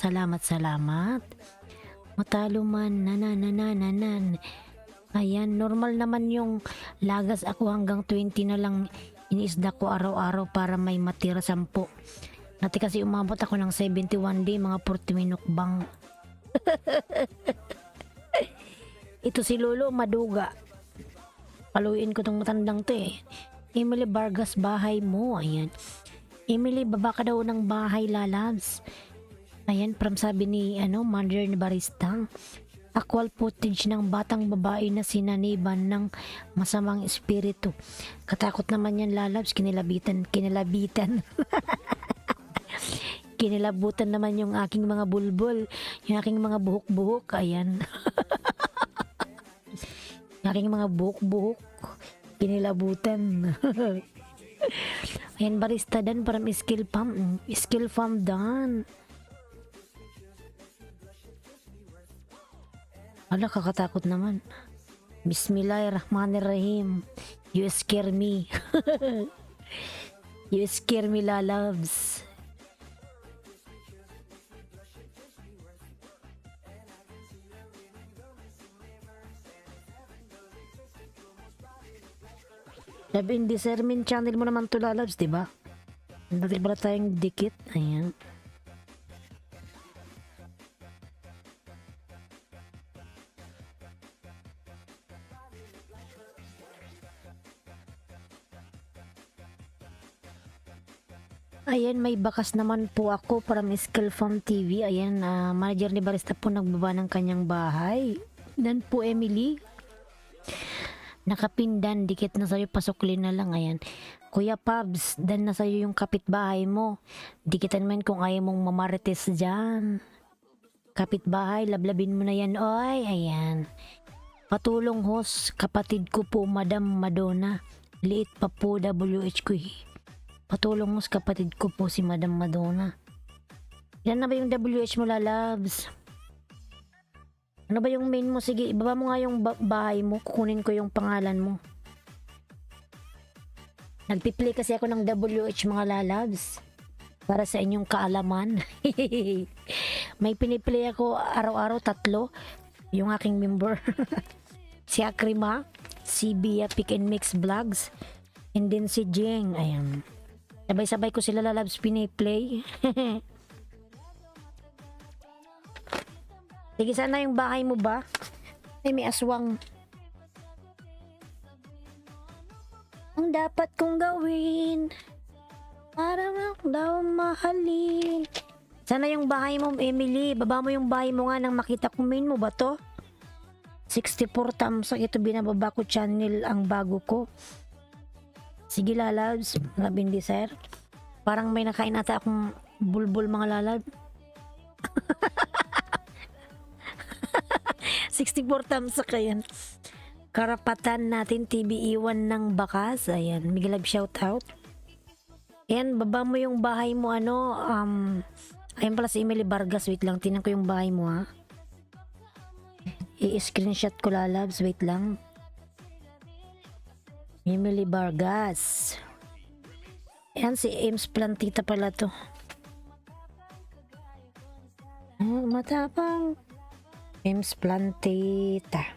Matalo man. Nanan. Ayan. Normal naman yung lagas ako hanggang 20 na lang iniisda ko araw-araw para may matira 10. Dati kasi umabot ako ng 71 day, mga 40 minukbang. Ito si Lolo Maduga. Paluin ko tong matandang to eh. Emily Vargas, bahay mo. Ayan. Emily, baba ka daw ng bahay lalabs. Ayan, from sabi ni manager ni Barista. Actual footage ng batang babae na sinaniban ng masamang espiritu. Katakot naman yan lalabs. Kinilabitan. Kinilabutan naman yung aking mga bulbul. Yung aking mga buhok-buhok. Ayan. Aking mga buhok-buhok kinilabutan. Ayan, Barista Dan para skill farm Dan. Ala, kakatakot naman. Bismillahirrahmanirrahim. You scare me. You scare me lalabs. Love in Discernment channel mo naman to lalabs, diba? Dati pala tayong dikit. Ayan. Ayan, may bakas naman po ako para Skill Farm TV. Ayan, manager ni Barista po nagbaba ng kanyang bahay. Dan po Emily. Nakapindan, dikit na sa'yo, pasuklin na lang. Ayan. Kuya Pabs, dan na sa'yo yung kapitbahay mo. Dikitan man kung ayaw mong mamarites dyan. Kapitbahay, lablabin mo na yan. Oy, ayan. Patulong host, kapatid ko po, Madam Madonna. Liit pa po, WH ko. Patulong host, kapatid ko po, si Madam Madonna. Yan na ba yung WH mo, lalabs? Ano ba yung main mo? Sige, ibaba mo nga yung bahay mo. Kukunin ko yung pangalan mo. Nagpi-play kasi ako ng WH mga lalabs. Para sa inyong kaalaman. May piniplay ako araw-araw 3. Yung aking member. Si Akrima. Si Bia Pick and Mix Vlogs. And then si Jeng. Ayan. Sabay-sabay ko sila lalabs piniplay. Sige, sana yung bahay mo ba? Ay, may aswang. Ang dapat kong gawin para daw mahalin. Sana yung bahay mo, Emily. Baba mo yung bahay mo nga nang makita ko. Main mo ba to? 64 tamsak. Ito binababa ko channel ang bago ko. Sige, lalabs. Labing desire. Parang may nakain ata akong bulbul mga lalab. 64 tamsak. Ayan. Karapatan natin TBE1 ng bakas. Ayan. Miguel shout out. Ayan, baba mo yung bahay mo ayun pala si Emily Vargas. Wait lang, tinan ko yung bahay mo ha. I-screenshot ko lalabs. Wait lang. Emily Vargas. Ayan, si Ames Plantita pala to. Oh, matapang. Ames Plantita.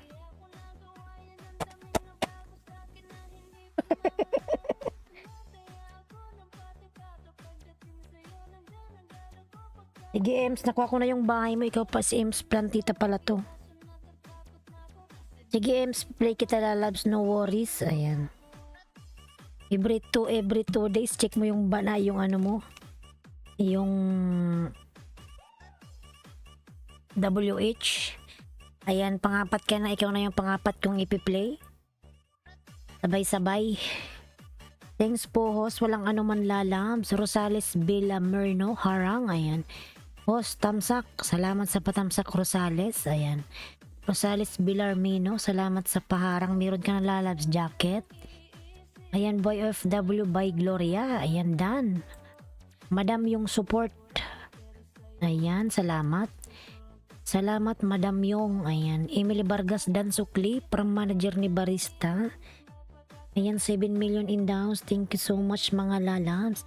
Sige, Ems, nakuha ko na yung bahay mo. Ikaw pa si Ems Plantita pala to. Sige, Ems, play kita lalabs, no worries. Ayan. Every 2 days, check mo yung bana, yung ano mo. Yung WH. Ayan, pangapat ka na. Ikaw na yung pangapat kong ipi-play. Sabay-sabay. Thanks po, host. Walang anuman lalabs. Rosales Villamerno, harang. Ayan. Host, tamsak. Salamat sa patamsak, Rosales. Ayan. Rosales Villarmino, salamat sa paharang. Meron ka na lalabs jacket. Ayan, Boy FW by Gloria. Ayan, Dan. Madam yung support. Ayan, salamat. Salamat, Madam Yung. Ayan. Emily Vargas Dan Sukli, from manager ni Barista. Ayan, 7 million in downs. Thank you so much, mga lalabs.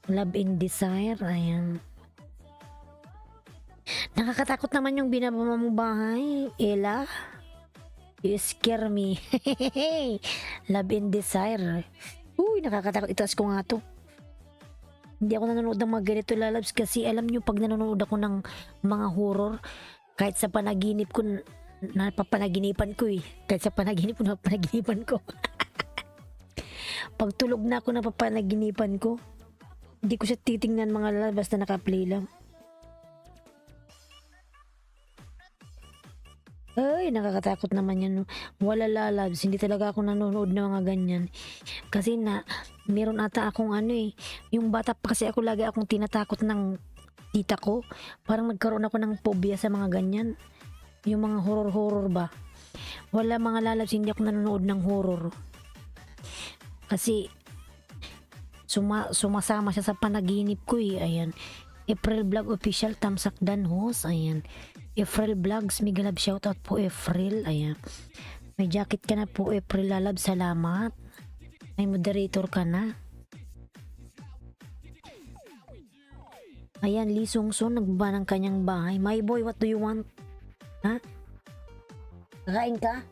Love and Desire. Ayan. Nakakatakot naman yung binababa mong bahay, Ella. You scare me. Love and Desire. Uy, nakakatakot. Itaas ko nga to. Hindi ako nanonood ng mga ganito lalabs kasi alam nyo pag nanonood ako ng mga horror, kahit sa panaginip ko, napapanaginipan ko eh. Kahit sa panaginip ko, napapanaginipan ko. Pag tulog na ako, napapanaginipan ko. Hindi ko siya titingnan mga lalabas na naka-play lang. Ay, nakakatakot naman yan. Wala lalabs. Hindi talaga ako nanonood ng mga ganyan. Kasi meron ata akong yung bata pa kasi ako lagi akong tinatakot ng tita ko. Parang nagkaroon ako ng phobia sa mga ganyan. Yung mga horror-horror ba. Wala mga lalabs, hindi ako nanonood ng horror. Kasi sumasama siya sa panaginip ko eh. Ayan. April Vlog Official, Tamsak Dan host. Ayan. April Vlogs, mega love shoutout po April. Ayan. May jacket ka na po April lalab, salamat. May moderator ka na. Ayan, Lee Sung-sun nagbaba ng kanyang bahay. My boy, what do you want? Ha? Kakain ka?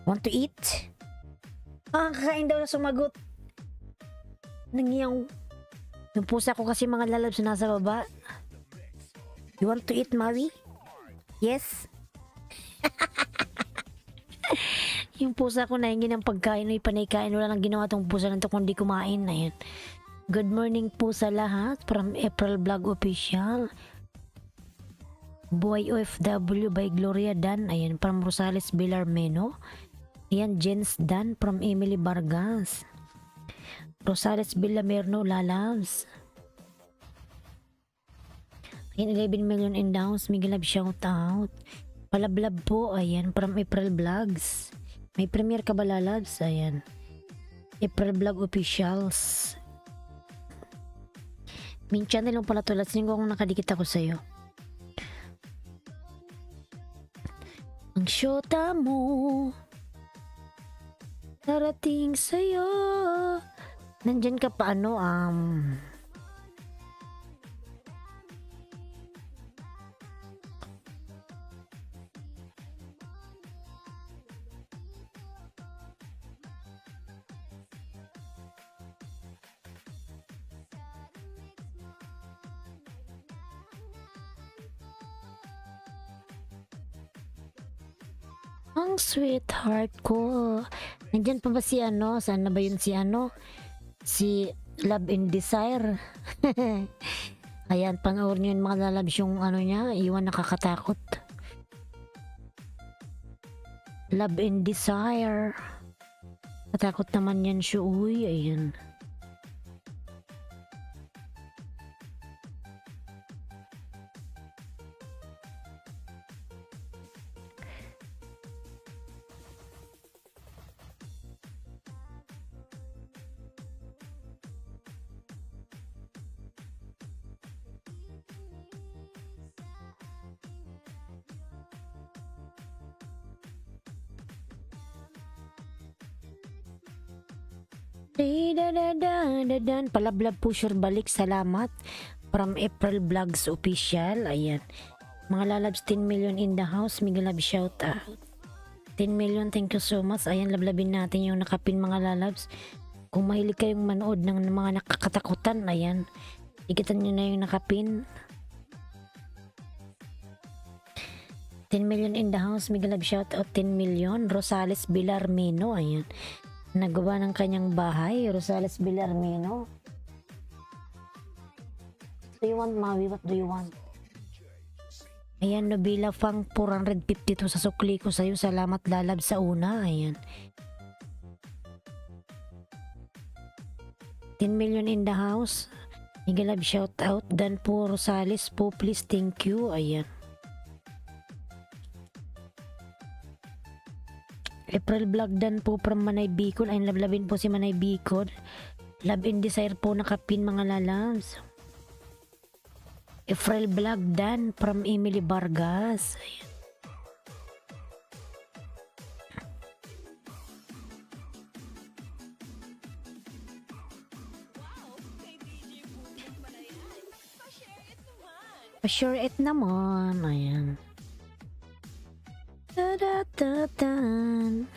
Want to eat? Kakain daw na sumagot. Nangyang yung pusa ko kasi mga lalabs na nasa baba. You want to eat, Maui? Yes? Yung pusa ko nahingi ng pagkain o ipanaykain. Wala nang ginawa tong pusa na to kundi kumain. Ayan. Good morning po sa lahat from April Vlog Official. Boy OFW by Gloria Dan. Ayan, from Rosales Villarmeno. Ayan, Jens Dan from Emily Vargas. Rosales Villamerno, lalabs. Ayan, 11 million in downs. Miguel love shout out. Palablab po. Ayan, from April Vlogs. May premiere ka ba lalabs? Ayan. April Vlog Officials. Min channel lang pala to. Lasing ko kung nakadikit ako sa'yo. Ang syota mo darating sa'yo. Nandyan ka pa Ang sweetheart ko. Nandyan pa ba si ano? Saan na ba yun si ano? Si Love and Desire. Ayan, panoorin nyo yun mga lalabs yung ano niya. Iwan nakakatakot. Love and Desire. Katakot naman yan siya. Uy, ayan. Palablab pusher balik, salamat from April Vlogs Official. Ayan, mga lalabs, 10 million in the house. Miguel love shout out 10 million, thank you so much. Ayan, lablabin natin yung nakapin mga lalabs. Kung mahilig kayong manood ng mga nakakatakutan, ayan, ikitan nyo na yung nakapin. 10 million in the house. Miguel love shout out 10 million. Rosales Villarmino, ayan, nagawa ng kanyang bahay. Rosales Villarmino. What do you want, Maui? What do you want? Ayan, Nobila Fang 452 sa sukli ko sa'yo. Salamat lalab sa una. Ayan. 10 million in the house. Miguel love shout out. Dan po Rosales po, please, thank you. Ayan. April Vlog Dan po from Manay Bicol. Ayun, lablabin po si Manay Bicol. Love and Desire po nakapin mga lalabs. April Vlog Dan from Emily Vargas. Ayan. Pa-share it naman. Ayan. Da-da-da-dan.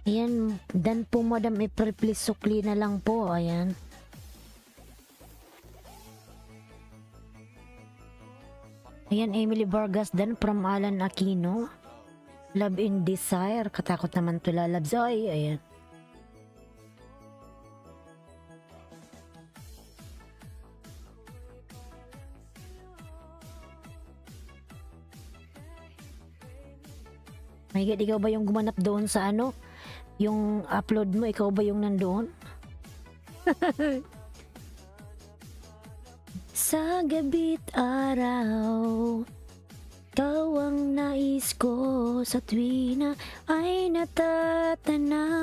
Ayan, dan po Madam April, please sukli na lang po. Ayan. Ayan, Emily Vargas dan from Alan Aquino. Love and Desire. Katakot naman to lalabs. Ay, ayan. My God, ikaw ba yung gumanap doon sa ano? Yung upload mo, ikaw ba yung nandoon? Sa gabi't araw, ikaw ang nais ko sa tuwina ay natatanaw.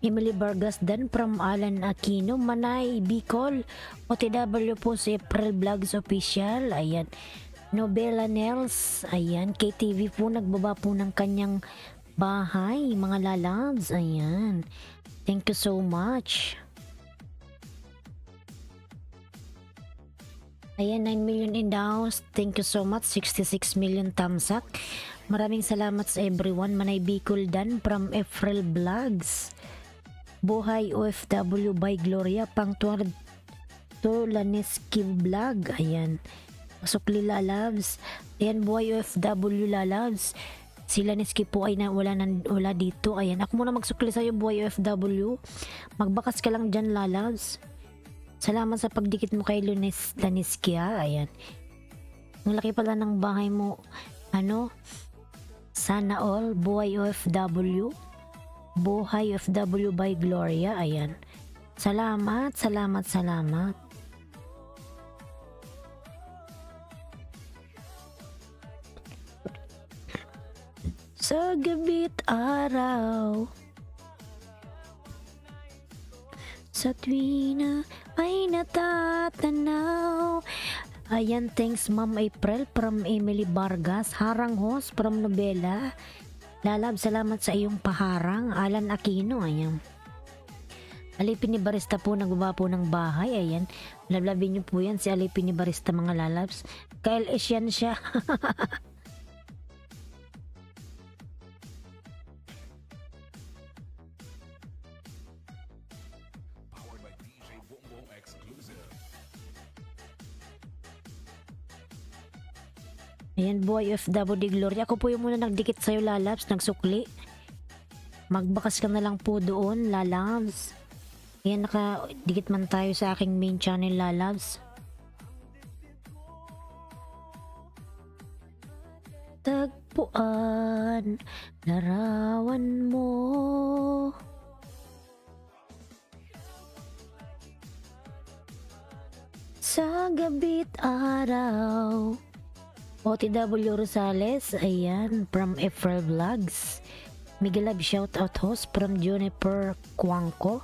Emily Vargas dan from Alan Aquino, Manay Bicol. OTW po si April Vlogs Official. Ayan. Nobela Nels. Ayan. KTV po nagbaba po ng kanyang bahay. Mga lalabs. Ayan. Thank you so much. Ayan, 9 million in the house. Thank you so much. 66 million thumbs up. Maraming salamat sa everyone. Manay Bicol dan from April Vlogs. Buhay OFW by Gloria pang to Laneski Vlog. Ayan. Pasukli lalabs. Ayan, Buhay OFW lalabs. Si Laneski po ay wala dito. Ayan. Ako muna magsukli sa'yo, Buhay OFW. Magbakas ka lang dyan lalabs. Salamat sa pagdikit mo kay Laneski ha. Ayan. Ang laki pala ng bahay mo. Ano? Sana all. Buhay OFW. Buhay OFW by Gloria. Ayan. Salamat, salamat, salamat. Sa gabi't araw, sa tuwina ay natatanaw. Ayan, thanks Ma'am April from Emily Vargas. Harang host from Nobela. Lalab, salamat sa iyong paharang. Alan Aquino, ayan. Alipin ni Barista po, nagbaba po ng bahay. Ayan, lablabin niyo po yan si Alipin ni Barista mga lalabs. KLS yan siya. Ayan, boy of WD Glory. Ako po yung muna nagdikit sa'yo, lalabs. Nagsukli. Magbakas ka na lang po doon, lalabs. Ayan, nakadikit man tayo sa aking main channel, lalabs. Tagpuan, larawan mo. Sa gabi't araw. OTW Rosales, ayan, from April Vlogs. Migalab shoutout host from Juniper Cuangco.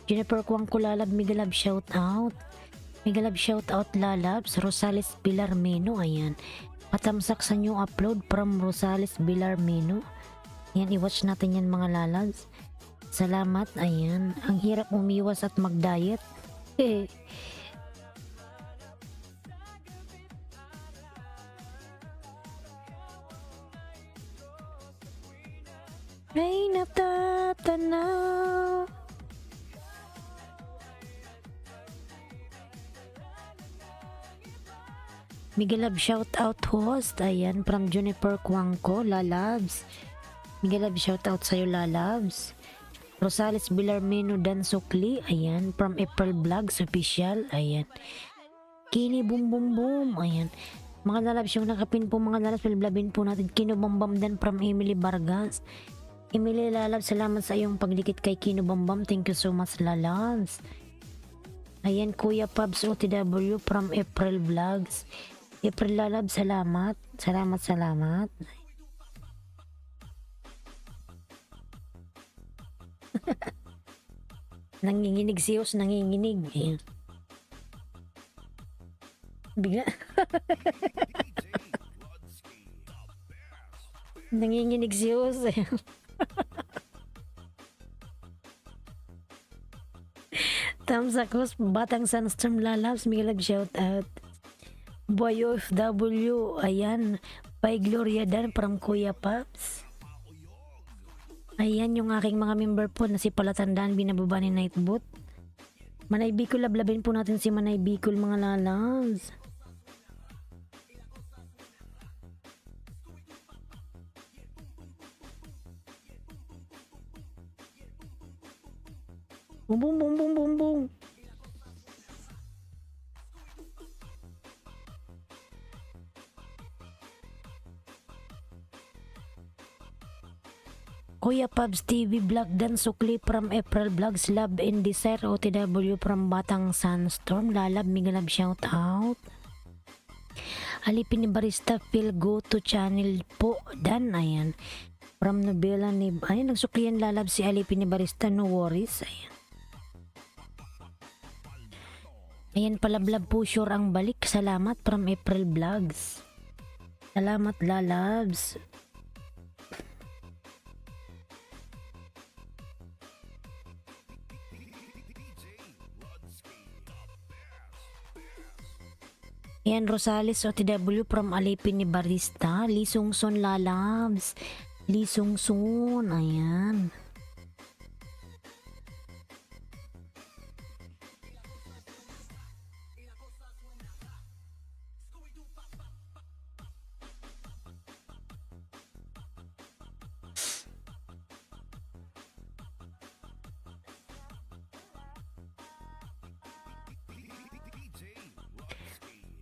Juniper Cuangco lalab, Migalab shoutout. Migalab shoutout lalabs, Rosales Bilarmeno, ayan. Patamsak sa new upload from Rosales Bilarmeno. Ayan, i-watch natin yan mga lalabs. Salamat, ayan. Ang hirap umiwas at mag-diet. Ay natatanaw. Migalab shout out host, ayan, from Juniper Cuangco, lalabs. Migalab shout out sa'yo, lalabs. Rosales Bilarmeno Dan Sukli, ayan, from April Vlogs official, ayan. Kini boom boom boom, ayan. Mga lalabs yung nakapin po, mga lalabs, palablabin po natin. Kinubambam Dan from Emily Vargas. Emily lalabs, salamat sa iyong pagdikit kay Kinubambam. Thank you so much, lalabs. Ayan, Kuya Pabs OTW from April Vlogs. April lalabs, salamat. Salamat. Nanginginig si Os, nanginginig. Ayan. Bigla. Nanginginig si Os. Thumbs up, Batang Sunstorm lalabs, Migalab shout out. Boy of W, ayan, by Gloria Dan from Kuya Paps. Ayan yung aking mga member po na si Palatandaan, binababa ni Nightbot. Manay Bicol, lablabin po natin si Manay Bicol mga lalabs. Boom boom boom boom boom boom. Kuya Pabs TV Vlog Dan Sukli from April Vlogs, Love and Desire OTW from Batang Sunstorm, lalab, Migalab shout out. Alipin ni Barista Phil Go to channel po Dan, ayan, from Novela ni, ayan, nagsuklian lalab si Alipin ni Barista, no worries, ayan. Ayan, palablab po sure ang balik, salamat from April Vlogs. Salamat lalabs. Ayan, Rosales OTW from Alipin ni Barista, Lisungson lalabs. Lisungson, ayan.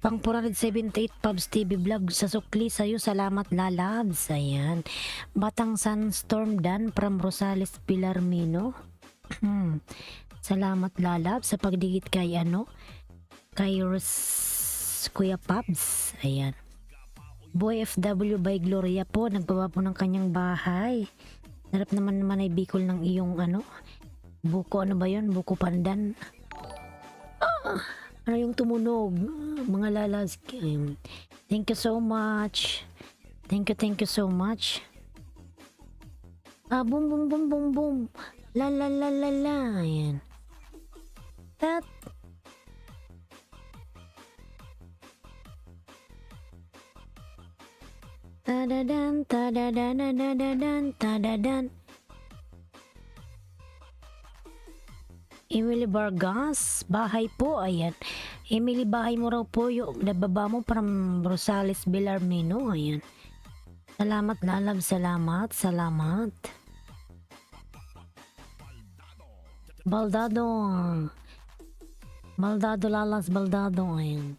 Pang 478 Pubs TV Vlog sa sukli sa'yo, salamat lalabs. Ayan, Batang Sunstorm Dan from Rosales Bilarmeno. Salamat lalabs sa pagdigit kay kay Kuya Pubs. Ayan, Boy FW by Gloria po, nagbaba po ng kanyang bahay. Sarap naman ay Bicol ng iyong buko, ano ba yun, buko pandan. Ano yung tumunog, mga lalas. Thank you so much. Thank you so much. Boom boom boom boom boom. La la la la la. Ayan. Tat. Tadadan tadadan tadadan tadadan. Emily Vargas, bahay po, ayan. Emily, bahay mo raw po yung nababa mo from Rosales Bellarmino. Ayan. Salamat, lalab. Salamat. Salamat. Baldado. Baldado, lalas. Baldado. Ayan.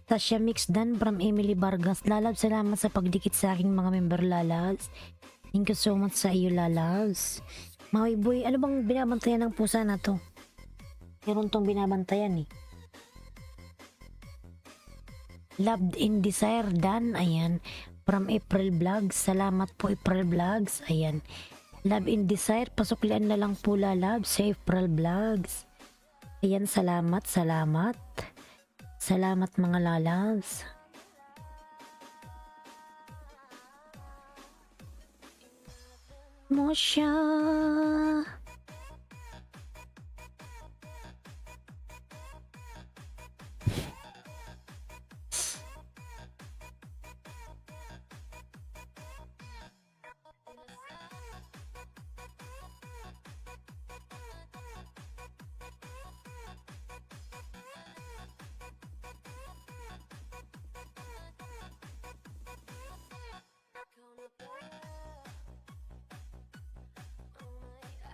Tasha Mix Dan from Emily Vargas. Lalab, salamat sa pagdikit sa aking mga member, lalas. Thank you so much sa iyo, lalas. Maui boy, ano bang binabantayan ng pusa na to? Meron tong binabantayan eh. Loved in Desire Dan, ayan. From April Vlogs, salamat po April Vlogs, ayan. Love in Desire, pasuklian na lang po lalab sa April Vlogs. Ayan, salamat, salamat. Salamat mga lalabs. Mo siya.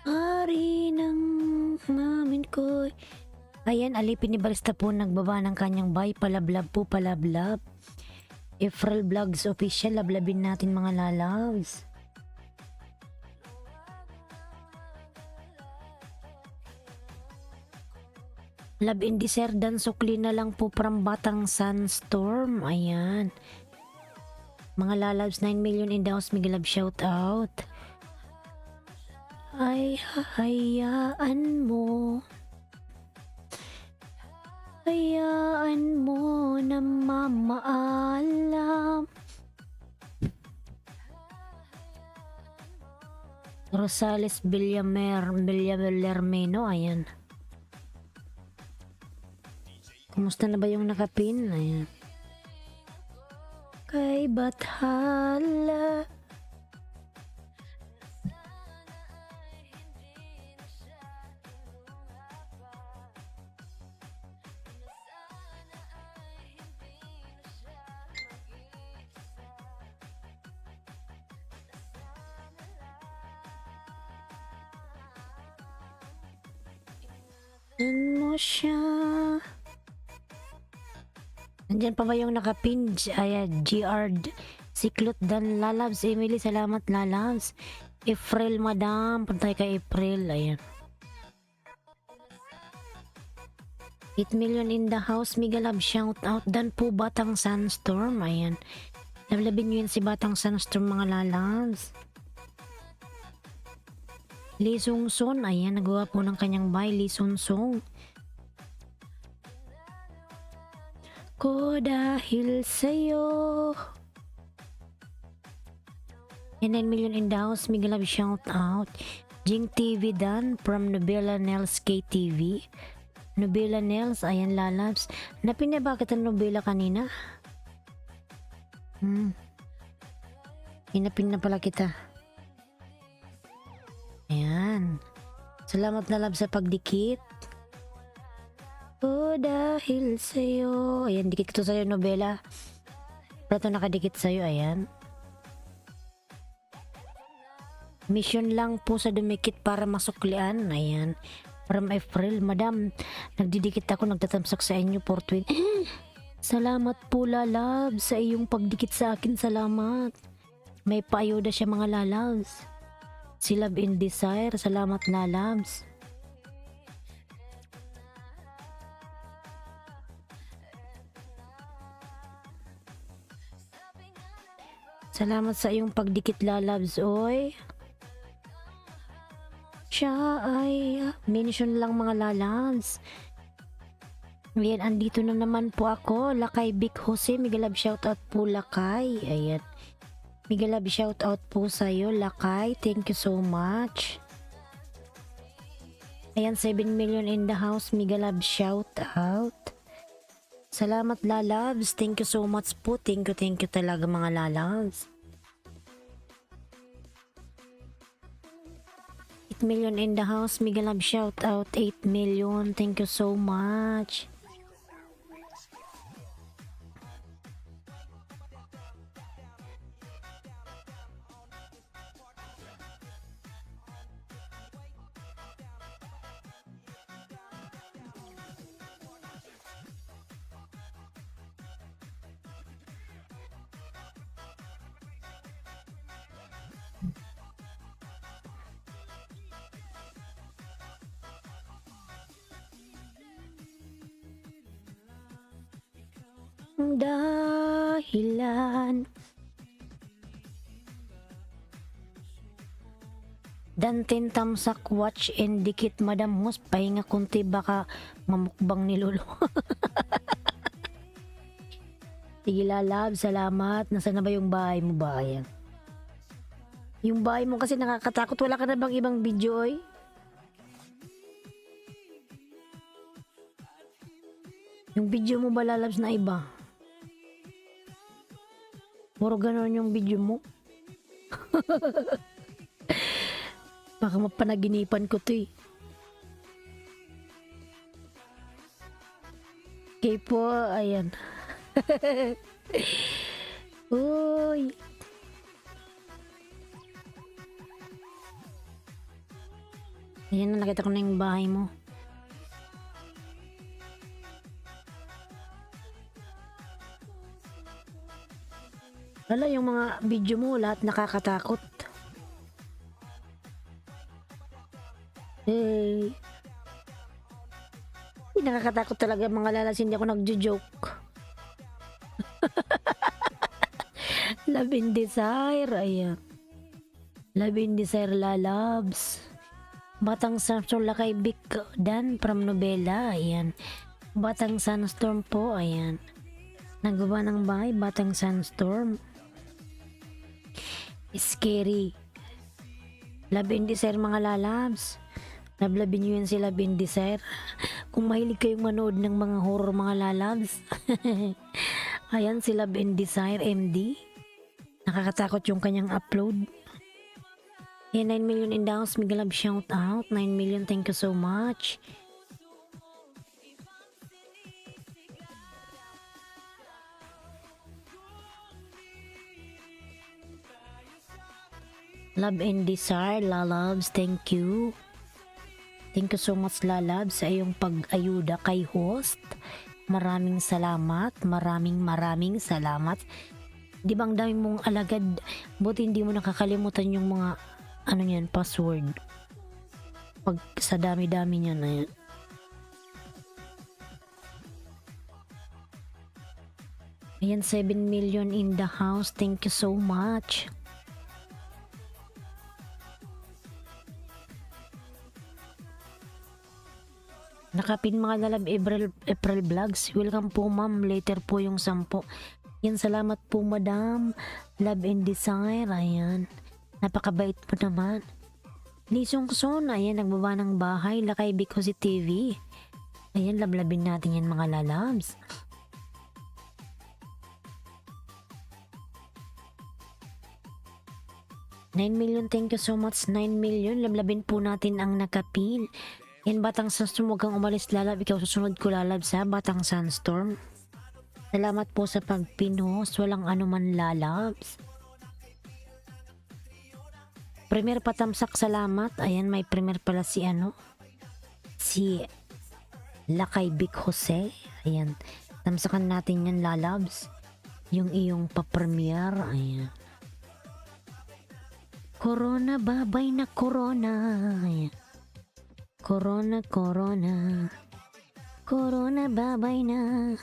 Ari ng mamin ko. Ayan, alipin ni Balista po nagbaba ng kanyang bay. Palablab po, palablab. April Vlogs official, lablabin natin mga lalabs. Love in Desert Dan, sukli na lang po from Batang Sunstorm. Ayan. Mga lalabs, 9 million in the house. Miguel love shout out. Ay, hayaan mo. Hayaan mo na mamaalam. Rosales Bellarmino, ayan. Kumusta na ba yung nakapin? Ayan. Kay Bathala. Ano siya? Nandyan pa ba yung nakapin? Ayan, GR Siklot Dan lalabs. Emily, salamat lalabs. April, madam. Puntay kay April. Ayan. 8 million in the house. Miguel love shout out. Dan po Batang Sunstorm. Ayan. Lablabin nyo yun si Batang Sunstorm mga lalabs. Lee Sung Son, ayan, nagawa po ng kanyang bay, Lee Sung Song. Ko dahil sa'yo. 9 million in the house, Miguel love shout out. Jing TV Dan from Nobela Nels KTV. Nobela Nels, ayan lalabs. Napin na bakit ang Nobela kanina? Hinapin na pala kita. Ayan. Salamat na love sa pagdikit. Oh, dahil sa'yo. Ayan, dikit ko sa'yo, Nobela. Prato nakadikit sa'yo, ayan. Mission lang po sa dumikit para masuklian. Ayan. From April, madam. Nagdidikit ako, nagtatamsak sa inyo for 20. Salamat po, lalab, sa iyong pagdikit sa akin. Salamat. May paayuda siya mga lalabs. Si Love in Desire, salamat lalabs. Salamat sa iyong pagdikit lalabs, oy. Siya ay mention lang mga lalabs. Ayan, andito na naman po ako. Lakay Big Jose, Miguel love shoutout po Lakay. Ayan. Miguel love shoutout po sa'yo, Lakay. Thank you so much. Ayan, 7 million in the house. Miguel love shoutout. Salamat lalabs. Thank you so much po. Thank you talaga mga lalabs. 8 million in the house. Miguel love shoutout. 8 million. Thank you so much. dahilan. Dantin tamsak watch and dikit Madam Hus. Pahinga kunti baka mamukbang ni Lolo. Sige lalab, salamat. Nasaan na ba yung bahay mo ba? Ayan. Yung bahay mo kasi nakakatakot. Wala ka na bang ibang video oy? Yung video mo ba lalabs na iba? Puro ganon yung video mo. Baka mapanaginipan ko to eh. Okay po, ayan. Uy. Ayan na, nakita ko na yung bahay mo. Wala, yung mga video mo, lahat nakakatakot. Hey. Nakakatakot talaga mga lalas, hindi ako nagjo-joke. Love and Desire, ayan. Love and Desire lalabs. Batang Sunstorm kay Vic Dan from Nobela, ayan. Batang Sunstorm po, ayan. Nagawa ng bahay, Batang Sunstorm. Scary. Love and Desire mga lalabs. Lablabin nyo yan si Love and Desire. Kung mahilig kayong manood ng mga horror mga lalabs. Ayan si Love and Desire MD. Nakakatakot yung kanyang upload. Yan, 9 million in the house. Mega love shout out. 9 million, thank you so much. Love and Desire, lalabs, thank you. Thank you so much lalabs sa iyong pag-ayuda kay host. Maraming salamat, maraming salamat. Di ba ang dami mong alagad, buti hindi mo nakakalimutan yung mga ano yan, password. Pag sa dami-dami niya na yan. Ayan, 7 million in the house. Thank you so much. Nakapin mga lalab April vlogs. Welcome po ma'am. Later po yung 10. Yan, salamat po madam. Love and Desire. Ayan. Napakabait po naman. Lisong Son. Ayan, nagbaba ng bahay. Lakay Because TV. Ayan, lablabin natin yan mga lalabs. $9 million. Thank you so much. 9 million. Lablabin po natin ang nakapin. Yan, Batang Sunstorm, huwag kang umalis lalab. Ikaw susunod ko lalab sa Batang Sunstorm. Salamat po sa pagpinos. Walang anuman lalabs. Premier patamsak, salamat. Ayan, may premier pala si ano. Si Lakay Vic Jose. Ayan. Tamsakan natin yan lalabs. Yung iyong pa-premier. Ayan. Corona, babay na corona. Ayan. Corona, corona. Corona, babay na.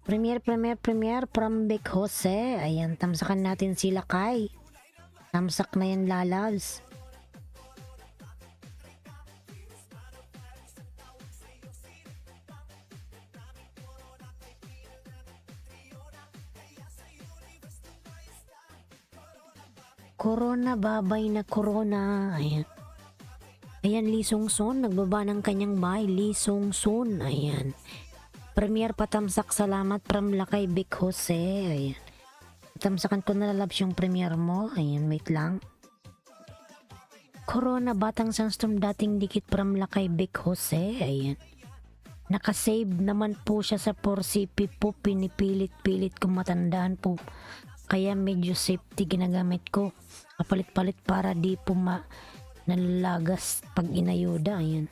Premier from Vic Jose. Ayan, tamsakan natin sila kay. Tamsak na yan lalabs. Corona, babay na corona. Ayan. Ayan, Lisong Son. Nagbaba ng kanyang bahay. Lisong Son. Ayan. Premier patamsak, salamat from Lakay Vic Jose. Ayan. Tamsakan ko na lalabs yung premier mo. Ayan, wait lang. Corona, Batang Sunstorm, dating dikit from Lakay Vic Jose. Ayan. Nakasave naman po siya sa 4CP po. Pinipilit-pilit kung matandaan po. Kaya medyo safety ginagamit ko. Kapalit-palit para di po nalalagas pag inayuda. Ayan.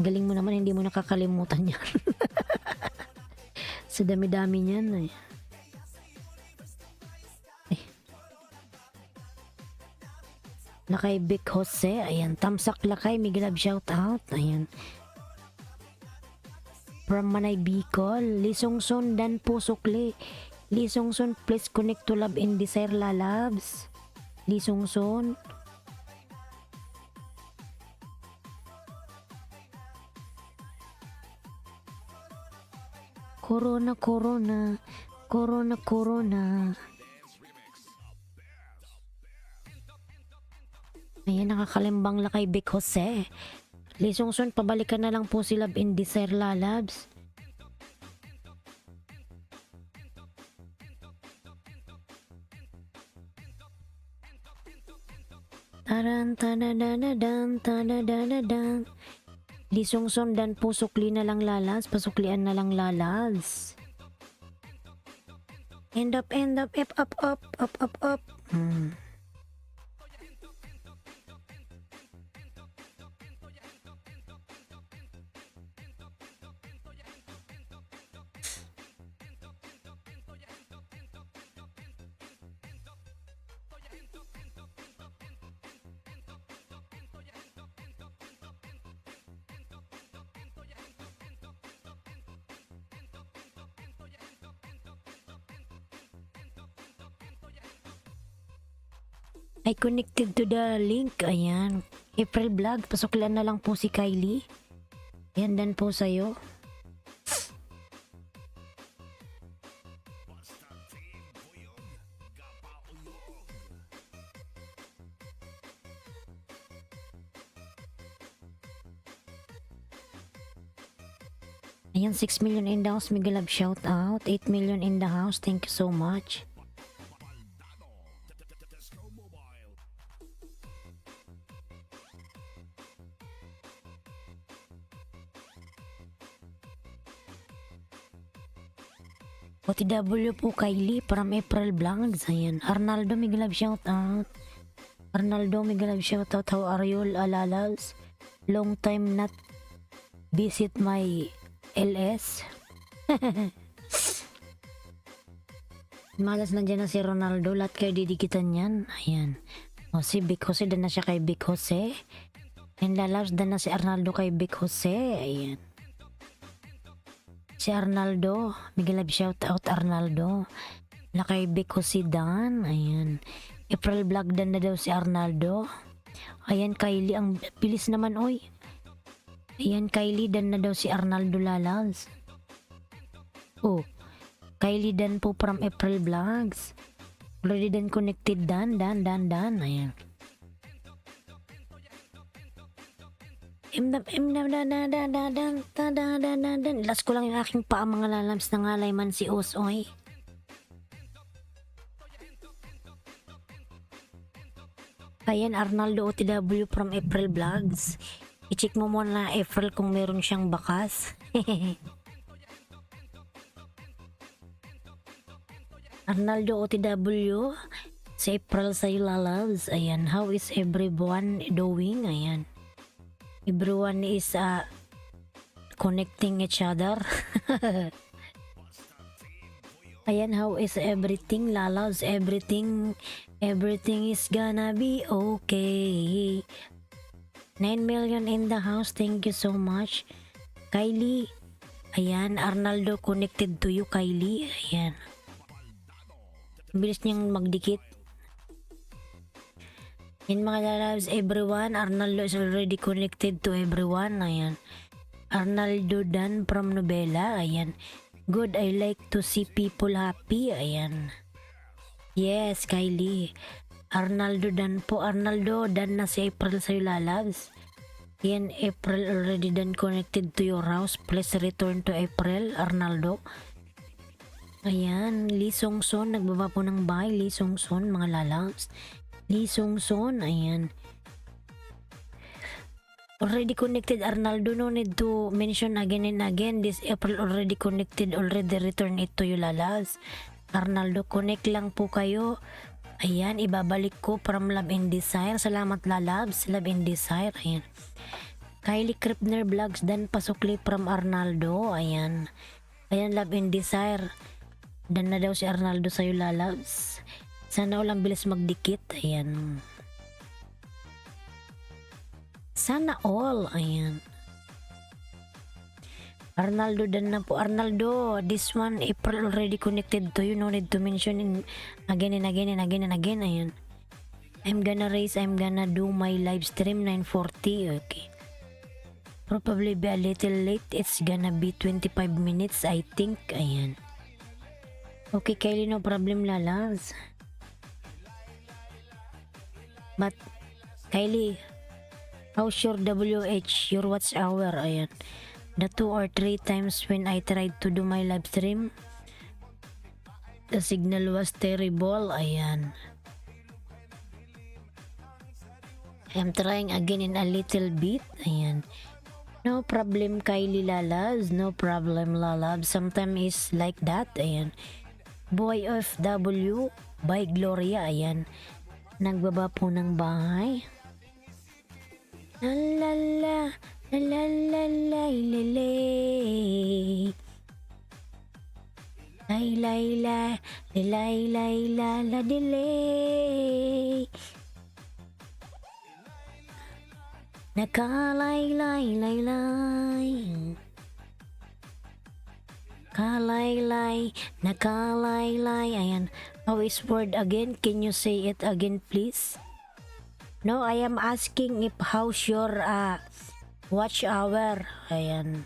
Galing mo naman, hindi mo nakakalimutan yan. Sa dami-dami niyan. Lakay Vic Jose. Ayan. Tamsak Lakay. Miglab shout out. Ayan. from Manay Bicol. Lisongson dan Pusukli. Lisongson, please connect to Love and Desire Lalabs. Lisongson. Corona, corona. Corona, corona. Ayan, nakakalimbang la kay Vic Jose. Lisongson, pabalikan na lang po si Love and Desire Lalabs. Taran, tadadadadan, tadadadadan. Lisongson dan Pusukli na lang Lalabs. Pasuklian na lang Lalabs. End up, up. I connected to the link. Ayan. April Vlog. Pasuklan na lang po si Kylie. Yan dan po sa'yo. Ayan, 6 million in the house. Miguel Love shout out. 8 million in the house. Thank you so much. OTW po Kylie from April Vlogs. Ayan. Arnaldo Miguel Love shout out. Arnaldo Miguel Love shout out. How are you, Alalas? Long time not visit my LS. Malas nandiyan na si Ronaldo. Lahat kayo didikitan yan. Ayan. O si Vic Jose. Dan na siya kay Vic Jose. And Lalabs. Dan na si Arnaldo kay Vic Jose. Ayan. Si Arnaldo, Miguel Love shout out Arnaldo. Na kay Vic Jose Dan. Ayan. April Vlog dan na daw si Arnaldo. Ayan Kylie, ang bilis naman oy. Ayan Kylie, dan na daw si Arnaldo Lalabs. Oh, Kylie dan po from April Vlogs. Already dan connected dan. Ayan. Last ko lang yung aking paa mga lalabs na ngalay man si Osoy. Ayan, Arnaldo OTW from April Vlogs. I-check mo muna April kung meron siyang bakas. Arnaldo OTW si April sa'yo lalabs. Ayan, how is everyone doing? Ayan. Everyone is connecting each other. Ayan, how is everything? Lalabs, everything is gonna be okay. 9 million in the house. Thank you so much. Kylie. Ayan, Arnaldo connected to you, Kylie. Ayan. Bilis niyang magdikit. In mga lalabs, everyone, Arnaldo is already connected to everyone. Ayan. Arnaldo Dan from Nobela. Ayan. Good, I like to see people happy. Ayan. Yes, Kylie. Arnaldo Dan po. Arnaldo Dan na si April sa'yo lalabs. Ayan, April already Dan connected to your house. Please return to April, Arnaldo. Ayan, Lee Songson. Nagbaba po ng bahay. Lee Songson, mga lalabs. Lee Songson, ayan. Already connected, Arnaldo. No need to mention again and again. This April already connected. Already return it to you, lalabs. Arnaldo, connect lang po kayo. Ayan, ibabalik ko from Love and Desire. Salamat, lalabs. Love and Desire, ayan. Kylie Kripner Vlogs, Dan Pasukli from Arnaldo. Ayan. Ayan, Love and Desire. Dan na daw si Arnaldo sa'yo, lalabs. Sana ulang bilis magdikit. Ayan. Sana all. Ayan. Arnaldo dan na po. Arnaldo, this one April already connected to you. No need to mention in again and again and again and again. Ayan. I'm gonna do my live stream 9:40. Okay. Probably be a little late. It's gonna be 25 minutes, I think. Ayan. Okay, Kylie, no problem, lalabs. But, Kylie, how's your WH, your watch hour? Ayan. The 2 or 3 times when I tried to do my live stream, the signal was terrible. Ayan. I'm trying again in a little bit. Ayan. No problem, Kylie lalabs. No problem, lalabs. Sometimes it's like that. Ayan. Boy of W by Gloria. Ayan. Nagbaba po ng bahay. La la la la la la la la la lay lay la lay lay la la delay nakalay lay lay lay kalay lay nakalay lay. Ayan. How is word again? Can you say it again, please? No, I am asking if how's your watch hour. Ayan.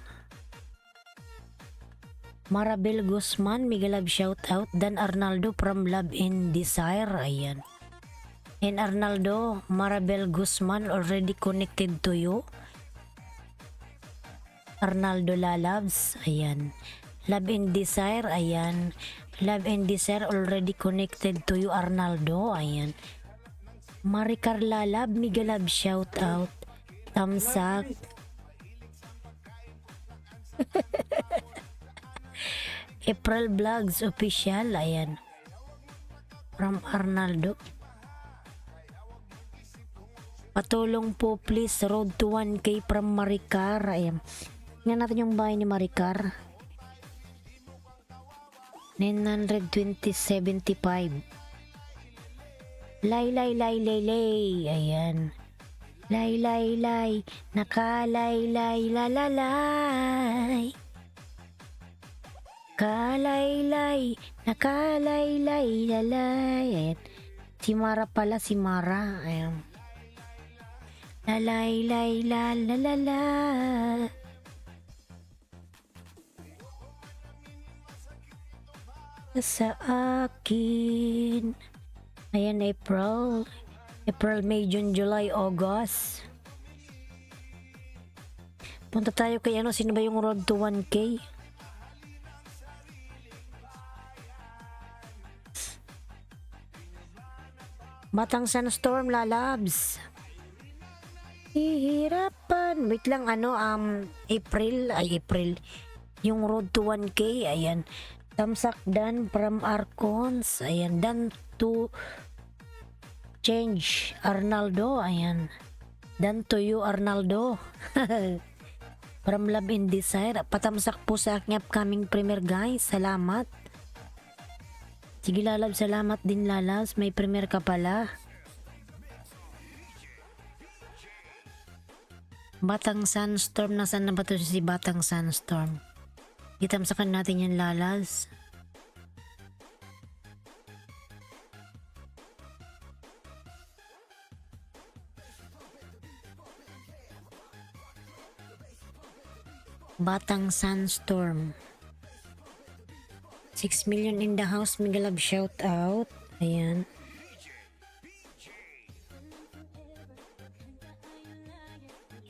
Marabel Guzman, mega love shout out. Dan Arnaldo from Love and Desire. Ayan. And Arnaldo, Marabel Guzman already connected to you. Arnaldo lalabs. Ayan. Love and Desire. Ayan. Love and Desire already connected to you, Arnaldo. Ayan. Maricar lalab, mega love shout out. Thumbs up. April Vlogs official. Ayan. From Arnaldo. Patulong po please. Road to 1K from Maricar. Ayan. Tingnan natin yung bahay ni Maricar. 920.75. Lay lay lay lay lay. Ayan. Lay lay lay. Nakalay lay la la lay. Kalay lay. Nakalay lay la lay. Ayan. Si Mara pala, si Mara. Ayan. Lalay lay la la la la. Sa akin. Ayan, April, May, June, July, August. Punta tayo kay ano, sino ba yung road to 1K? Batang Sunstorm, lalabs. Hihirapan. Wait lang, ano, April. Yung road to 1K, ayan. Tamsak dan from Arcons. Ayan. Dan to change Arnaldo. Ayan. Dan to you, Arnaldo. From Love and Desire. Patamsak po sa aking upcoming premiere, guys. Salamat. Sige, lalab. Salamat din, lalabs. May premiere ka pala. Batang Sunstorm. Nasaan na ba to si Batang Sunstorm? Itamsakan natin yan, lalas. Batang Sunstorm. 6 million in the house. Mega love shout out. Ayan.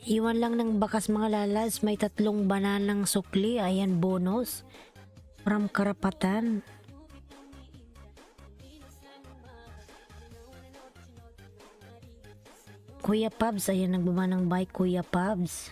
Iwan lang ng bakas, mga lalas. May 3 bananang sukli. Ayan, bonus. From Karapatan. Kuya Pabs. Ayan, nagbaba ng bike, Kuya Pabs.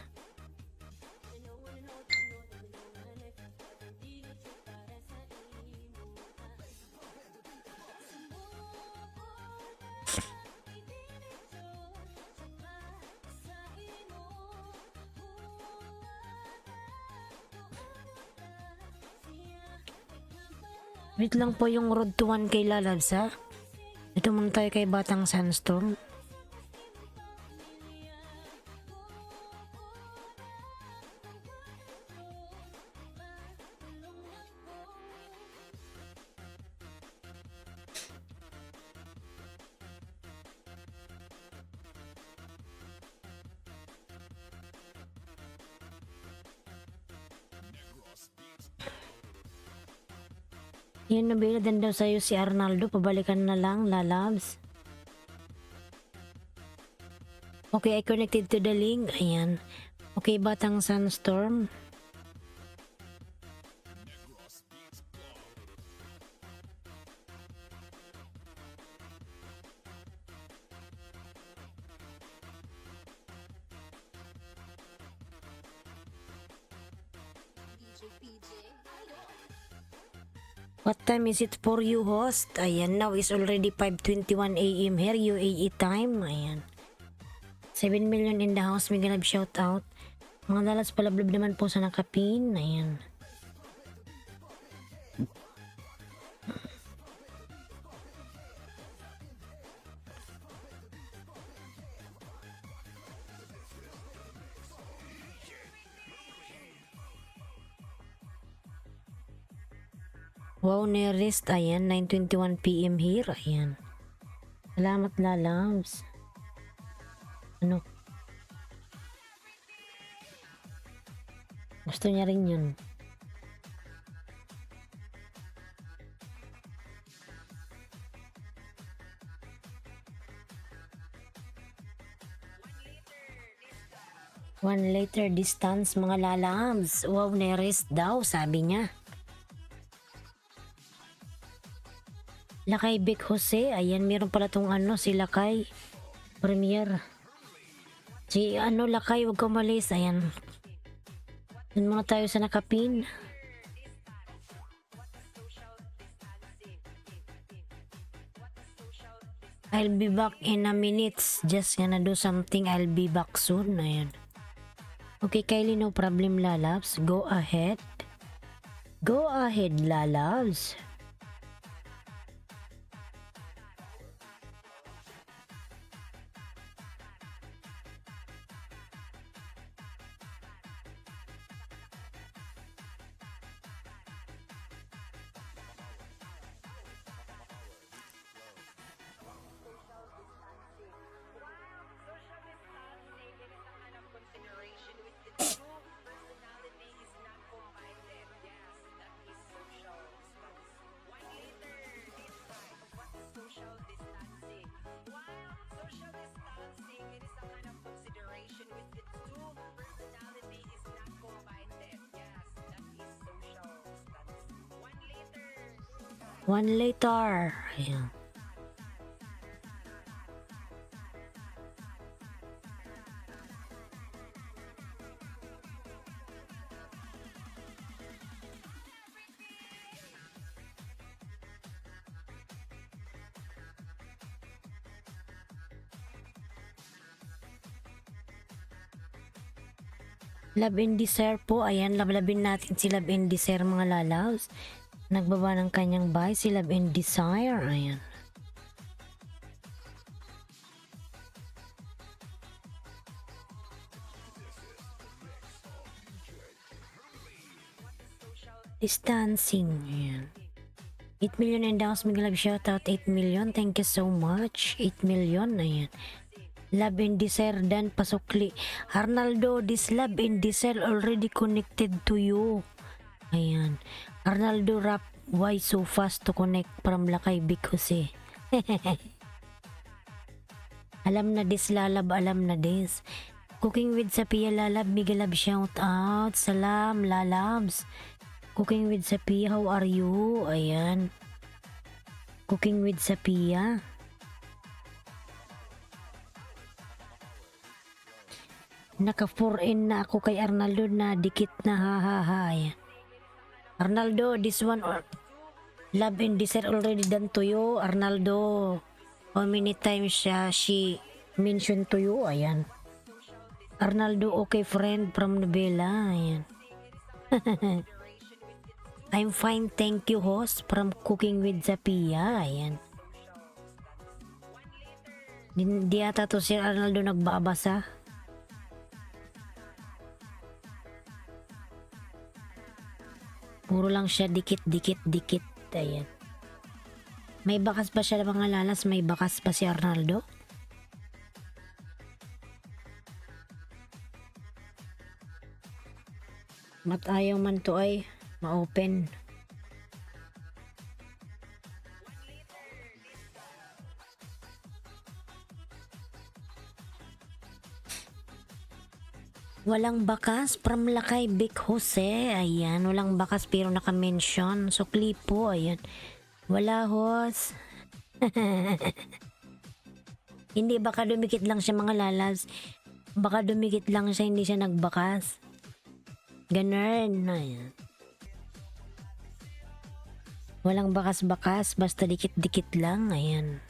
Wait lang po yung road to 1K, lalabs, ha? Ito muna tayo kay Batang Sunstorm. Yan na biladan daw sa'yo si Arnaldo. Pabalikan na lang, lalabs. Okay, I connected to the link. Ayan. Okay, Batang Sunstorm. What time is it for you, host? Ayan, now is already 5:21 AM here, UAE time. Ayan. 7 million in the house, may ganap shout out. Mga dalas palablab naman po sa nakapin. Ayan. Wow, nearest. Ayan, 9:21 PM here. Ayan. Salamat, lalabs. Ano? Gusto niya rin yun. One later distance, mga lalabs. Wow, nearest daw, sabi niya. Lakay Vic Jose, ayan, meron pala tong ano, si Lakay Premier. Si ano, Lakay, huwag ka umalis, ayan. Dun muna tayo sa nakapin. I'll be back in a minute. Just gonna do something, I'll be back soon, ayan. Okay, Kylie, no problem, lalabs. Go ahead. Go ahead, lalabs. One later. Ayan. Love and Desire po. Ayan, lablabin natin si Love and Desire, mga lalaws. Nagbaba ng kanyang bahay si Love and Desire. Ayan. Distancing. Ayan. 8 million in the house. May love shoutout. 8 million. Thank you so much. 8 million. Ayan. Love and Desire dan pasukli. Arnaldo, this Love and Desire already connected to you. Ayan. Arnaldo rap, why so fast to connect from Lakay because eh. Alam na this, lalab, alam na this. Cooking with Sapia, lalab, migalab shout out. Salam, lalabs. Cooking with Sapia, how are you? Ayan. Cooking with Sapia. Naka 4N na ako kay Arnaldo na dikit na ha. Ayan. Arnaldo, this one Love and Desire already done to you. Arnaldo, how many times she mentioned to you? Ayan. Arnaldo, okay friend from Novela. Ayan. I'm fine, thank you host from Cooking with Zapia. Ayan. Di ata to si Arnaldo nagbabasa. Puro lang siya dikit. Ayan. May bakas pa siya mga lalas? May bakas pa si Arnaldo? Mat ayaw man to ay ma-open. Walang bakas from Lakay Big Jose. Ayan, walang bakas pero naka-mention. Sukli po, ayan. Wala hos. Hindi, baka dumikit lang siya mga lalabs. Baka dumikit lang siya, hindi siya nagbakas. Ganun. Ayan. Walang bakas-bakas, basta dikit-dikit lang. Ayan.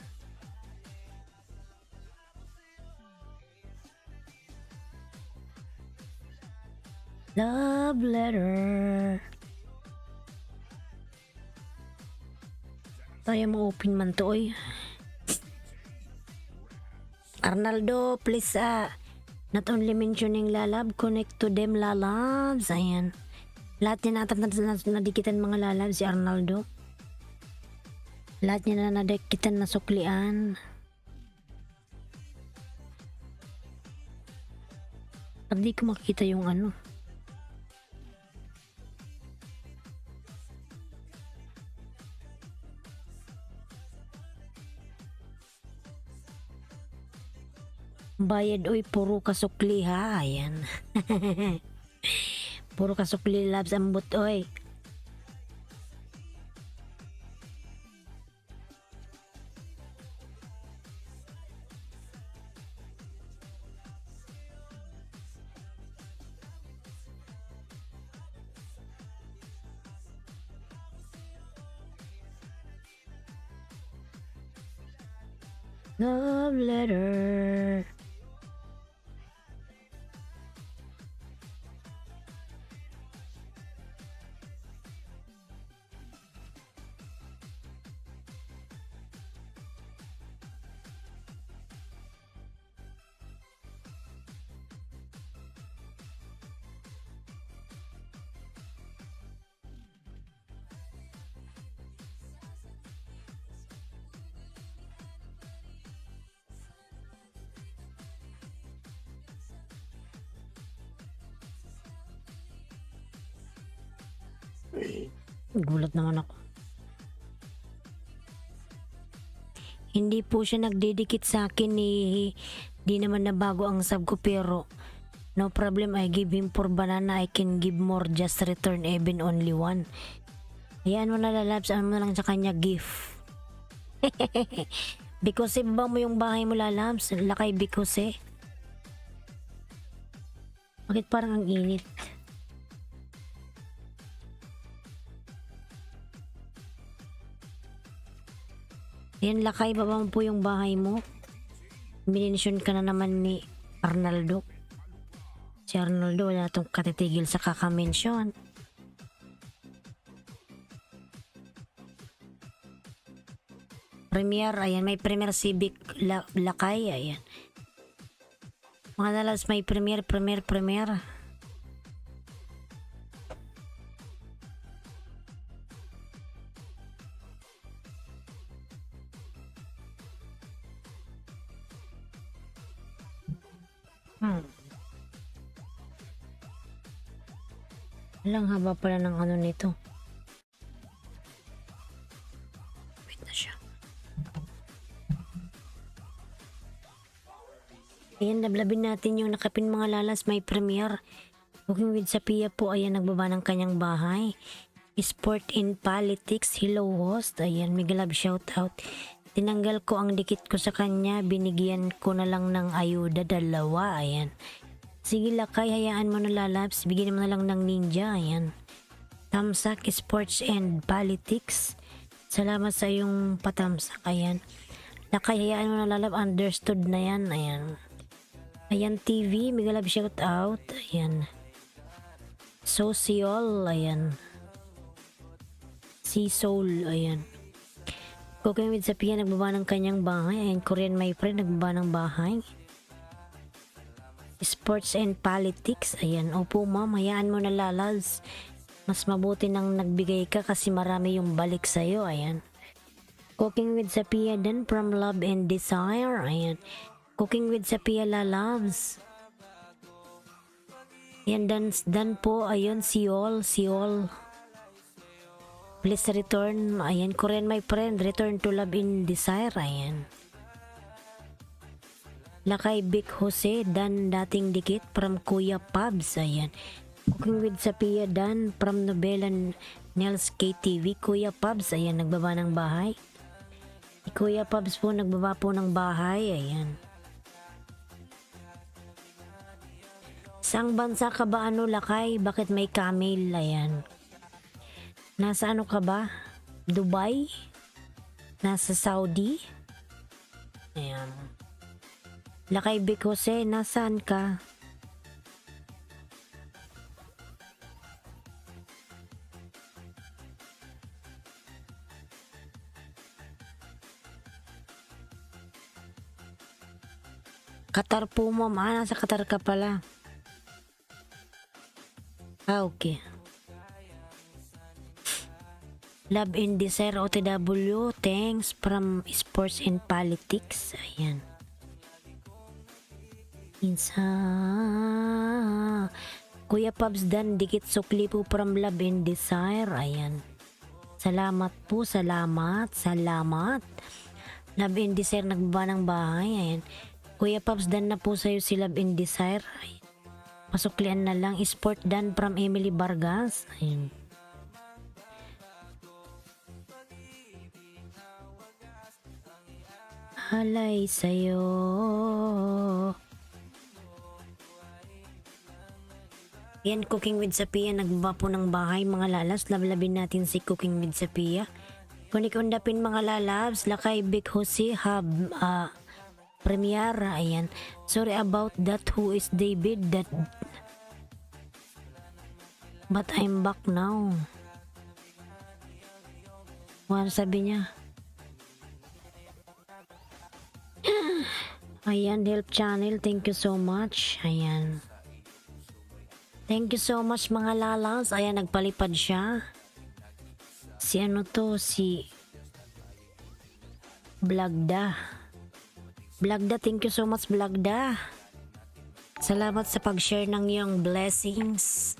Love letter. Tayo ma-open man to, oy. Arnaldo, please, not only mentioning lalab, connect to them lalabs. Ayan. Lahat niya nadikitan mga lalab si Arnaldo. Lahat niya na nadikitan na suklian. Pag di ko makita yung ano. Bayad oy, puro kasukli ha. Ayan. Puro kasukli labs ambot oy. Love letter. Gulat naman ako. Hindi po siya nagdidikit sa akin ni di naman nabago ang sub ko pero no problem, I give him for banana, I can give more, just return even only one. Ayan mo na lalabs, ano na lang sa kanya gift. Because ba mo yung bahay mo lalabs, Lakay because bakit parang ang init? Ayan, Lakay, baba mo po yung bahay mo. Minention ka na naman ni Arnaldo. Si Arnaldo wala itong katitigil sa kakamention. Premier, ayan, may premier civic Lakay, ayan. Mga nalas may premier. Walang haba pala ng ano nito. Wait na siya. Ayan, lablabin natin yung nakapin mga lalas, may premier. Booking with Sapia po, ayan, nagbaba ng kanyang bahay. Sport in Politics, hello host. Ayan, may galab shout out. Tinanggal ko ang dikit ko sa kanya, binigyan ko na lang ng ayuda, 2. Ayan. Sige Lakay, hayaan mo na lalabs, bigyan mo na lang ng ninja. Ayan. Tamsak Sports and Politics. Salamat sa yung patamsak. Ayan. Lakay, hayaan mo na lalab, understood na yan. Ayan. Ayan TV, may galab shout out. Ayan. Social, ayan. Sea Soul, ayan. Cooking with Sapia, nagbaba ng kanyang bahay. Ayan, Korean my friend, nagbaba ng bahay. Sports and Politics, ayan. Opo ma'am, hayaan mo na lalals. Mas mabuti nang nagbigay ka kasi marami yung balik sa'yo, ayan. Cooking with Sapia din from Love and Desire, ayan. Cooking with Sapia lalabs. Ayan, dan po, ayun, Seoul. Please return, ayan, Korean my friend, return to Love and Desire, ayan. Lakay Vic Jose Dan dating dikit from Kuya Pabs. Ayan. Cooking with Sapia Dan from Novela Nels KTV. Kuya Pabs, ayan, nagbaba ng bahay. Kuya Pabs po, nagbaba po ng bahay. Ayan. Saang bansa ka ba, ano, Lakay? Bakit may camel? Ayan. Nasa ano ka ba? Dubai? Nasa Saudi? Ayan. Lakay Vic Jose, nasaan ka? Qatar po, ma'am. Nasa Qatar ka pala. Okay. Love in Desire OTW. Thanks from Sports and Politics. Ayan. Kuya Pabs Dan dikit sukli po from Love and Desire. Ayan. Salamat po. Salamat. Love and Desire nagbaba ng bahay. Ayan. Kuya Pabs Dan na po sa'yo si Love and Desire. Ayan. Pasuklian na lang. Sport Dan from Emily Vargas. Ayan. Halay sa'yo. Yan, Cooking with Sapia. Nagbaba po ng bahay, mga lalas. Lablabin natin si Cooking with Sapia. Kunikundapin, mga lalabs. Lakay Vic Jose Hub Premiere. Ayan. Sorry about that. Who is David? But I'm back now. Ano sabi niya? Ayan, help channel. Thank you so much. Ayan. Thank you so much, mga lalas. Ayan, nagpalipad siya. Si ano to? Si Blagda. Blagda, thank you so much, Blagda. Salamat sa pag-share ng iyong blessings.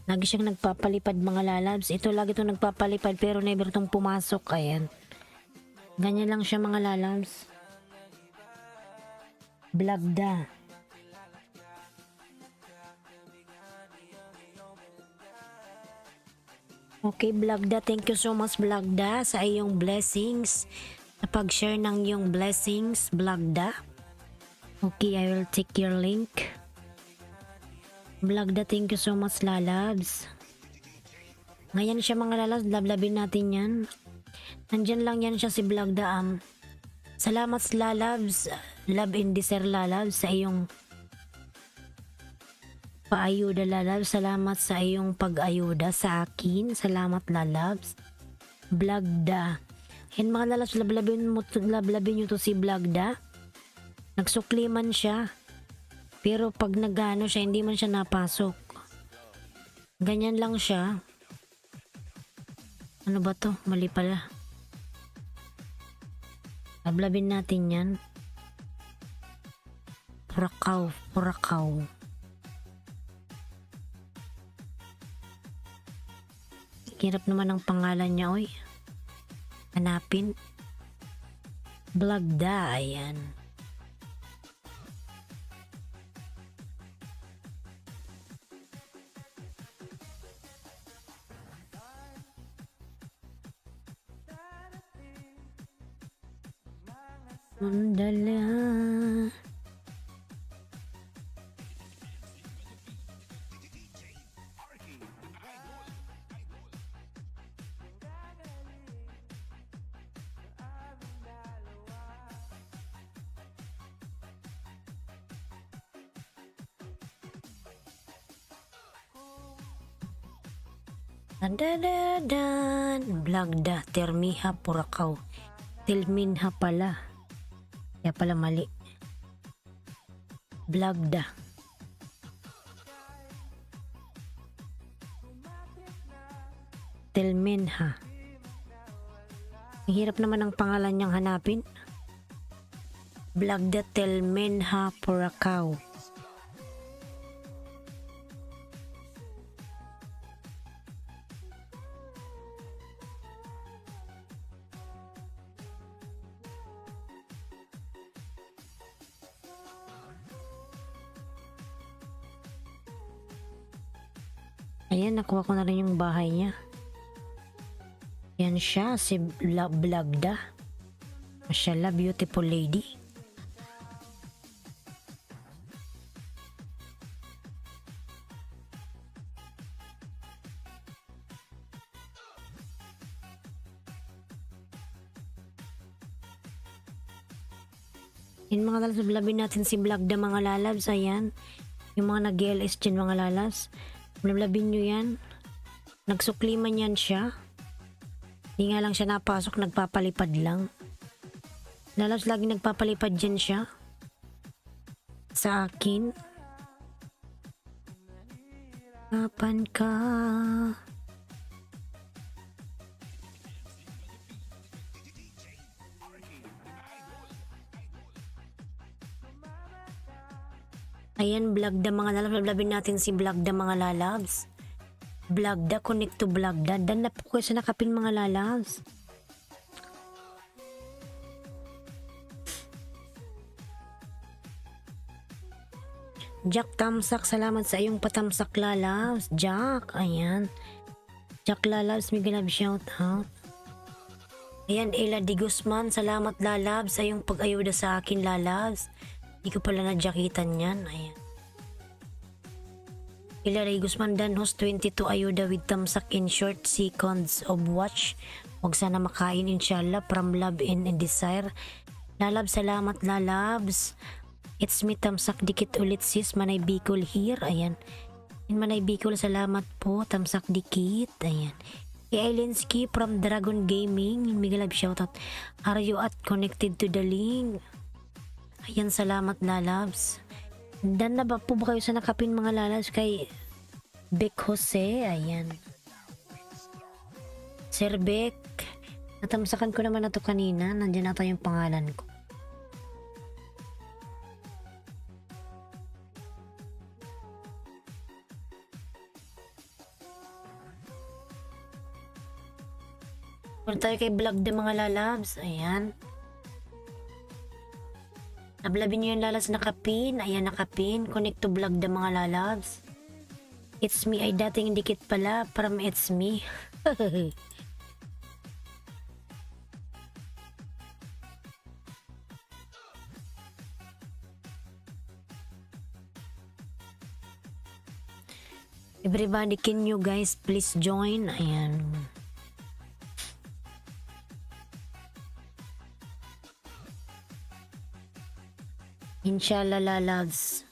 Lagi siyang nagpapalipad, mga lalabs. Ito lagi itong nagpapalipad pero never itong pumasok. Ayan. Ganyan lang siya, mga lalabs. Blagda. Okay, Blagda. Thank you so much, Blagda, sa iyong blessings. Sa pag-share ng iyong blessings, Blagda. Okay, I will take your link. Blagda, thank you so much, lalabs. Ngayon siya, mga lalabs. Lablabin natin yan. Nandyan lang yan siya, si Blagda. Salamat, lalabs. Love in Desire, lalabs, sa iyong paayuda, lalabs. Salamat sa iyong pag-ayuda sa akin. Salamat, lalabs. Blagda. And mga lalabs, lablabin nyo to si Blagda. Nagsukli man siya. Pero pag nagano siya, hindi man siya napasok. Ganyan lang siya. Ano ba to? Mali pala. Lablabin natin yan. Purakaw. Hirap naman ang pangalan niya, oy. Hanapin. Blagda, ayan. Mandala. Dadadadan. Blagda. Termiha Purakaw. Tilminha pala. Kaya pala mali. Blagda. Tilminha. Ang hirap naman ang pangalan niyang hanapin. Blagda Tilminha Purakaw. Ayan, nakuha ko na rin yung bahay niya. Yan siya, si Blagda. Mashallah, beautiful lady. Yan mga lalabs, labin natin si Blagda mga lalabs. Ayan. Yung mga nag-GLS dyan mga lalabs. Lablabin nyo yan. Nagsukliman yan siya. Hindi nga lang siya napasok, nagpapalipad lang. Lalabs, lagi nagpapalipad dyan siya. Sa akin. Kapan ka? Ayan, Blagda mga lalabs. Lablabin natin si Blagda mga lalabs. Blagda, connect to Blagda. Dan na po kayo sa nakapin mga lalabs. Jack Tamsak, salamat sa iyong patamsak lalabs. Jack, ayan. Jack lalabs, mega love shout out. Ayan, Ella Di Guzman, salamat lalabs sa iyong pag-ayuda sa akin lalabs. Hindi ko pala nadyakitan yan. Ayan. Hilary Guzman Dan host 22 ayuda with tamsak in short seconds of watch. Huwag sana makain inshallah from love and desire. Lalabs, salamat lalabs. It's me tamsak dikit ulit sis. Manay Bicol here. Ayan. In Manay Bicol, salamat po. Tamsak dikit. Ayan. Eilinski from Dragon Gaming. Mega love shoutout. Are you at connected to the link? Ayan, salamat lalabs. Dan na ba po ba kayo sa nakapin mga lalabs kay Beck Jose? Ayan. Sir Beck, natamsakan ko naman na to kanina. Nandiyan nata yung pangalan ko. Punta tayo kay Blagda mga lalabs. Ayan. Nablabin nyo yung lalabs nakapin. Ayan, nakapin. Connect to Blagda mga lalabs. It's me ay dating dikit pala. From it's me. Everybody, can you guys please join? Ayan. Inshallah lalabs.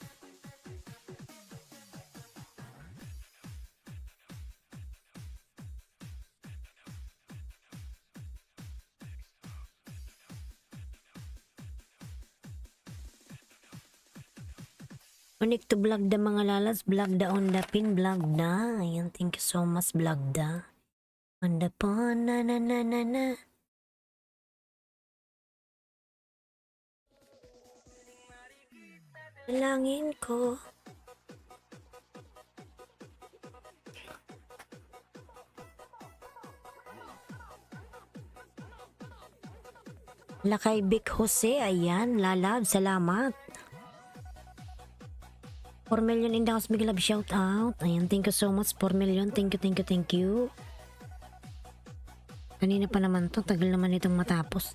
Connect to Blagda mga lalabs. Blagda on the pin. Blagda. Ayan, thank you so much Blagda. On the pin. Na na na na na. Langin ko. Lakay Beck Jose, ayan, lalab, salamat. 4 million in the house, big love shout out. Ayan, thank you so much, 4 million, thank you, thank you, thank you. Kanina pa naman to, tagal naman itong matapos.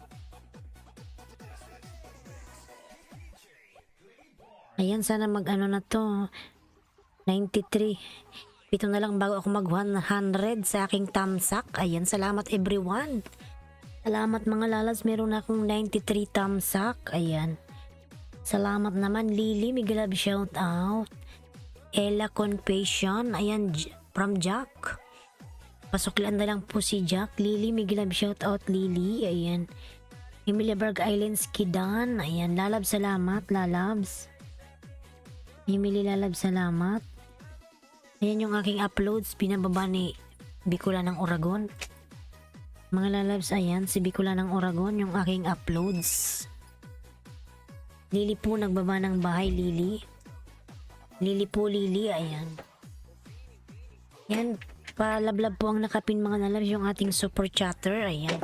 Ayan, sana mag-ano na to. 93. Ito na lang bago ako mag 100 sa aking tamsak. Ayan, salamat everyone. Salamat mga lalas, meron akong 93 tamsak. Ayan. Salamat naman Lily, mega love shout out. Ella Confession, ayan, from Jack. Pasuklaan na lang po si Jack. Lily, mega love shout out Lily. Ayan. Emiliaberg Islands Kidan. Ayan, lalab, salamat lalabs. Emily lalab, salamat. Ayan yung aking uploads, pinababa ni Bicula ng Oragon. Mga lalabs, ayan, si Bicula ng Oragon, yung aking uploads. Lily po, nagbaba ng bahay, Lily. Lily po, Lily, ayan. Yan, palablab po ang nakapin mga lalabs, yung ating super chatter, ayan.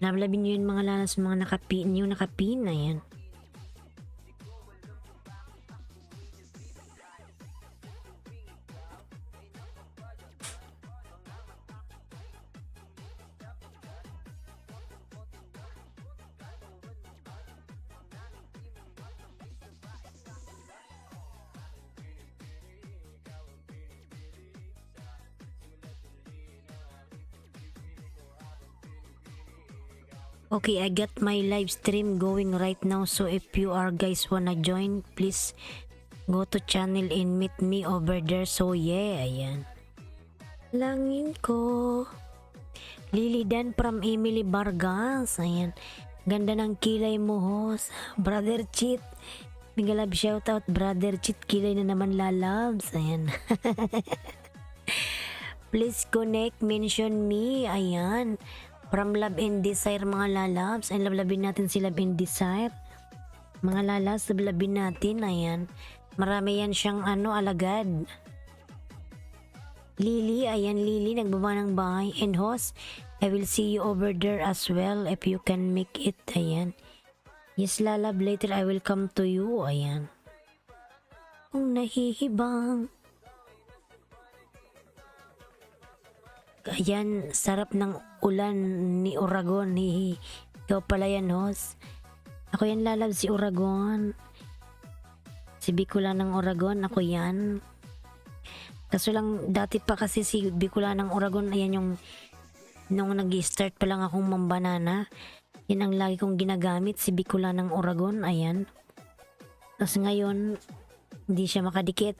Lablabin nyo yung mga lalabs, mga nakapin, yung nakapin, ayan. Okay, I got my live stream going right now. So if you are guys wanna join, please go to channel and meet me over there. So yeah, ayan. Langin ko. Lily Dan from Emily Vargas. Ayan. Ganda ng kilay mo, host. Brother Cheat. Migalab shoutout, Brother Cheat. Kilay na naman lalabs. Ayan. Please connect, mention me. Ayan. From Love and Desire, mga lalabs. Ay, lablabin natin si Love and Desire. Mga lalabs, lablabin natin. Ayan. Marami yan siyang alagad. Lily, ayan Lily, nagbaba ng bahay. And host, I will see you over there as well if you can make it. Ayan. Yes, lalab, later I will come to you. Ayan. Kung nahihibang. Ayan, sarap ng ulan ni Oragon. Ikaw pala yan, host. Ako yan, lalab, si Oragon. Si Bicula ng Oragon, ako yan. Kaso lang, dati pa kasi si Bicula ng Oragon, ayan yung nung nag-start pa lang akong mambanana. Yan ang lagi kong ginagamit, si Bicula ng Oragon, ayan. Tapos ngayon, hindi siya makadikit.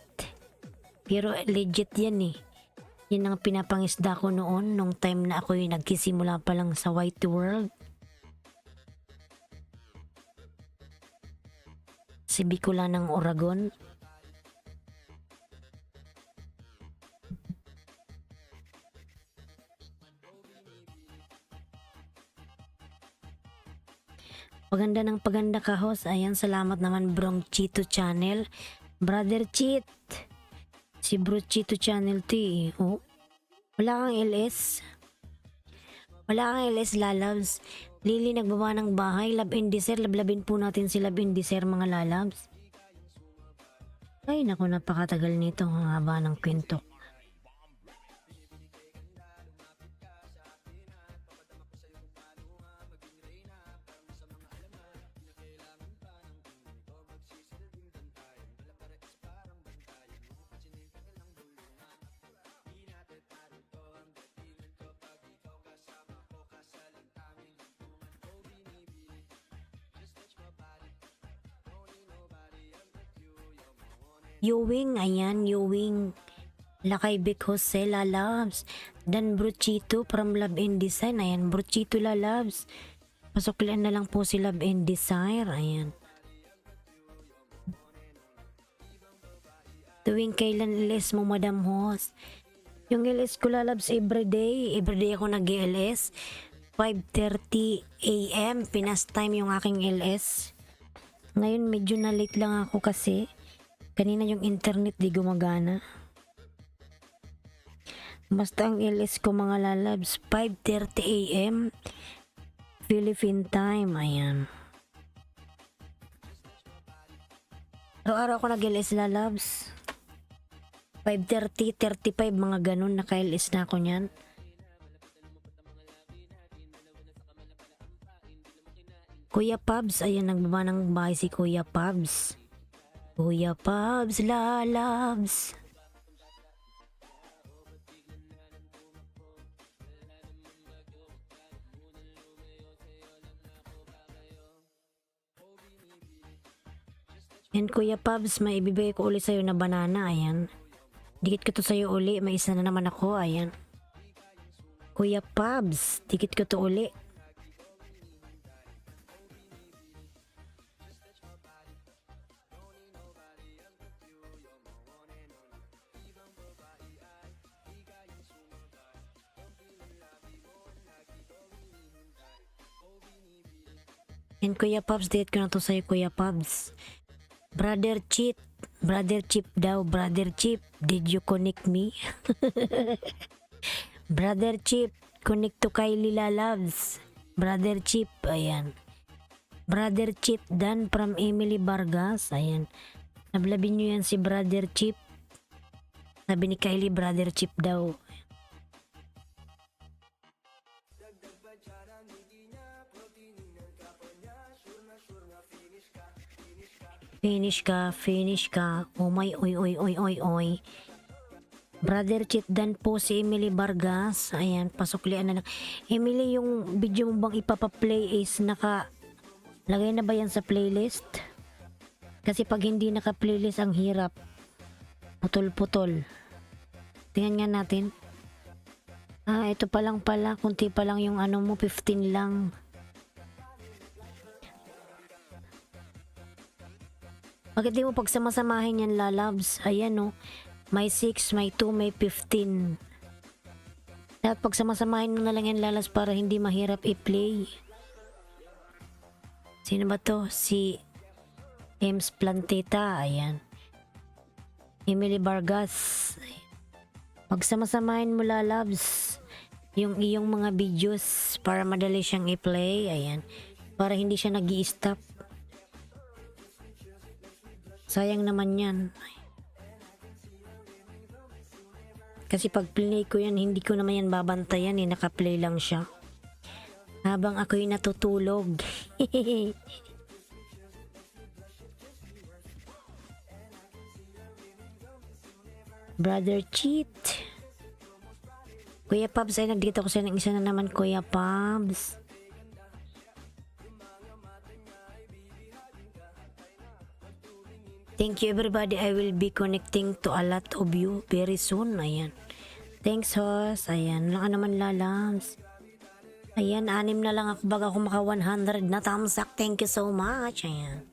Pero legit yan eh. Yan ang pinapangisda ko noon nung time na ako yung nagkisimula pa lang sa White World. Si Bicula ng Oragon. Paganda ng paganda ka, host. Ayan, salamat naman Brong Chito Channel. Brother Cheat. Si Bro Chito Channel to eh. Oh. Wala kang LS. Wala kang LS, lalabs. Lily, nagbaba ng bahay. Love and Desire. Lablabin po natin si Love and Desire, mga lalabs. Ay, naku, napakatagal nito. Ang haba ng kwento. Yuwing, ayan, Yuwing. Lakay Big Jose, lalabs. Dan Bruchito from Love and Design. Ayan, Bruchito, lalabs. Pasuklian na lang po si Love and Desire. Ayan. Tuwing kailan LS mo, Madam Host? Yung LS ko, lalabs, everyday. Everyday ako nag-LS. 5:30 AM. Pinas time yung aking LS. Ngayon, medyo na late lang ako kasi kanina yung internet di gumagana. Basta ang LS ko, mga lalabs, 5:30 AM Philippine time. Ayan. Araw-araw ko nag-LS, lalabs. 5:30, 35, mga ganun. Naka-LS na ako niyan. Kuya Pabs, ayan, nagbaba ng bahay si Kuya Pabs. Kuya Pabs, lalabs. Yan, Kuya Pabs, may ibibigay ko ulit sa'yo na banana. Ayan. Dikit ko to sa'yo uli. May isa na naman ako. Ayan. Kuya Pabs, dikit ko to uli. And Kuya Pabs, dikit ko na to sa'yo, Kuya Pabs. Brother Cheat. Brother Chip daw. Brother Chip, did you connect me? Brother Chip, connect to Kylie Lalabs. Brother Chip, ayan. Brother Chip Dan from Emily Vargas. Ayan. Nablabin nyo yan si Brother Chip. Sabi ni Kylie, Brother Chip daw. Finish ka, finish ka. Oh my, oy, oy, oy, oy, oy. Brother Chit Dan po si Emily Vargas. Ayan, pasuklian na lang. Emily, yung video mo bang ipapaplay is lagay na ba yan sa playlist? Kasi pag hindi naka-playlist ang hirap. Putol-putol. Tingnan nga natin. Ito pa lang pala. Kunti pa lang yung ano mo. 15 lang. Bakit di mo pagsamasamahin yan, lalabs? Ayan oh. May 6, may 2, may 15. Dapat pagsamasamahin mo na lang yan, lalabs, para hindi mahirap i-play. Sino ba to? Si Ems Planteta. Ayan. Emily Vargas. Pagsamasamahin mo, lalabs, yung iyong mga videos para madali siyang i-play. Ayan. Para hindi siya nag-i-stop. Sayang naman yan. Kasi pag play ko yan, hindi ko naman yan babantayan eh. Naka-play lang siya. Habang ako'y natutulog. Brother Cheat. Kuya Pabs, ay nagdito ko sa ng isa na naman, Kuya Pabs. Thank you everybody. I will be connecting to a lot of you very soon. Ayan. Thanks host. Ayan. Wala ka naman, lalams. Ayan, 6 na lang ako baga ako maka 100 na tamsak. Thank you so much. Ayan.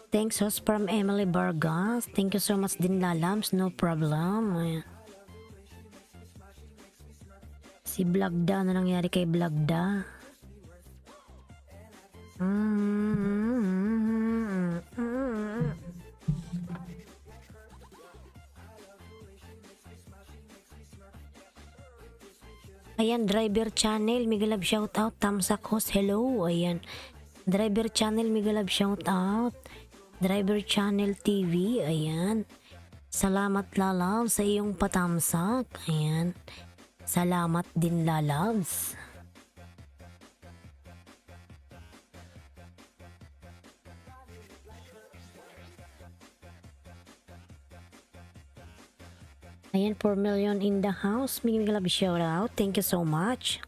Thanks host from Emily Vargas. Thank you so much din, lalams. No problem. Ayan. Si Blagda. Ano nangyari kay Blagda? Ayan, Driver Channel, Migalab shoutout, Tamsak host, hello, ayan. Driver Channel, Migalab shoutout, Driver Channel TV, ayan. Salamat, lalaw, sa iyong patamsak, ayan. Salamat din, lalabs. Ayan, 4 million in the house. May love shout out. Thank you so much.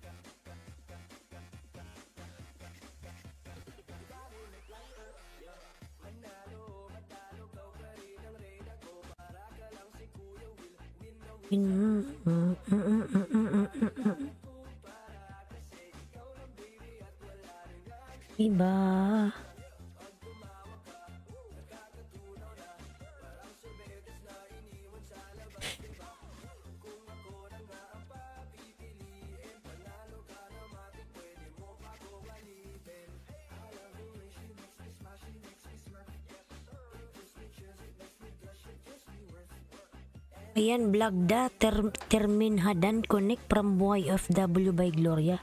Iba. Ayan, Blagda, Terminhadan Connect from Buhay of W by Gloria.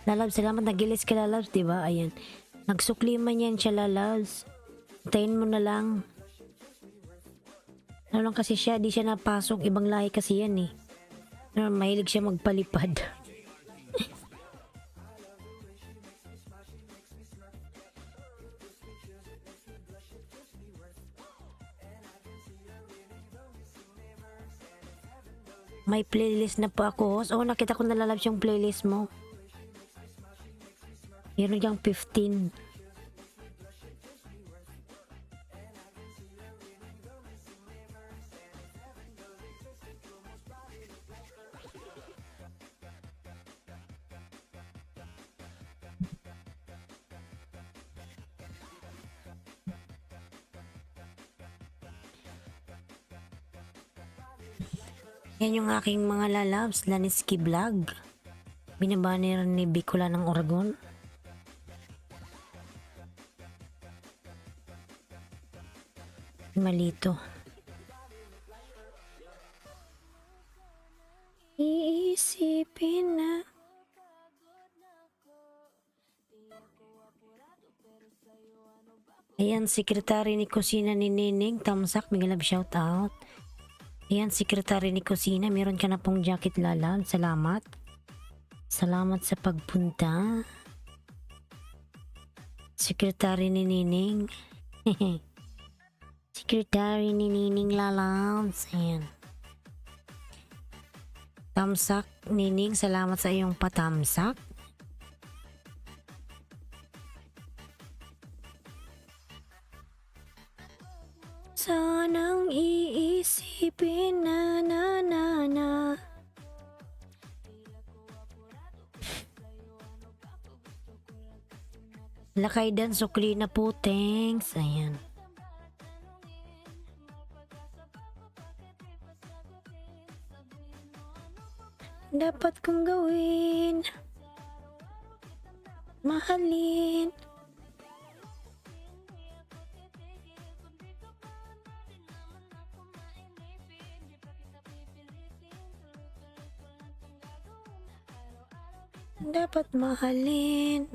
Lalabs, salamat, nagilis ka, lalabs, diba? Ayan. Nagsukli man yan siya, lalabs. Tayin mo na lang. Ano lang kasi siya, di siya napasok. Ibang lahi kasi yan eh. Mahilig siya magpalipad. May playlist na po ako, host. Oh, nakita ko nalalabs yung playlist mo. Meron diyang 15. Yan yung aking mga lalabs, Laniski Vlog. Binabanner ni Bicola ng Oregon. Malito. Iisipin na. Ayan, sekretary ni Kusina ni Nining Tamsak, Migalab shout out. Ayan, sekretary ni Kusina, meron ka na pong jacket, lalab. Salamat. Salamat sa pagpunta. Sekretary ni Nining. Sekretary ni Nining, lalabs. Ayan. Tamsak, Nining, salamat sa iyong patamsak. Sanang iisipin na na na na. Lakay dan sukli na po, thanks. Ayan. Dapat kong gawin, mahalin. Dapat mahalin.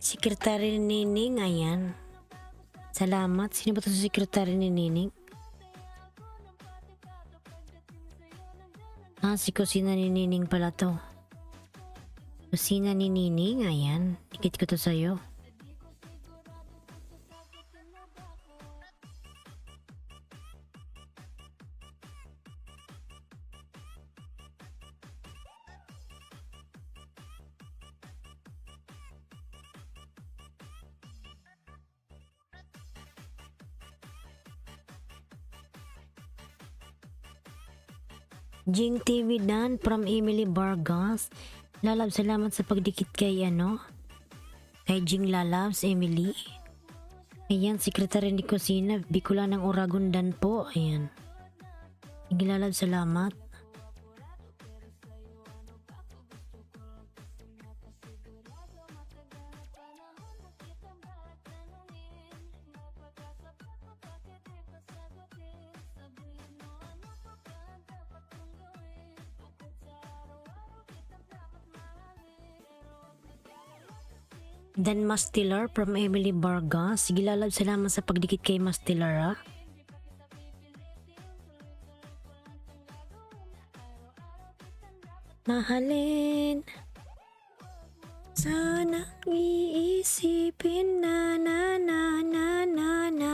Sekretary ni Nining, ayan. Salamat. Sino ba ito sa sekretary ni Nining? Si kusina ni Nining pala to. Kusina ni Nining, ayan. Dikit ko to sa'yo. Jing TV Dan from Emily Vargas. Lalab, salamat sa pagdikit kay kay Jing Lalabs, Emily. Ayan, sekretary ni Kusina, Bicula ng Oragon Dan po. Ayan. Sige Lalab, salamat. Dan Mastiller from Emily Vargas. Sige Lalab, salamat sa pagdikit kay Mastiller, Mahalin. Sana iisipin na na na na na na.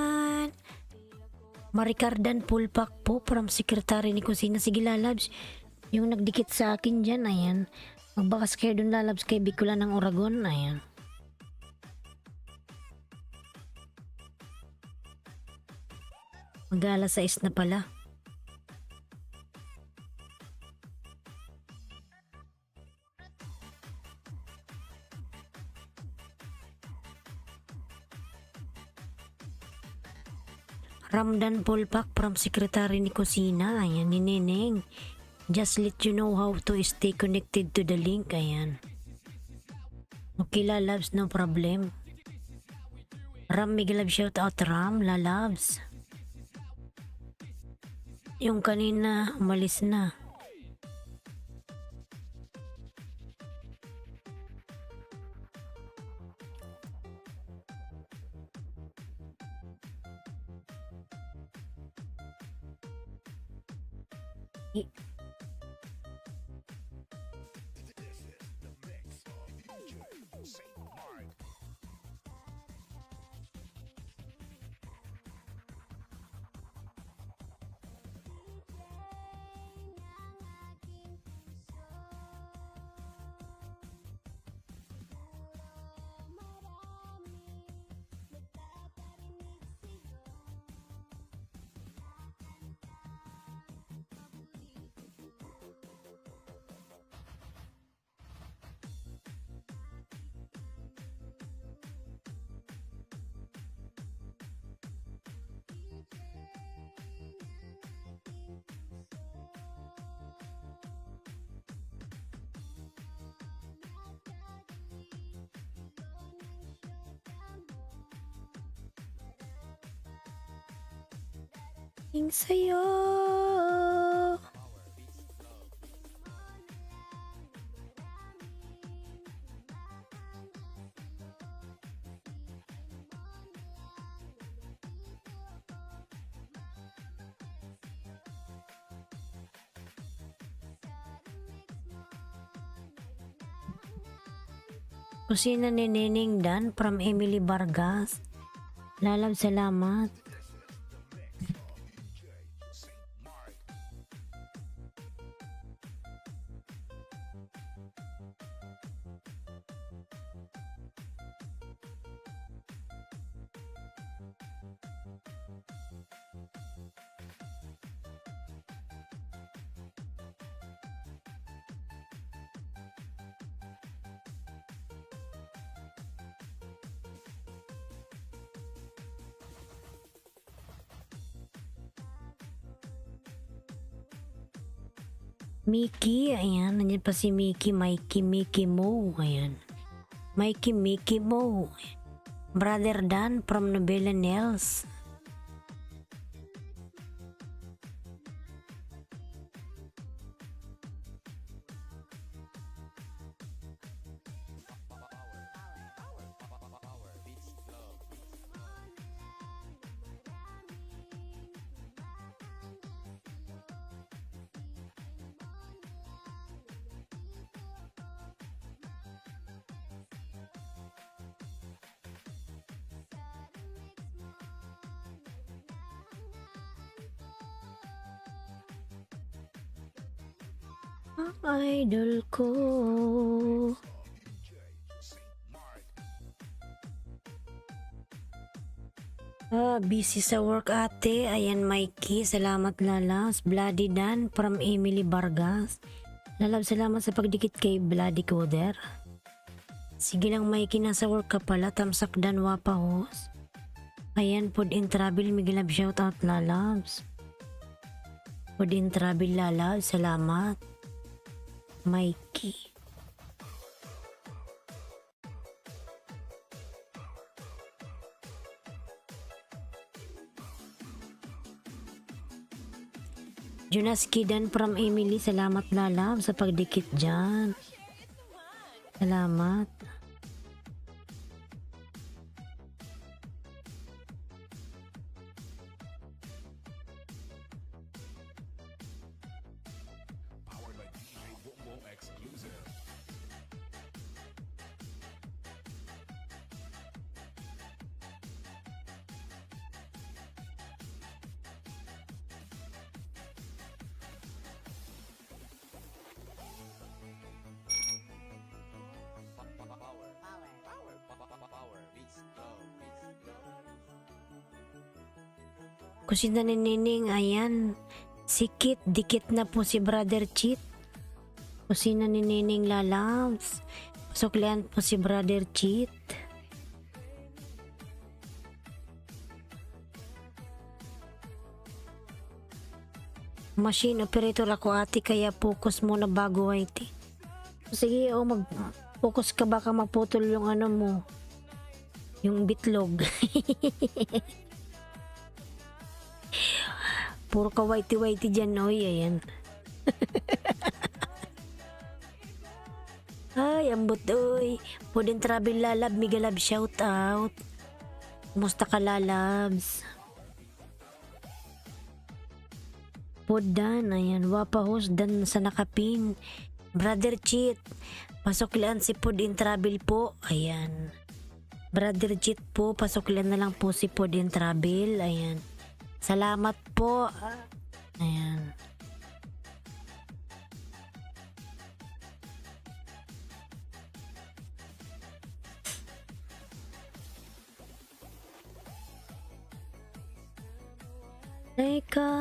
Maricardan Pulpak po from sekretary ni Kusina. Sige Lalabs, yung nagdikit sa akin dyan, ayan. Magbakas kayo dun Lalabs kay Bicula ng Oragon, ayan. Mag-alas 6 na pala. Ramdan Polpak from Secretary ni Kusina. Ayan, ni Neneng. Just let you know how to stay connected to the link. Ayan. Okay, Lalabs, no problem. Ram, Miguel, shout out Ram, Lalabs. Yung kanina, umalis na. Ing sa'yo. Kusina ni Nining Dan from Emily Vargas. Lalab, salamat. Mickey, ayan, nandiyan pa si Mickey, Mickey Mo, ayan. Mickey Mo. Brother Dan from Novella Nels. Ang idol ko. Busy sa work ate. Ayan Mikey, salamat Lalas. Bloody Dan from Emily Vargas. Lalab, salamat sa pagdikit kay Bloody Coder. Sige lang Mikey, nasa work ka pala. Tamsak Dan wapa hos. Ayan, Food and Travel, Miguelab, shout out Lalabs. Food and Travel Lalab, salamat. Mikey. Jonas Kidan from Emily, salamat Lalab sa pagdikit dyan. Salamat. Kusina ni Nining, ayan. Sikit, dikit na po si Brother Cheat. Kusina ni Nining Lalabs. Suklian po si Brother Cheat. Machine operator ako ate, kaya focus muna bago IT. Sige, mag-focus ka, baka maputol yung ano mo. Yung bitlog. Puro ka whitey dyan, oy, ayan. Ay, ambot, oy. Food and Travel Lalab, Miguelab, shout out. Kumusta ka, Lalabs? Food Dan, ayan. Wapa host Dan sa nakapin. Brother Cheat, pasoklan si Food and Travel po, ayan. Brother Cheat po, pasoklan na lang po si Food and Travel, ayan. Salamat po. Ayan. Teka.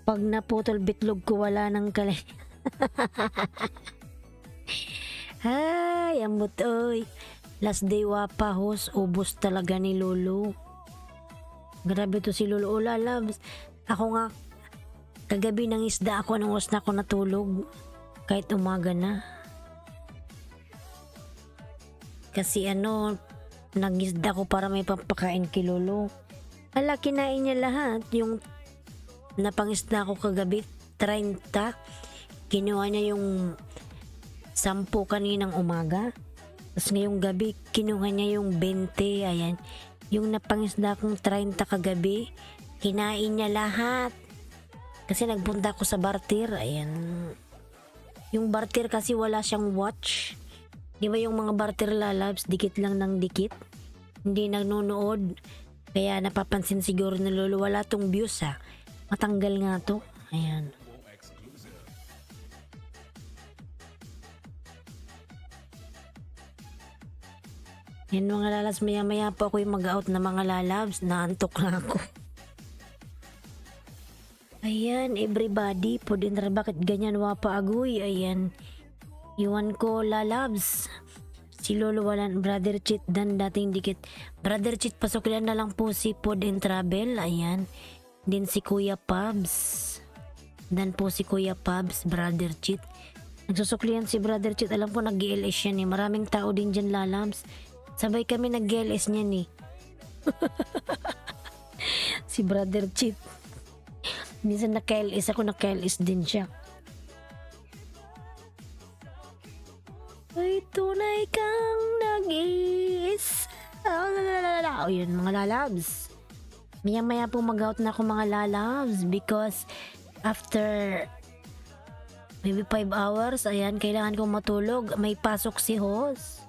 Pag naputol bitlog ko, wala nang kalay. Ay, ambot oy. Last day wapa hos, ubos talaga ni Lolo. Grabe to si Lolo. O Lalabs, ako nga, kagabi ng isda ako, nang oras na ako natulog. Kahit umaga na. Kasi ano, nag-isda ko para may pampakain kay Lolo. Hala, kinain niya lahat. Yung napangisda ko kagabi, 30. Kinuha niya yung 10 kaninang umaga. Tapos ngayong gabi, kinuha niya yung 20. Ayan. Yung napangisda kong 30 kagabi, kinain niya lahat. Kasi nagpunta ako sa bartir. Ayan. Yung bartir kasi wala siyang watch. Di ba yung mga bartir lalabs, dikit lang ng dikit? Hindi nanonood. Kaya napapansin siguro na lolo, wala tong views ha. Matanggal nga to. Ayan. Yan mga lalabs, maya maya po ako yung mag-out na mga lalabs. Naantok na ako. Ayan, everybody. Po din na bakit ganyan wapa agoy. Ayan. Iwan ko lalabs. Si Lolo Walan, Brother Chit, dan dating dikit. Brother Chit, pasuklan na lang po si Pod and Travel. Ayan. Din si Kuya Pabs. Dan po si Kuya Pabs, Brother Chit. Nagsusuklian si Brother Chit. Alam ko nag-GLS yan eh. Maraming tao din dyan lalabs. Sabay kami nag-GLS niyan eh. Si Brother Chit. Minsan na-KLS ako, na-KLS din siya. Ay, tunay kang nag-iis. O yun, mga lalabs. Maya-maya po mag-out na ako mga lalabs because after maybe 5 hours, ayan, kailangan kong matulog. May pasok si host.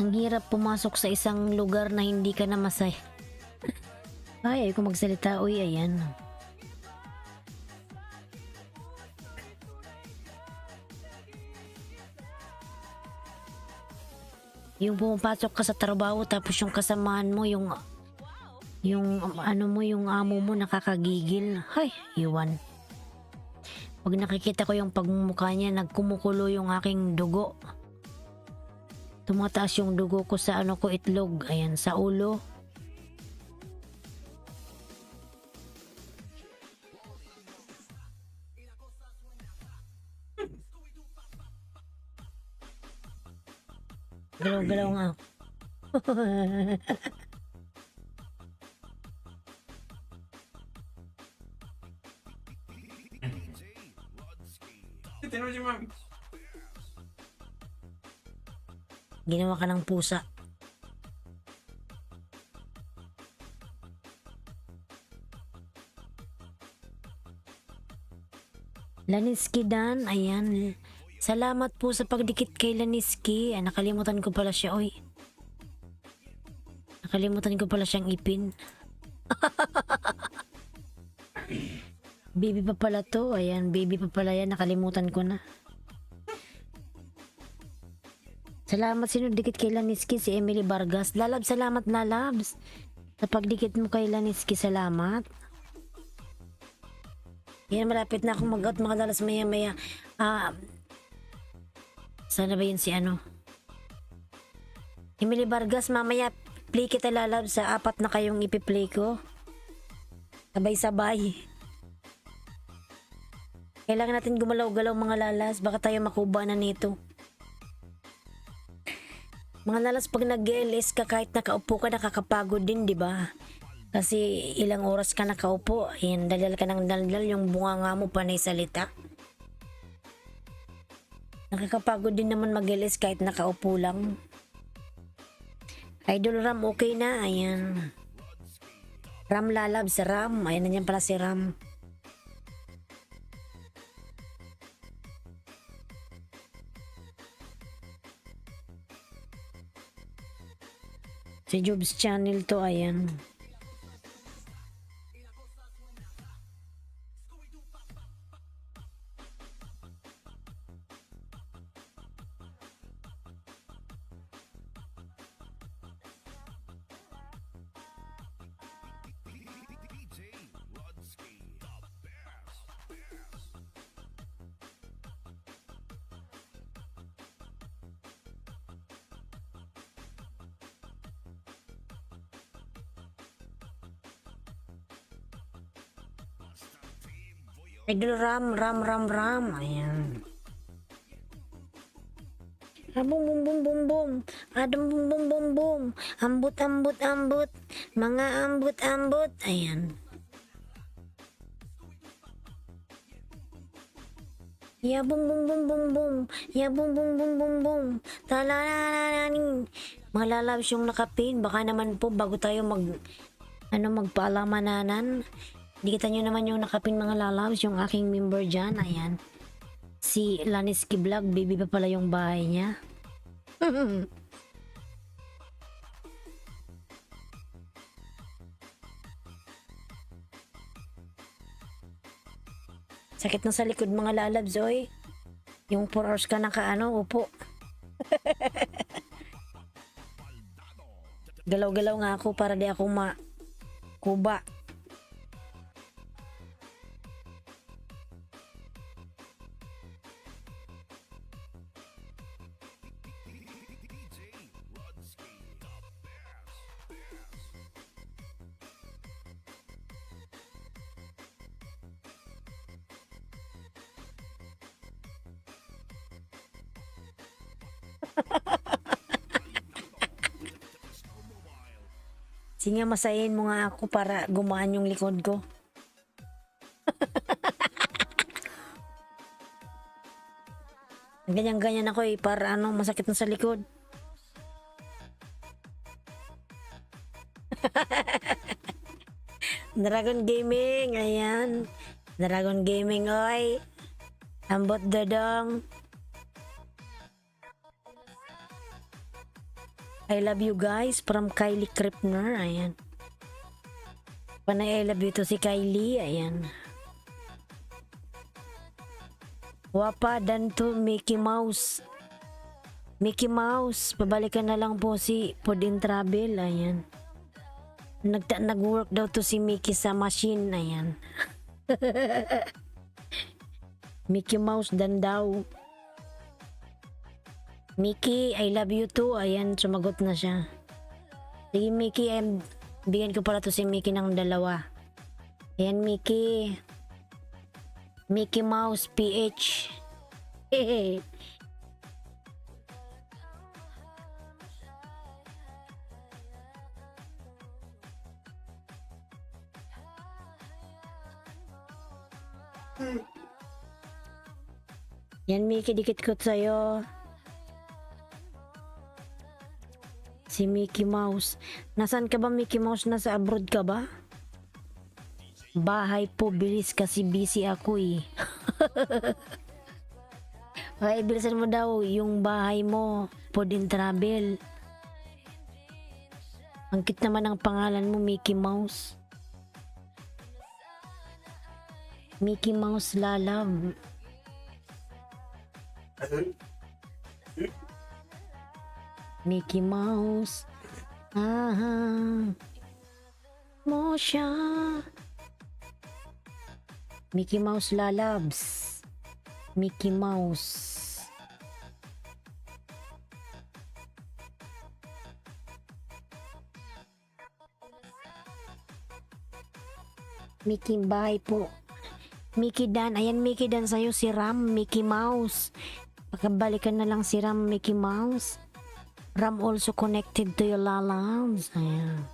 Ang hirap pumasok sa isang lugar na hindi ka na masaya. Ay, ayoko magsalita. Uy, ayan. Yung pumapasok ka sa trabaho tapos yung kasamahan mo, yung ano mo, yung amo mo nakakagigil. Ay, iwan. Pag nakikita ko yung pagmumukha niya, nagkumukulo yung aking dugo. Tumataas yung dugo ko sa ano ko, itlog. Ayan, sa ulo. Galaw-galaw nga. Tinan mo si ma'am. Ginawa ka ng pusa. Laniski Dan, ayan. Salamat po sa pagdikit kay Laniski. Ah, nakalimutan ko pala siya, oy. Nakalimutan ko pala siyang ipin. Baby pa pala to. Ayan, baby pa pala yan. Nakalimutan ko na. Salamat sino dikit kay Laniski, si Emily Vargas. Lalabs, salamat na labs. Sa pagdikit mo kay Laniski, salamat. Yan, malapit na akong mag-out mga dalas maya-maya. Sana ba yun si ano? Emily Vargas, mamaya play kita lalabs sa 4 na kayong ipi-play ko. Sabay-sabay. Kailangan natin gumalaw-galaw mga lalas. Baka tayo makuba na nito. Mga lalas, pag nag-GLS ka, kahit nakaupo ka, nakakapagod din, di ba? Kasi ilang oras ka nakaupo, ayan, dalal ka ng dalal, yung bunganga mo panay salita. Nakakapagod din naman mag-GLS kahit nakaupo lang. Idol Ram, okay na, ayan. Ram lalabs, Ram, ayan, nandiyan pala si Ram. Si Jobs channel to, ayan. Idol Ram. Ayan. Bum bum bum bum bum. Adum bum bum bum bum. Ambut ambut ambut. Mga ambut ambut. Ayan. Ya bum bum bum bum bum. Ya bum bum bum bum bum. Talalalaning. Mga lalabs yung nakapin. Baka naman po bago tayo magpaalamananan. Dikita nyo naman yung nakapin mga lalabs. Yung aking member dyan. Ayan. Si Laniski Vlog. Baby pa pala yung bahay niya. Sakit na sa likod mga lalabs, oy. Yung 4 hours ka upo. Galaw-galaw nga ako para di ako kuba. Sige, masayin mo nga ako para gumaan yung likod ko. Ganyan-ganyan ako para masakit na sa likod. Dragon Gaming, ayan. Dragon Gaming, oy. Ambot dodong. I love you guys from Kylie Kripner, ayan. Panay I love you to si Kylie, ayan. Wapa dan to Mickey Mouse. Mickey Mouse, pabalikan na lang po si Pod in Travel, ayan. Nag-work daw to si Mickey sa machine, ayan. Mickey Mouse dan daw. Mickey, I love you too. Ayan, sumagot na siya. Sige, Mickey, bigyan ko pala to si Mickey ng 2. Ayan, Mickey. Mickey Mouse PH. Hehe. Yan, Mickey, dikit ko sa'yo. Si Mickey Mouse. Nasaan ka ba, Mickey Mouse? Nasa abroad ka ba? Bahay po, bilis kasi busy ako eh. Okay, bilisan mo daw yung bahay mo. Pod in Travel. Ang cute naman ang pangalan mo, Mickey Mouse. Mickey Mouse Lalab. Mickey Mouse. Mo siya. Mickey Mouse Lalabs. Mickey Mouse. Mickey bahay po. Mickey Dan. Ayan, Mickey Dan sa'yo si Ram. Mickey Mouse. Pagkabalikan na lang si Ram. Mickey Mouse. Ram also connected to your lalabs. Ayan.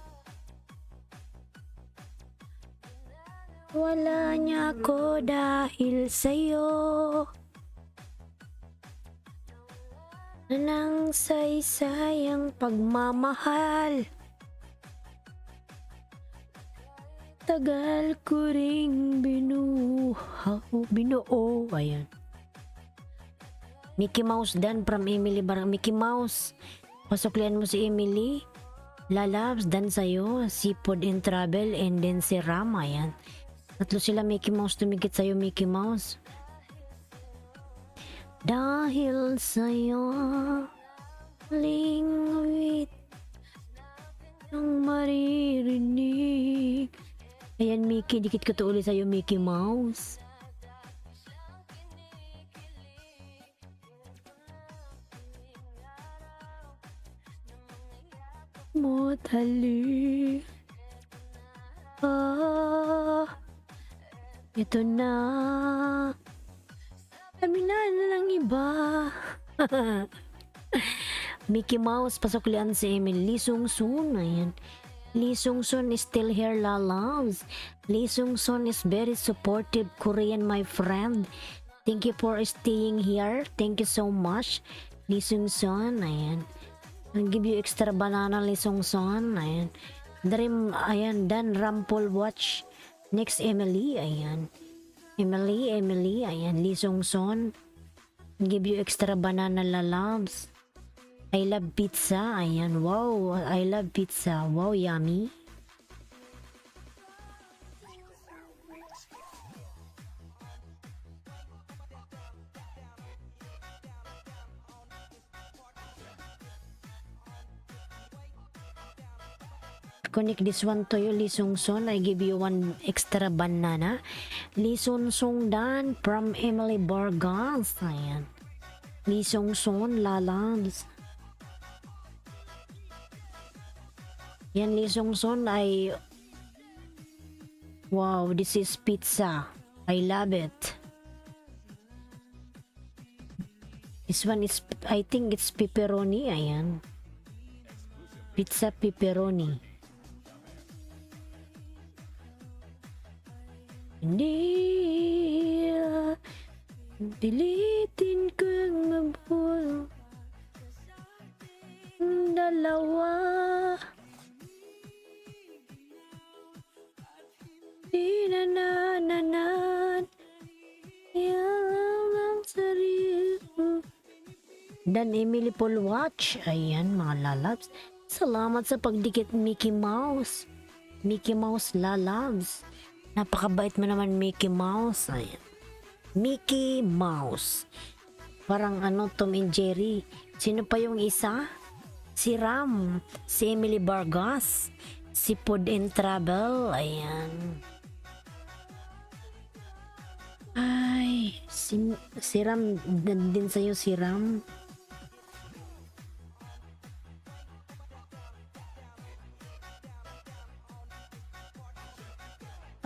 Wala niya ako dahil sa'yo. Nang saysayang pagmamahal. Tagal ko ring binuo. Ayan. Mickey Mouse Dan from Emily Barang. Mickey Mouse. Pasuklian mo si Emily. Lalabs Dan sa'yo. Si Pod in Travel. And then si Ram. Ayan. Tatlo sila Mickey Mouse. Tumigit sa'yo Mickey Mouse. Dahil sa'yo lingwit ang maririnig. Ayan, Mickey, dikit ko to ulit sa'yo, Mickey Mouse. Motali. Ito na. Sabi na lang iba. Mickey Mouse, pasuklian si Emily. Lee Sung Soon, ayan. Lee Sung Soon is still here, la loves. Lee Sung Soon is very supportive Korean, my friend. Thank you for staying here. Thank you so much. Lee Sung Soon, ayan. I'll give you extra banana, Lee Sung Soon, ayan. Dream, ayan, Dan Rampol Watch. Next, Emily, ayan. Emily, ayan. Lee Sung Soon. Give you extra banana, la loves. I love pizza, ayan. Wow, I love pizza. Wow, yummy. Connect this one to you, Lee Sung Soon. I give you one extra banana. Lee Sung Soon Dan from Emily Vargas. Ayan. Lee Sung Soon, lalabs. Yan, Lee Sung Soon ay... Wow, this is pizza. I love it. This one is, I think it's pepperoni. Ayan. Pizza pepperoni. Hindi pilitin kang magbuo dalawa pinanananan ang sarili ko. Dan Emily Paul Watch, ayan mga lalabs, salamat sa pagdikit Mickey Mouse lalabs. Napakabait mo naman, Mickey Mouse. Ayan. Mickey Mouse. Parang ano, Tom and Jerry. Sino pa yung isa? Si Ram. Si Emily Vargas. Si Food and Travel. Ayan. Ay, si Ram. Din sa'yo si Ram.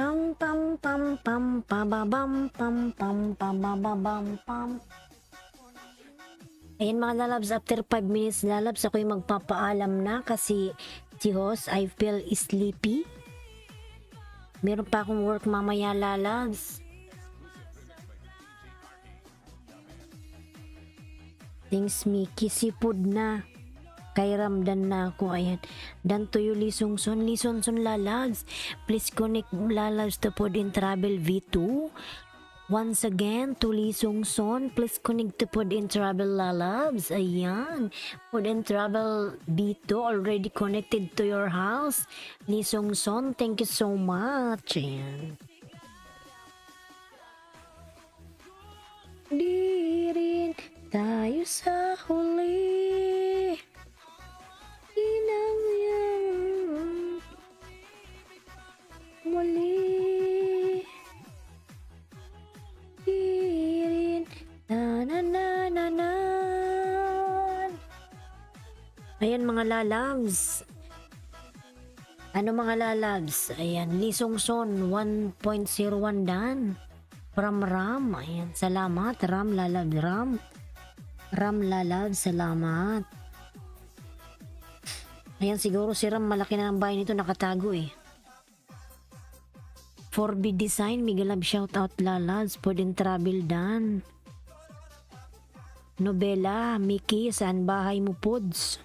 Pam pam pam pam pam pam pam pam pam pam. Ayan mga lalabs, after 5 minutes lalabs, ako'y magpapaalam na kasi si host, I feel sleepy. Meron pa akong work mamaya lalabs. Thanks Mickey, seafood na. Kay Ramdan na ako, ayan. Dan to you, Lee Sung Soon lalabs. Please connect lalabs to Food and Travel V2. Once again, to Lee Sung Soon, please connect to Food and Travel lalabs. Ayan. Food and Travel V2 already connected to your house. Lee Sung Soon, thank you so much. Ayan. Di rin tayo sa huli. Muli irin nanananan. Ayan mga lalabs. Ano mga lalabs? Ayan, Lee Sung Soon 1.01 dan from Ram. Ayan, salamat Ram lalab Ram lalab, salamat. Ayan, siguro si Ram malaki na ng bahay nito, nakatago eh. 4B Design, Migalab shout out lalabs. Food and Travel dan. Nobela, Mickey, saan bahay mo Puds?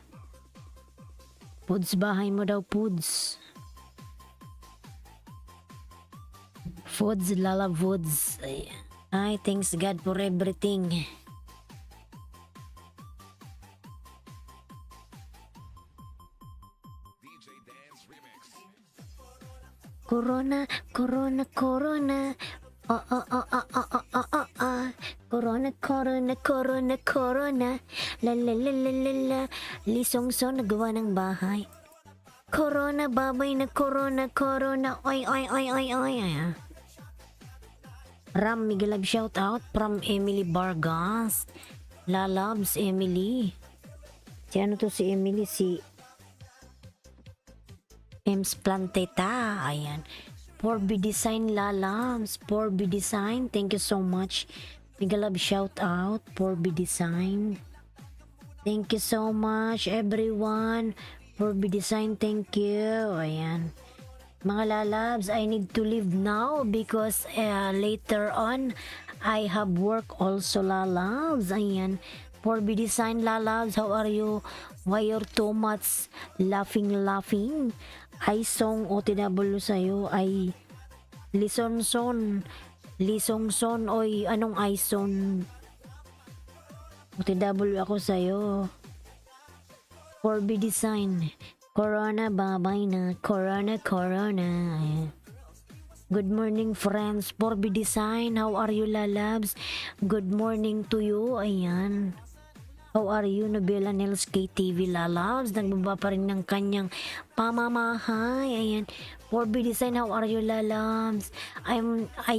Puds, bahay mo daw Puds. Foods, Lala Foods. Ay, thanks God for everything. Corona, corona, corona. Corona, corona, corona, corona. La la la la la la. Lee Sung Soon nagawa ng bahay. Corona, babay na corona, corona. Oy, oy, oy, oy, oy. Ram, Migalab shout out from Emily Vargas. La loves Emily. Si ano to si Emily? Si Ems Planteta, ayan. 4B Design lalams, 4B Design, thank you so much. Migalab shout out, 4B Design. Thank you so much everyone for be design. Thank you. Ayan. Mga lalabs, I need to leave now because later on I have work also lalabs. Ayan. For be design lalabs, how are you? Why you're too much laughing? Ay song OTW sa'yo ay lisonson. Lisongson oy anong ay son? OTW ako sa'yo. For be design. Corona, babay na. Corona. Ayan. Good morning, friends. For be design. How are you, lalabs? Good morning to you. Ayan. How are you, Nobela Nels KTV, lalabs? Nagbaba pa rin ng kanyang pamamahay. Ayan. For be design. How are you, lalabs? I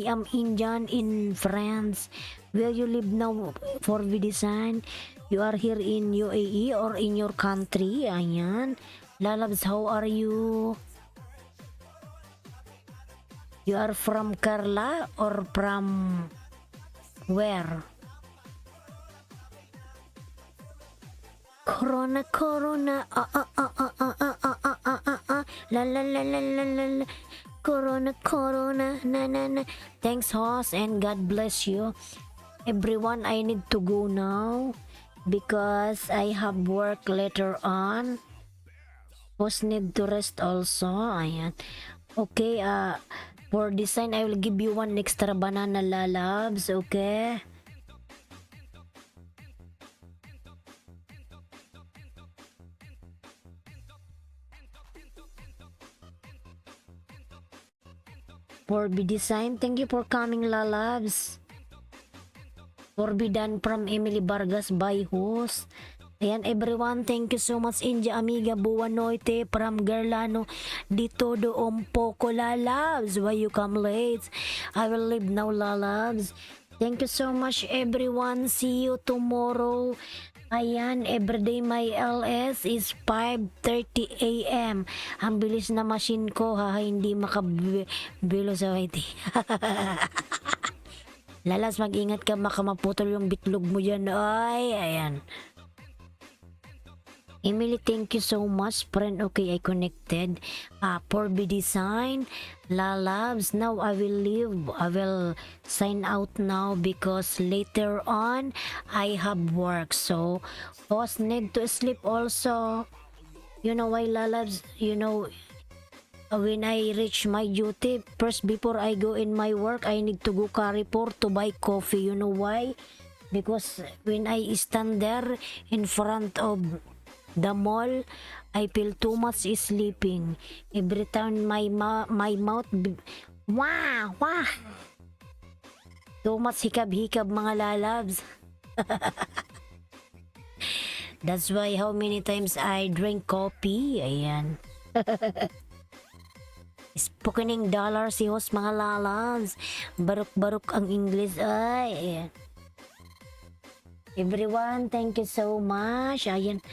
am Indian in France. Where you live now, for be design? You are here in UAE or in your country? Ayan. Lalabs, how are you? You are from Kerala or from where? Corona, la la la la la la. Corona, na. Thanks, host, and God bless you. Everyone, I need to go now because I have work later on. Host need to rest also. Ayan. Okay, for design, I will give you one extra banana, lalabs. Okay? For be design, thank you for coming, lalabs. For be done from Emily Vargas by host. Ayan, everyone, thank you so much. India amiga, buwan noite from Gerlano di todo un poco, lalabs. Why you come late? I will leave now, lalabs. Thank you so much, everyone. See you tomorrow. Ayan, everyday my LS is 5:30 AM. Ang bilis na machine ko, ha, hindi makabilo sa IT. Lalas, mag-ingat ka, makamaputol yung bitlog mo dyan. Ay, ayan. Emily, thank you so much, friend. Okay, I connected. For be design, lalabs. Now I will leave. I will sign out now because later on I have work. So, host need to sleep also. You know why, lalabs? You know, when I reach my duty, first before I go in my work, I need to go Carrefour to buy coffee. You know why? Because when I stand there in front of the mall, I feel too much sleeping. Every time my mouth, wah. Too much hikab, mga lalabs. That's why how many times I drink coffee. Ayan. Spokening dollar si host, mga lalabs. Baruk ang English. Ay, ayan. Everyone, thank you so much. Ayan.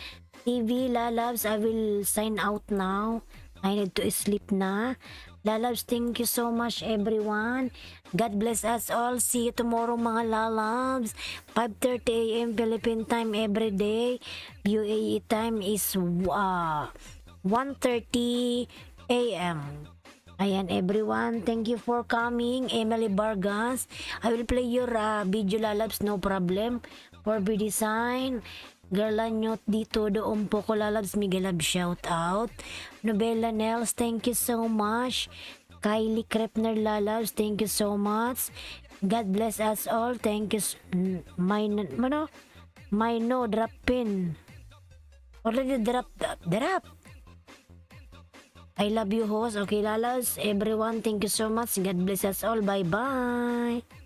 TV, lalabs, I will sign out now. I need to sleep na. Lalabs, thank you so much, everyone. God bless us all. See you tomorrow, mga lalabs. 5:30 AM Philippine time every day. UAE time is 1:30 AM. Ayan, everyone. Thank you for coming. Emily Vargas. I will play your video, lalabs. No problem. For be design. Garlanyot dito doon po ko, lalabs. Migalab shout out. Nobela Nels, thank you so much. Kylie Krepner, lalabs, thank you so much. God bless us all. Thank you. My no drop pin. Already drop. I love you, host. Okay, lalabs. Everyone, thank you so much. God bless us all. Bye-bye.